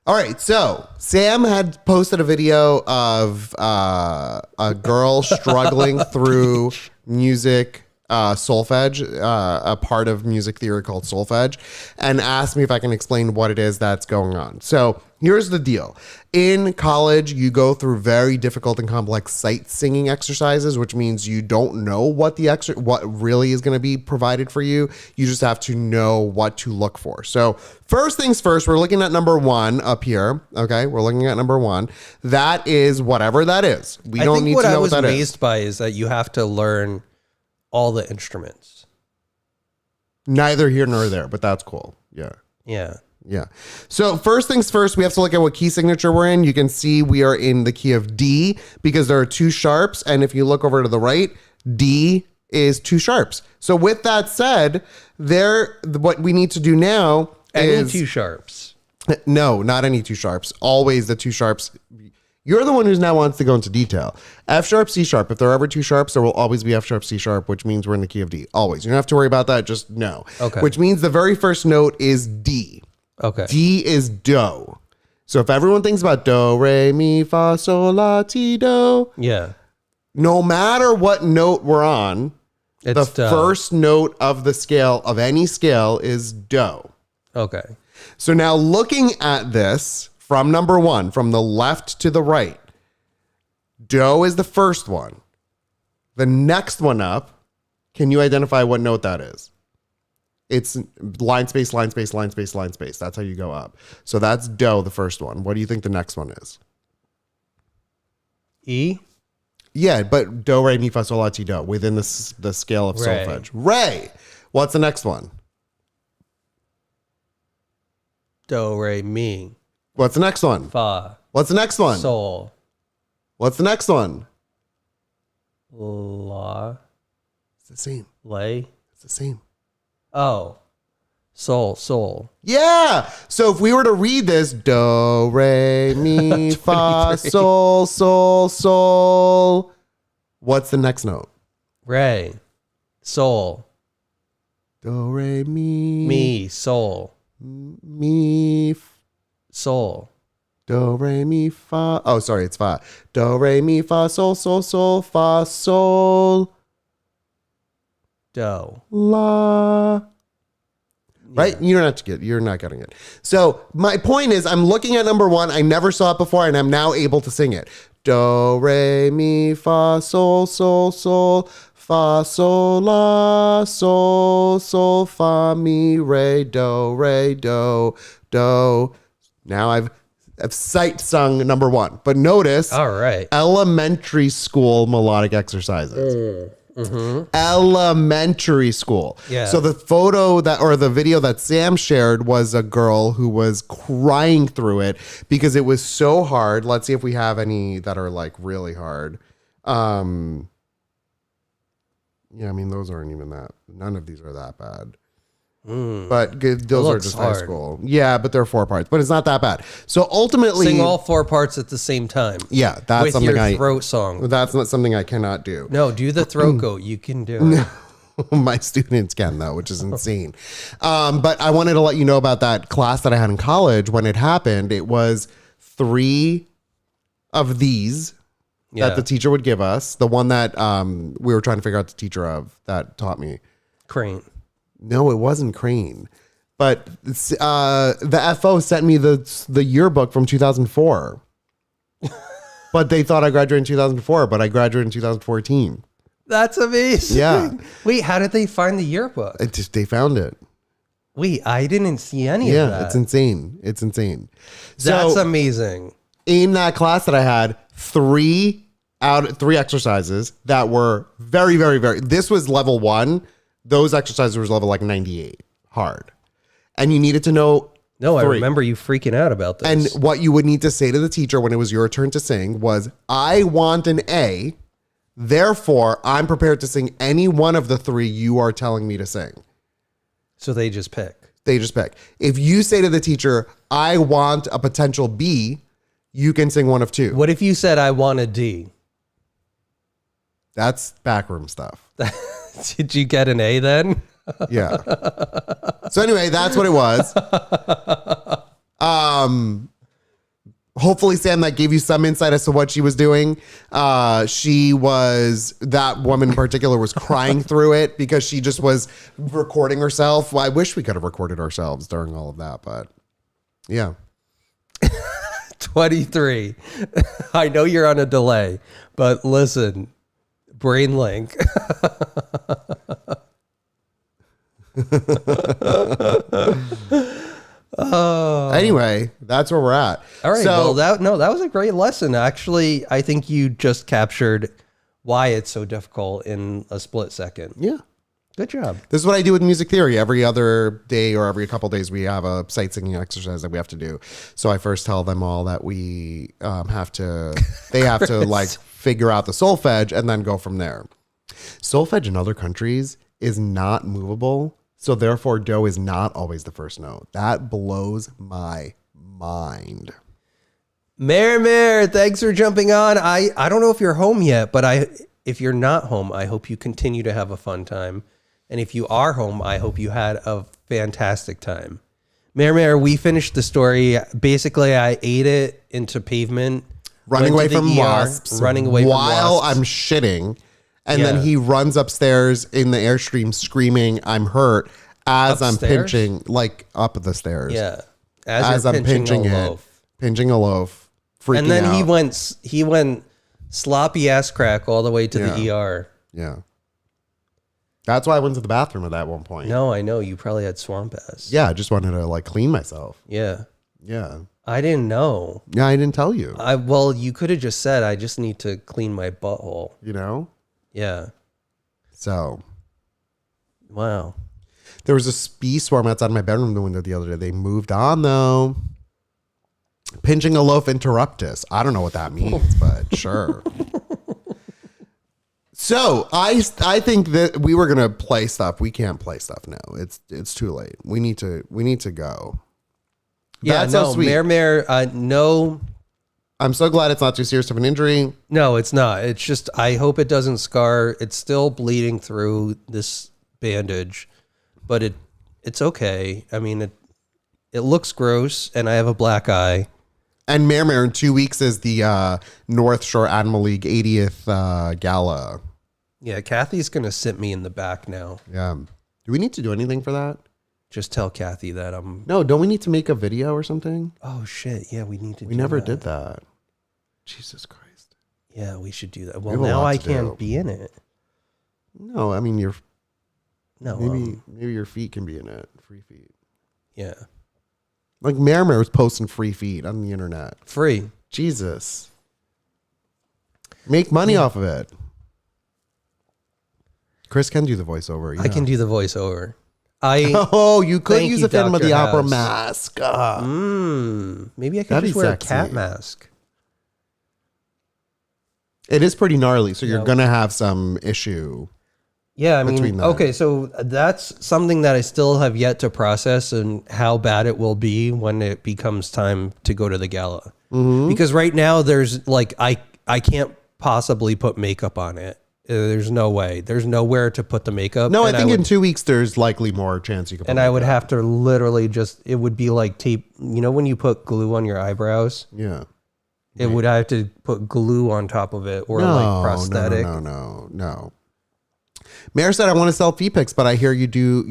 [SPEAKER 1] All right, so Sam had posted a video of a girl struggling through music solfege, a part of music theory called solfege, and asked me if I can explain what it is that's going on. So here's the deal. In college, you go through very difficult and complex sight singing exercises, which means you don't know what what really is going to be provided for you. You just have to know what to look for. So first things first, we're looking at number 1 up here. Okay, we're looking at number 1. That is whatever that is. We don't need to know what that is.
[SPEAKER 2] What I was amazed by is that you have to learn all the instruments.
[SPEAKER 1] Neither here nor there, but that's cool. Yeah.
[SPEAKER 2] Yeah.
[SPEAKER 1] Yeah. So first things first, we have to look at what key signature we're in. You can see we are in the key of D because there are 2 sharps. And if you look over to the right, D is 2 sharps. So with that said, what we need to do now is
[SPEAKER 2] 2 sharps.
[SPEAKER 1] No, not any 2 sharps. Always the 2 sharps. You're the one who's now wants to go into detail. F sharp, C sharp. If there are ever 2 sharps, there will always be F sharp, C sharp, which means we're in the key of D. Always. You don't have to worry about that. Just know.
[SPEAKER 2] Okay.
[SPEAKER 1] Which means the very first note is D.
[SPEAKER 2] Okay.
[SPEAKER 1] D is do. So if everyone thinks about do, re, mi, fa, sol, la, ti, do,
[SPEAKER 2] Yeah.
[SPEAKER 1] no matter what note we're on,
[SPEAKER 2] It's
[SPEAKER 1] the first note of the scale of any scale is do.
[SPEAKER 2] Okay.
[SPEAKER 1] So now looking at this from number 1, from the left to the right, do is the first one. The next one up, can you identify what note that is? It's line space, line space, line space, line space. That's how you go up. So that's do, the first one. What do you think the next one is?
[SPEAKER 2] E?
[SPEAKER 1] Yeah, but do, re, mi, fa, sol, la, ti, do within the scale of
[SPEAKER 2] Re.
[SPEAKER 1] solfege. Re. What's the next one?
[SPEAKER 2] Do, re, mi.
[SPEAKER 1] What's the next one?
[SPEAKER 2] Fa.
[SPEAKER 1] What's the next one?
[SPEAKER 2] Sol.
[SPEAKER 1] What's the next one?
[SPEAKER 2] La.
[SPEAKER 1] It's the same.
[SPEAKER 2] Lay.
[SPEAKER 1] It's the same.
[SPEAKER 2] Oh. Sol.
[SPEAKER 1] Yeah. So if we were to read this, do, re, mi, fa, sol, sol, sol. What's the next note?
[SPEAKER 2] Re. Sol.
[SPEAKER 1] Do, re, mi.
[SPEAKER 2] Mi. Sol.
[SPEAKER 1] Mi.
[SPEAKER 2] Sol.
[SPEAKER 1] Do, re, mi, fa. Oh, sorry. It's fa. Do, re, mi, fa, sol, sol, sol, fa, sol.
[SPEAKER 2] Do.
[SPEAKER 1] La. Right? You're not getting it. So my point is I'm looking at number 1. I never saw it before and I'm now able to sing it. Do, re, mi, fa, sol, sol, sol, fa, sol, la, sol, sol, fa, mi, re, do, do. Now I've sight sung number 1. But notice
[SPEAKER 2] All right.
[SPEAKER 1] elementary school melodic exercises. Elementary school.
[SPEAKER 2] Yeah.
[SPEAKER 1] So the the video that Sam shared was a girl who was crying through it because it was so hard. Let's see if we have any that are like really hard. Yeah, I mean, those aren't even that. None of these are that bad. But those are just high
[SPEAKER 2] hard.
[SPEAKER 1] school. Yeah, but they're 4 parts, but it's not that bad. So ultimately,
[SPEAKER 2] Sing all 4 parts at the same time.
[SPEAKER 1] yeah, that's
[SPEAKER 2] with
[SPEAKER 1] something
[SPEAKER 2] your throat song.
[SPEAKER 1] That's not something I cannot do.
[SPEAKER 2] No, do the throat goat. You can do it.
[SPEAKER 1] My students can though, which is insane. But I wanted to let you know about that class that I had in college when it happened. It was 3 of these that the teacher would give us. The one that we were trying to figure out the teacher of that taught me.
[SPEAKER 2] Crane.
[SPEAKER 1] No, it wasn't Crane. But the FO sent me the yearbook from 2004. But they thought I graduated in 2004, but I graduated in 2014.
[SPEAKER 2] That's amazing.
[SPEAKER 1] Yeah.
[SPEAKER 2] Wait, how did they find the yearbook?
[SPEAKER 1] They found it.
[SPEAKER 2] Wait, I didn't see any of that.
[SPEAKER 1] Yeah, it's insane. It's insane.
[SPEAKER 2] That's amazing.
[SPEAKER 1] In that class that I had, 3 exercises that were very, very, very, this was level 1. Those exercises was level like 98 hard. And you needed to know.
[SPEAKER 2] No,
[SPEAKER 1] 3.
[SPEAKER 2] I remember you freaking out about this.
[SPEAKER 1] And what you would need to say to the teacher when it was your turn to sing was, I want an A. Therefore, I'm prepared to sing any one of the 3 you are telling me to sing.
[SPEAKER 2] So they just pick.
[SPEAKER 1] They just pick. If you say to the teacher, I want a potential B, you can sing one of 2.
[SPEAKER 2] What if you said, I want a D?
[SPEAKER 1] That's backroom stuff.
[SPEAKER 2] Did you get an A then?
[SPEAKER 1] Yeah. So anyway, that's what it was. Hopefully, Sam, that gave you some insight as to what she was doing. That woman in particular was crying through it because she just was recording herself. Well, I wish we could have recorded ourselves during all of that, but yeah.
[SPEAKER 2] 23. I know you're on a delay, but listen, brain link.
[SPEAKER 1] Anyway, that's where we're at.
[SPEAKER 2] All right.
[SPEAKER 1] So,
[SPEAKER 2] Well, that was a great lesson. Actually, I think you just captured why it's so difficult in a split second.
[SPEAKER 1] yeah.
[SPEAKER 2] Good job.
[SPEAKER 1] This is what I do with music theory. Every other day or every couple days, we have a sight singing exercise that we have to do. So I first tell them all that they have to like figure out the solfege and then go from there. Solfege in other countries is not movable. So therefore, do is not always the first note. That blows my mind.
[SPEAKER 2] Mare, thanks for jumping on. I don't know if you're home yet, but if you're not home, I hope you continue to have a fun time. And if you are home, I hope you had a fantastic time. Mare, we finished the story. Basically, I ate it into pavement.
[SPEAKER 1] Running away from wasps.
[SPEAKER 2] Running away
[SPEAKER 1] while
[SPEAKER 2] from wasps.
[SPEAKER 1] I'm shitting. And
[SPEAKER 2] Yeah.
[SPEAKER 1] then he runs upstairs in the Airstream screaming, I'm hurt, as
[SPEAKER 2] Upstairs?
[SPEAKER 1] I'm pinching, like up the stairs.
[SPEAKER 2] Yeah.
[SPEAKER 1] As I'm pinching it. Pinching a loaf. Freaking
[SPEAKER 2] And then
[SPEAKER 1] out.
[SPEAKER 2] he went sloppy ass crack all the way to the ER.
[SPEAKER 1] Yeah. That's why I went to the bathroom at that one point.
[SPEAKER 2] No, I know. You probably had swamp ass.
[SPEAKER 1] Yeah, I just wanted to like clean myself.
[SPEAKER 2] Yeah.
[SPEAKER 1] Yeah.
[SPEAKER 2] I didn't know.
[SPEAKER 1] Yeah, I didn't tell you.
[SPEAKER 2] Well, you could have just said, I just need to clean my butthole.
[SPEAKER 1] You know?
[SPEAKER 2] Yeah.
[SPEAKER 1] So
[SPEAKER 2] Wow.
[SPEAKER 1] there was a bee swarm outside my bedroom window the other day. They moved on though. Pinching a loaf interruptus. I don't know what that means, but sure. So I think that we were gonna play stuff. We can't play stuff now. It's too late. We need to go.
[SPEAKER 2] Yeah,
[SPEAKER 1] That's
[SPEAKER 2] no,
[SPEAKER 1] so sweet.
[SPEAKER 2] no,
[SPEAKER 1] I'm so glad it's not too serious of an injury.
[SPEAKER 2] no, it's not. It's just, I hope it doesn't scar. It's still bleeding through this bandage, but it's okay. I mean, it looks gross and I have a black eye.
[SPEAKER 1] And Mare in 2 weeks is the North Shore Animal League 80th gala.
[SPEAKER 2] Yeah, Kathy's going to sit me in the back now.
[SPEAKER 1] Yeah. Do we need to do anything for that?
[SPEAKER 2] Just tell Kathy that
[SPEAKER 1] No, don't we need to make a video or something?
[SPEAKER 2] Oh shit, yeah, we need to
[SPEAKER 1] We never did that. Jesus Christ.
[SPEAKER 2] Yeah, we should do that. Well,
[SPEAKER 1] have a
[SPEAKER 2] now
[SPEAKER 1] lot
[SPEAKER 2] I
[SPEAKER 1] to
[SPEAKER 2] can't
[SPEAKER 1] do.
[SPEAKER 2] be in it.
[SPEAKER 1] No, I mean
[SPEAKER 2] No,
[SPEAKER 1] maybe your feet can be in it. Free feet.
[SPEAKER 2] yeah.
[SPEAKER 1] Like Mare was posting free feet on the internet.
[SPEAKER 2] Free.
[SPEAKER 1] Jesus. Make money off of it. Chris can do the voiceover.
[SPEAKER 2] I can do the voiceover.
[SPEAKER 1] Oh, you could
[SPEAKER 2] Thank
[SPEAKER 1] use
[SPEAKER 2] you,
[SPEAKER 1] a Phantom of the
[SPEAKER 2] Dr.
[SPEAKER 1] Opera
[SPEAKER 2] House.
[SPEAKER 1] mask.
[SPEAKER 2] Maybe I could
[SPEAKER 1] That'd
[SPEAKER 2] just
[SPEAKER 1] be
[SPEAKER 2] wear
[SPEAKER 1] sexy.
[SPEAKER 2] a cat mask.
[SPEAKER 1] It is pretty gnarly, so you're
[SPEAKER 2] Yeah.
[SPEAKER 1] gonna have some issue.
[SPEAKER 2] Yeah, I
[SPEAKER 1] Between
[SPEAKER 2] mean,
[SPEAKER 1] that.
[SPEAKER 2] okay, so that's something that I still have yet to process and how bad it will be when it becomes time to go to the gala. Because right now there's like, I can't possibly put makeup on it. There's no way. There's nowhere to put the makeup.
[SPEAKER 1] No, I
[SPEAKER 2] And
[SPEAKER 1] think
[SPEAKER 2] would,
[SPEAKER 1] in 2 weeks there's likely more chance you could.
[SPEAKER 2] and I would have to literally just, it would be like tape. You know, when you put glue on your eyebrows,
[SPEAKER 1] Yeah.
[SPEAKER 2] it would have to put glue on top of it or like prosthetic.
[SPEAKER 1] No. Mayor said, I want to sell feet pics, but I hear you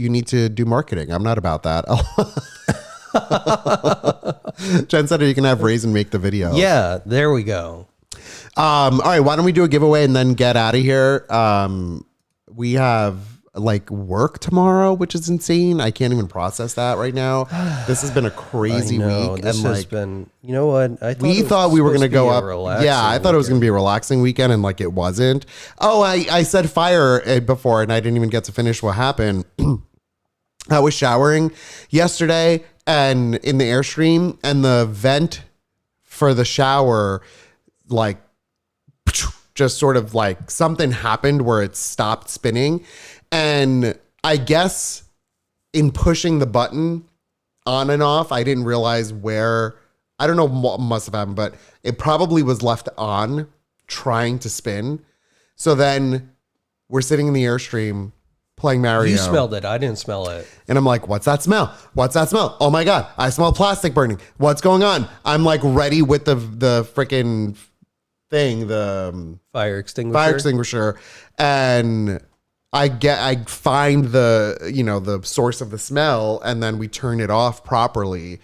[SPEAKER 1] need to do marketing. I'm not about that. Jen said you can have Raisin make the video.
[SPEAKER 2] Yeah, there we go.
[SPEAKER 1] All right, why don't we do a giveaway and then get out of here? We have like work tomorrow, which is insane. I can't even process that right now. This has been a crazy week.
[SPEAKER 2] This
[SPEAKER 1] and
[SPEAKER 2] has
[SPEAKER 1] like
[SPEAKER 2] been, you know what?
[SPEAKER 1] we thought we were going to go up. Yeah, I thought it was going to be a relaxing weekend, and like it wasn't. Oh, I said fire before, and I didn't even get to finish what happened. I was showering yesterday and in the Airstream, and the vent for the shower, like, just sort of like something happened where it stopped spinning. And I guess in pushing the button on and off, I didn't realize where, I don't know what must have happened, but it probably was left on trying to spin. So then we're sitting in the Airstream playing Mario.
[SPEAKER 2] You smelled it. I didn't smell it.
[SPEAKER 1] And I'm like, what's that smell? What's that smell? Oh my God, I smell plastic burning. What's going on? I'm like ready with the freaking thing, the
[SPEAKER 2] Fire extinguisher.
[SPEAKER 1] fire extinguisher, and I find the source of the smell, and then we turn it off properly.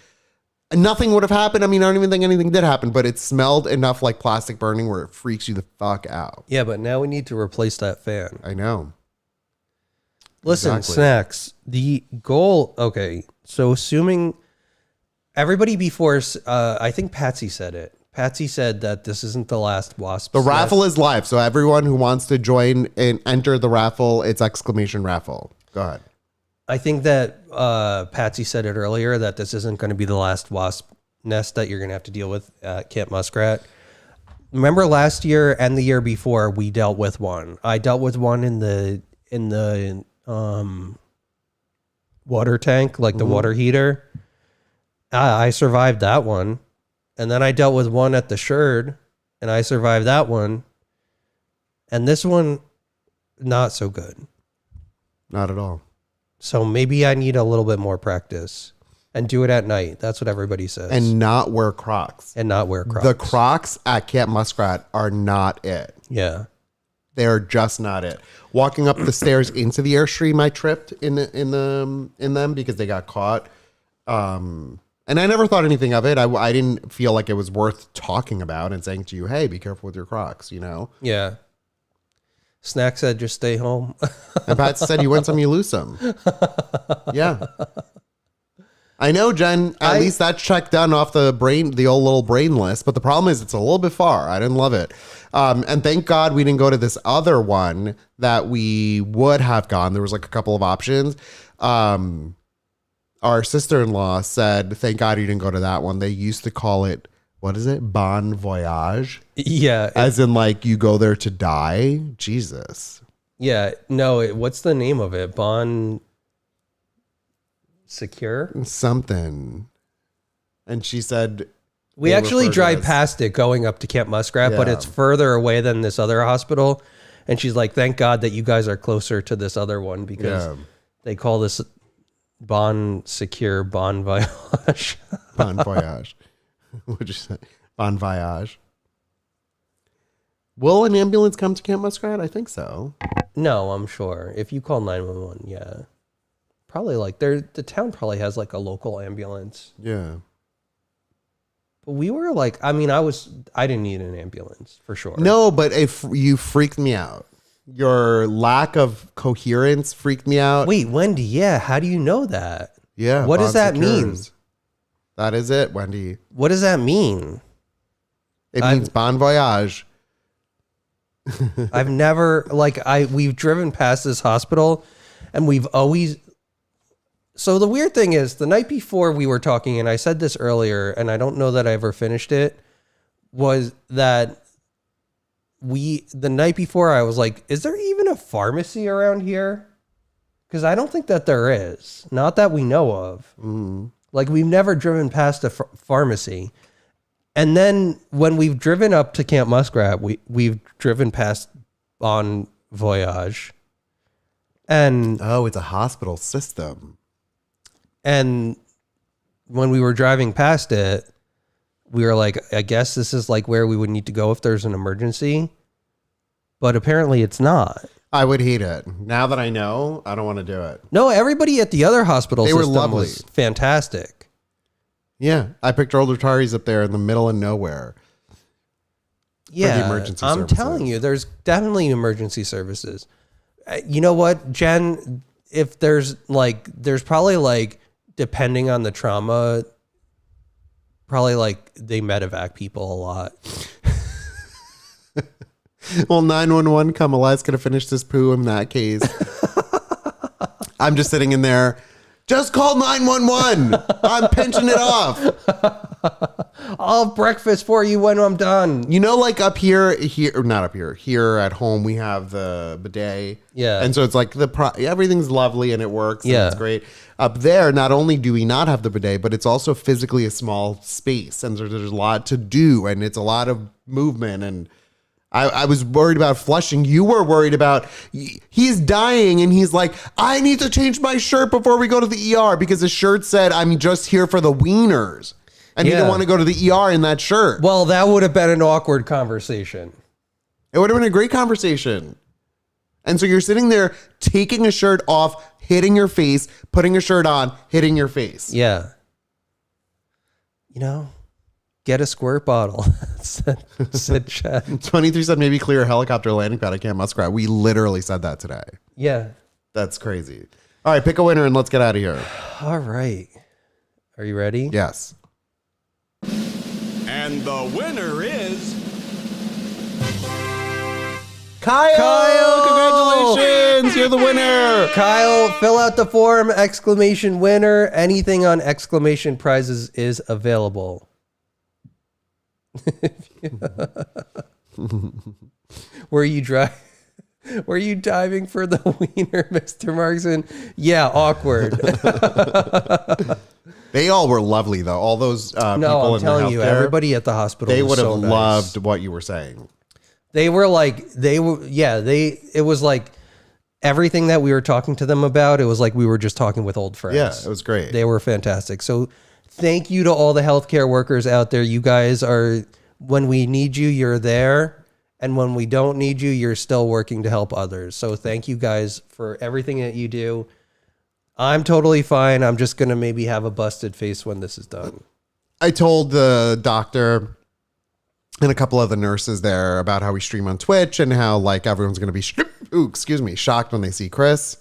[SPEAKER 1] And nothing would have happened. I mean, I don't even think anything did happen, but it smelled enough like plastic burning where it freaks you the fuck out.
[SPEAKER 2] Yeah, but now we need to replace that fan.
[SPEAKER 1] I know.
[SPEAKER 2] Listen,
[SPEAKER 1] Exactly.
[SPEAKER 2] Snacks, the goal, okay, so assuming everybody before, I think Patsy said it. Patsy said that this isn't the last Wasp.
[SPEAKER 1] The raffle is live, so everyone who wants to join and enter the raffle, it's exclamation raffle. Go ahead.
[SPEAKER 2] I think that Patsy said it earlier that this isn't going to be the last wasp nest that you're going to have to deal with at Camp Muskrat. Remember last year and the year before we dealt with one. I dealt with one in the water tank, like the water heater. I survived that one. And then I dealt with one at the Sherd, and I survived that one. And this one, not so good.
[SPEAKER 1] Not at all.
[SPEAKER 2] So maybe I need a little bit more practice and do it at night. That's what everybody says.
[SPEAKER 1] And not wear Crocs.
[SPEAKER 2] And not wear Crocs.
[SPEAKER 1] The Crocs at Camp Muskrat are not it.
[SPEAKER 2] Yeah.
[SPEAKER 1] They are just not it. Walking up the stairs into the Airstream, I tripped in them because they got caught. And I never thought anything of it. I didn't feel like it was worth talking about and saying to you, hey, be careful with your Crocs, you know?
[SPEAKER 2] Yeah. Snack said, just stay home.
[SPEAKER 1] And Pat said, you win some, you lose some. Yeah. I know, Jen. At least that's checked done off the old little brain list. But the problem is it's a little bit far. I didn't love it. And thank God we didn't go to this other one that we would have gone. There was like a couple of options. Our sister-in-law said, thank God you didn't go to that one. They used to call it, what is it? Bon voyage?
[SPEAKER 2] Yeah.
[SPEAKER 1] As in like you go there to die? Jesus.
[SPEAKER 2] Yeah. No, what's the name of it? Bon Secure?
[SPEAKER 1] Something. And she said,
[SPEAKER 2] We
[SPEAKER 1] they
[SPEAKER 2] actually
[SPEAKER 1] refer to
[SPEAKER 2] drive
[SPEAKER 1] it as-
[SPEAKER 2] past it going up to Camp Muskrat, but
[SPEAKER 1] Yeah.
[SPEAKER 2] it's further away than this other hospital. And she's like, thank God that you guys are closer to this other one because
[SPEAKER 1] Yeah.
[SPEAKER 2] they call this Bon Secure Bon Voyage.
[SPEAKER 1] Bon voyage. What'd you say? Bon voyage. Will an ambulance come to Camp Muskrat? I think so.
[SPEAKER 2] No, I'm sure. If you call 911, yeah. Probably like the town probably has like a local ambulance.
[SPEAKER 1] Yeah.
[SPEAKER 2] But we were like, I mean, I didn't need an ambulance for sure.
[SPEAKER 1] No, but if you freaked me out. Your lack of coherence freaked me out.
[SPEAKER 2] Wait, Wendy, yeah, how do you know that?
[SPEAKER 1] Yeah.
[SPEAKER 2] What does
[SPEAKER 1] Bon
[SPEAKER 2] that mean?
[SPEAKER 1] Secures. That is it, Wendy.
[SPEAKER 2] What does that mean?
[SPEAKER 1] It means bon voyage.
[SPEAKER 2] I've never we've driven past this hospital and we've always. So the weird thing is the night before we were talking, and I said this earlier, and I don't know that I ever finished it, was that the night before I was like, is there even a pharmacy around here? Because I don't think that there is. Not that we know of. Like, we've never driven past a pharmacy. And then when we've driven up to Camp Muskrat, we've driven past Bon Voyage. And
[SPEAKER 1] Oh, it's a hospital system.
[SPEAKER 2] And when we were driving past it, we were like, I guess this is like where we would need to go if there's an emergency. But apparently it's not.
[SPEAKER 1] I would hate it. Now that I know, I don't want to do it.
[SPEAKER 2] No, everybody at the other hospital
[SPEAKER 1] They were
[SPEAKER 2] system
[SPEAKER 1] lovely.
[SPEAKER 2] was fantastic.
[SPEAKER 1] Yeah, I picked old retirees up there in the middle of nowhere.
[SPEAKER 2] Yeah,
[SPEAKER 1] emergency
[SPEAKER 2] I'm
[SPEAKER 1] services.
[SPEAKER 2] telling you, there's definitely emergency services. You know what, Jen? If there's probably like, depending on the trauma, probably like they medevac people a lot.
[SPEAKER 1] Well, 911, Kamala's going to finish this poo in that case. I'm just sitting in there. Just call 911. I'm pinching it off.
[SPEAKER 2] I'll have breakfast for you when I'm done.
[SPEAKER 1] You know, like up here, or not up here at home, we have the bidet.
[SPEAKER 2] Yeah.
[SPEAKER 1] And so it's like everything's lovely and it works. And
[SPEAKER 2] Yeah.
[SPEAKER 1] it's great. Up there, not only do we not have the bidet, but it's also physically a small space. And there's a lot to do. And it's a lot of movement. And I was worried about flushing. You were worried about, he's dying and he's like, I need to change my shirt before we go to the ER because the shirt said, I'm just here for the wieners. And he didn't want to go to the ER in that shirt.
[SPEAKER 2] Well, that would have been an awkward conversation.
[SPEAKER 1] It would have been a great conversation. And so you're sitting there taking a shirt off, hitting your face, putting a shirt on, hitting your face.
[SPEAKER 2] Yeah. You know, get a squirt bottle, said Chad.
[SPEAKER 1] 23 said maybe clear a helicopter landing pad at Camp Muskrat. We literally said that today.
[SPEAKER 2] Yeah.
[SPEAKER 1] That's crazy. All right, pick a winner and let's get out of here.
[SPEAKER 2] All right. Are you ready?
[SPEAKER 1] Yes.
[SPEAKER 4] And the winner is
[SPEAKER 1] Kyle! Congratulations! You're the winner!
[SPEAKER 2] Kyle, fill out the form, exclamation winner. Anything on exclamation prizes is available. Were you diving for the wiener, Mr. Markson? Yeah, awkward.
[SPEAKER 1] They all were lovely, though. All those people
[SPEAKER 2] No, I'm
[SPEAKER 1] in
[SPEAKER 2] telling
[SPEAKER 1] the
[SPEAKER 2] you,
[SPEAKER 1] healthcare,
[SPEAKER 2] everybody at the hospital
[SPEAKER 1] they
[SPEAKER 2] was
[SPEAKER 1] would have
[SPEAKER 2] so nice.
[SPEAKER 1] loved what you were saying.
[SPEAKER 2] It was like everything that we were talking to them about, it was like we were just talking with old friends.
[SPEAKER 1] Yeah, it was great.
[SPEAKER 2] They were fantastic. So thank you to all the healthcare workers out there. You guys are, when we need you, you're there. And when we don't need you, you're still working to help others. So thank you guys for everything that you do. I'm totally fine. I'm just going to maybe have a busted face when this is done.
[SPEAKER 1] I told the doctor and a couple of the nurses there about how we stream on Twitch and how like everyone's going to be shocked when they see Chris.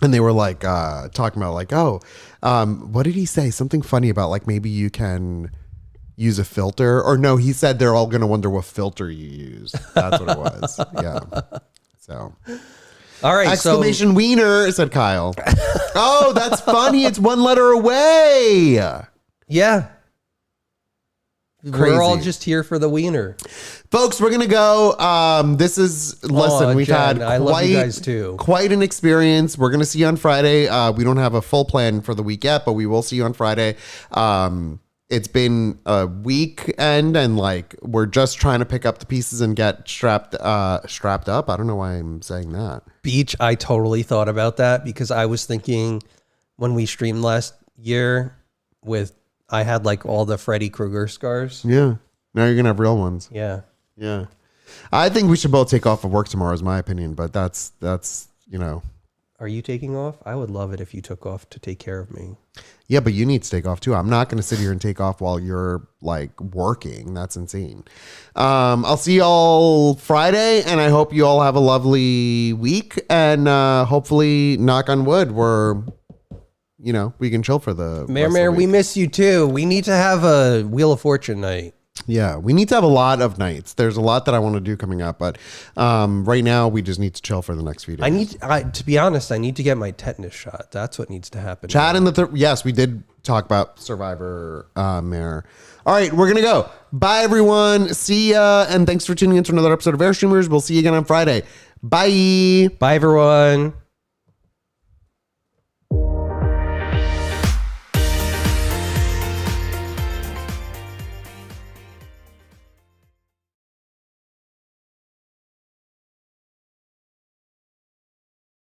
[SPEAKER 1] And they were like talking about like, what did he say? Something funny about like maybe you can use a filter, or no, he said they're all going to wonder what filter you use. That's what it was. Yeah. So.
[SPEAKER 2] All right.
[SPEAKER 1] Exclamation wiener, said Kyle. Oh, that's funny. It's one letter away.
[SPEAKER 2] Yeah.
[SPEAKER 1] Crazy.
[SPEAKER 2] We're all just here for the wiener.
[SPEAKER 1] Folks, we're going to go. We've
[SPEAKER 2] Jen,
[SPEAKER 1] had
[SPEAKER 2] I love you guys too.
[SPEAKER 1] Quite an experience. We're going to see you on Friday. We don't have a full plan for the week yet, but we will see you on Friday. It's been a weekend and like we're just trying to pick up the pieces and get strapped up. I don't know why I'm saying that.
[SPEAKER 2] Beach, I totally thought about that because I was thinking when we streamed last year I had like all the Freddy Krueger scars.
[SPEAKER 1] Yeah. Now you're going to have real ones.
[SPEAKER 2] Yeah.
[SPEAKER 1] Yeah. I think we should both take off of work tomorrow is my opinion, but that's, you know.
[SPEAKER 2] Are you taking off? I would love it if you took off to take care of me.
[SPEAKER 1] Yeah, but you need to take off too. I'm not going to sit here and take off while you're like working. That's insane. I'll see y'all Friday, and I hope you all have a lovely week. And hopefully, knock on wood, we can chill for the
[SPEAKER 2] Mayor, we miss you too. We need to have a Wheel of Fortune night.
[SPEAKER 1] Yeah, we need to have a lot of nights. There's a lot that I want to do coming up, but right now we just need to chill for the next few days.
[SPEAKER 2] To be honest, I need to get my tetanus shot. That's what needs to happen.
[SPEAKER 1] Chat in the yes, we did talk about Survivor Mayor. All right, we're gonna go. Bye everyone. See ya, and thanks for tuning in to another episode of Airstreamers. We'll see you again on Friday. Bye.
[SPEAKER 2] Bye, everyone.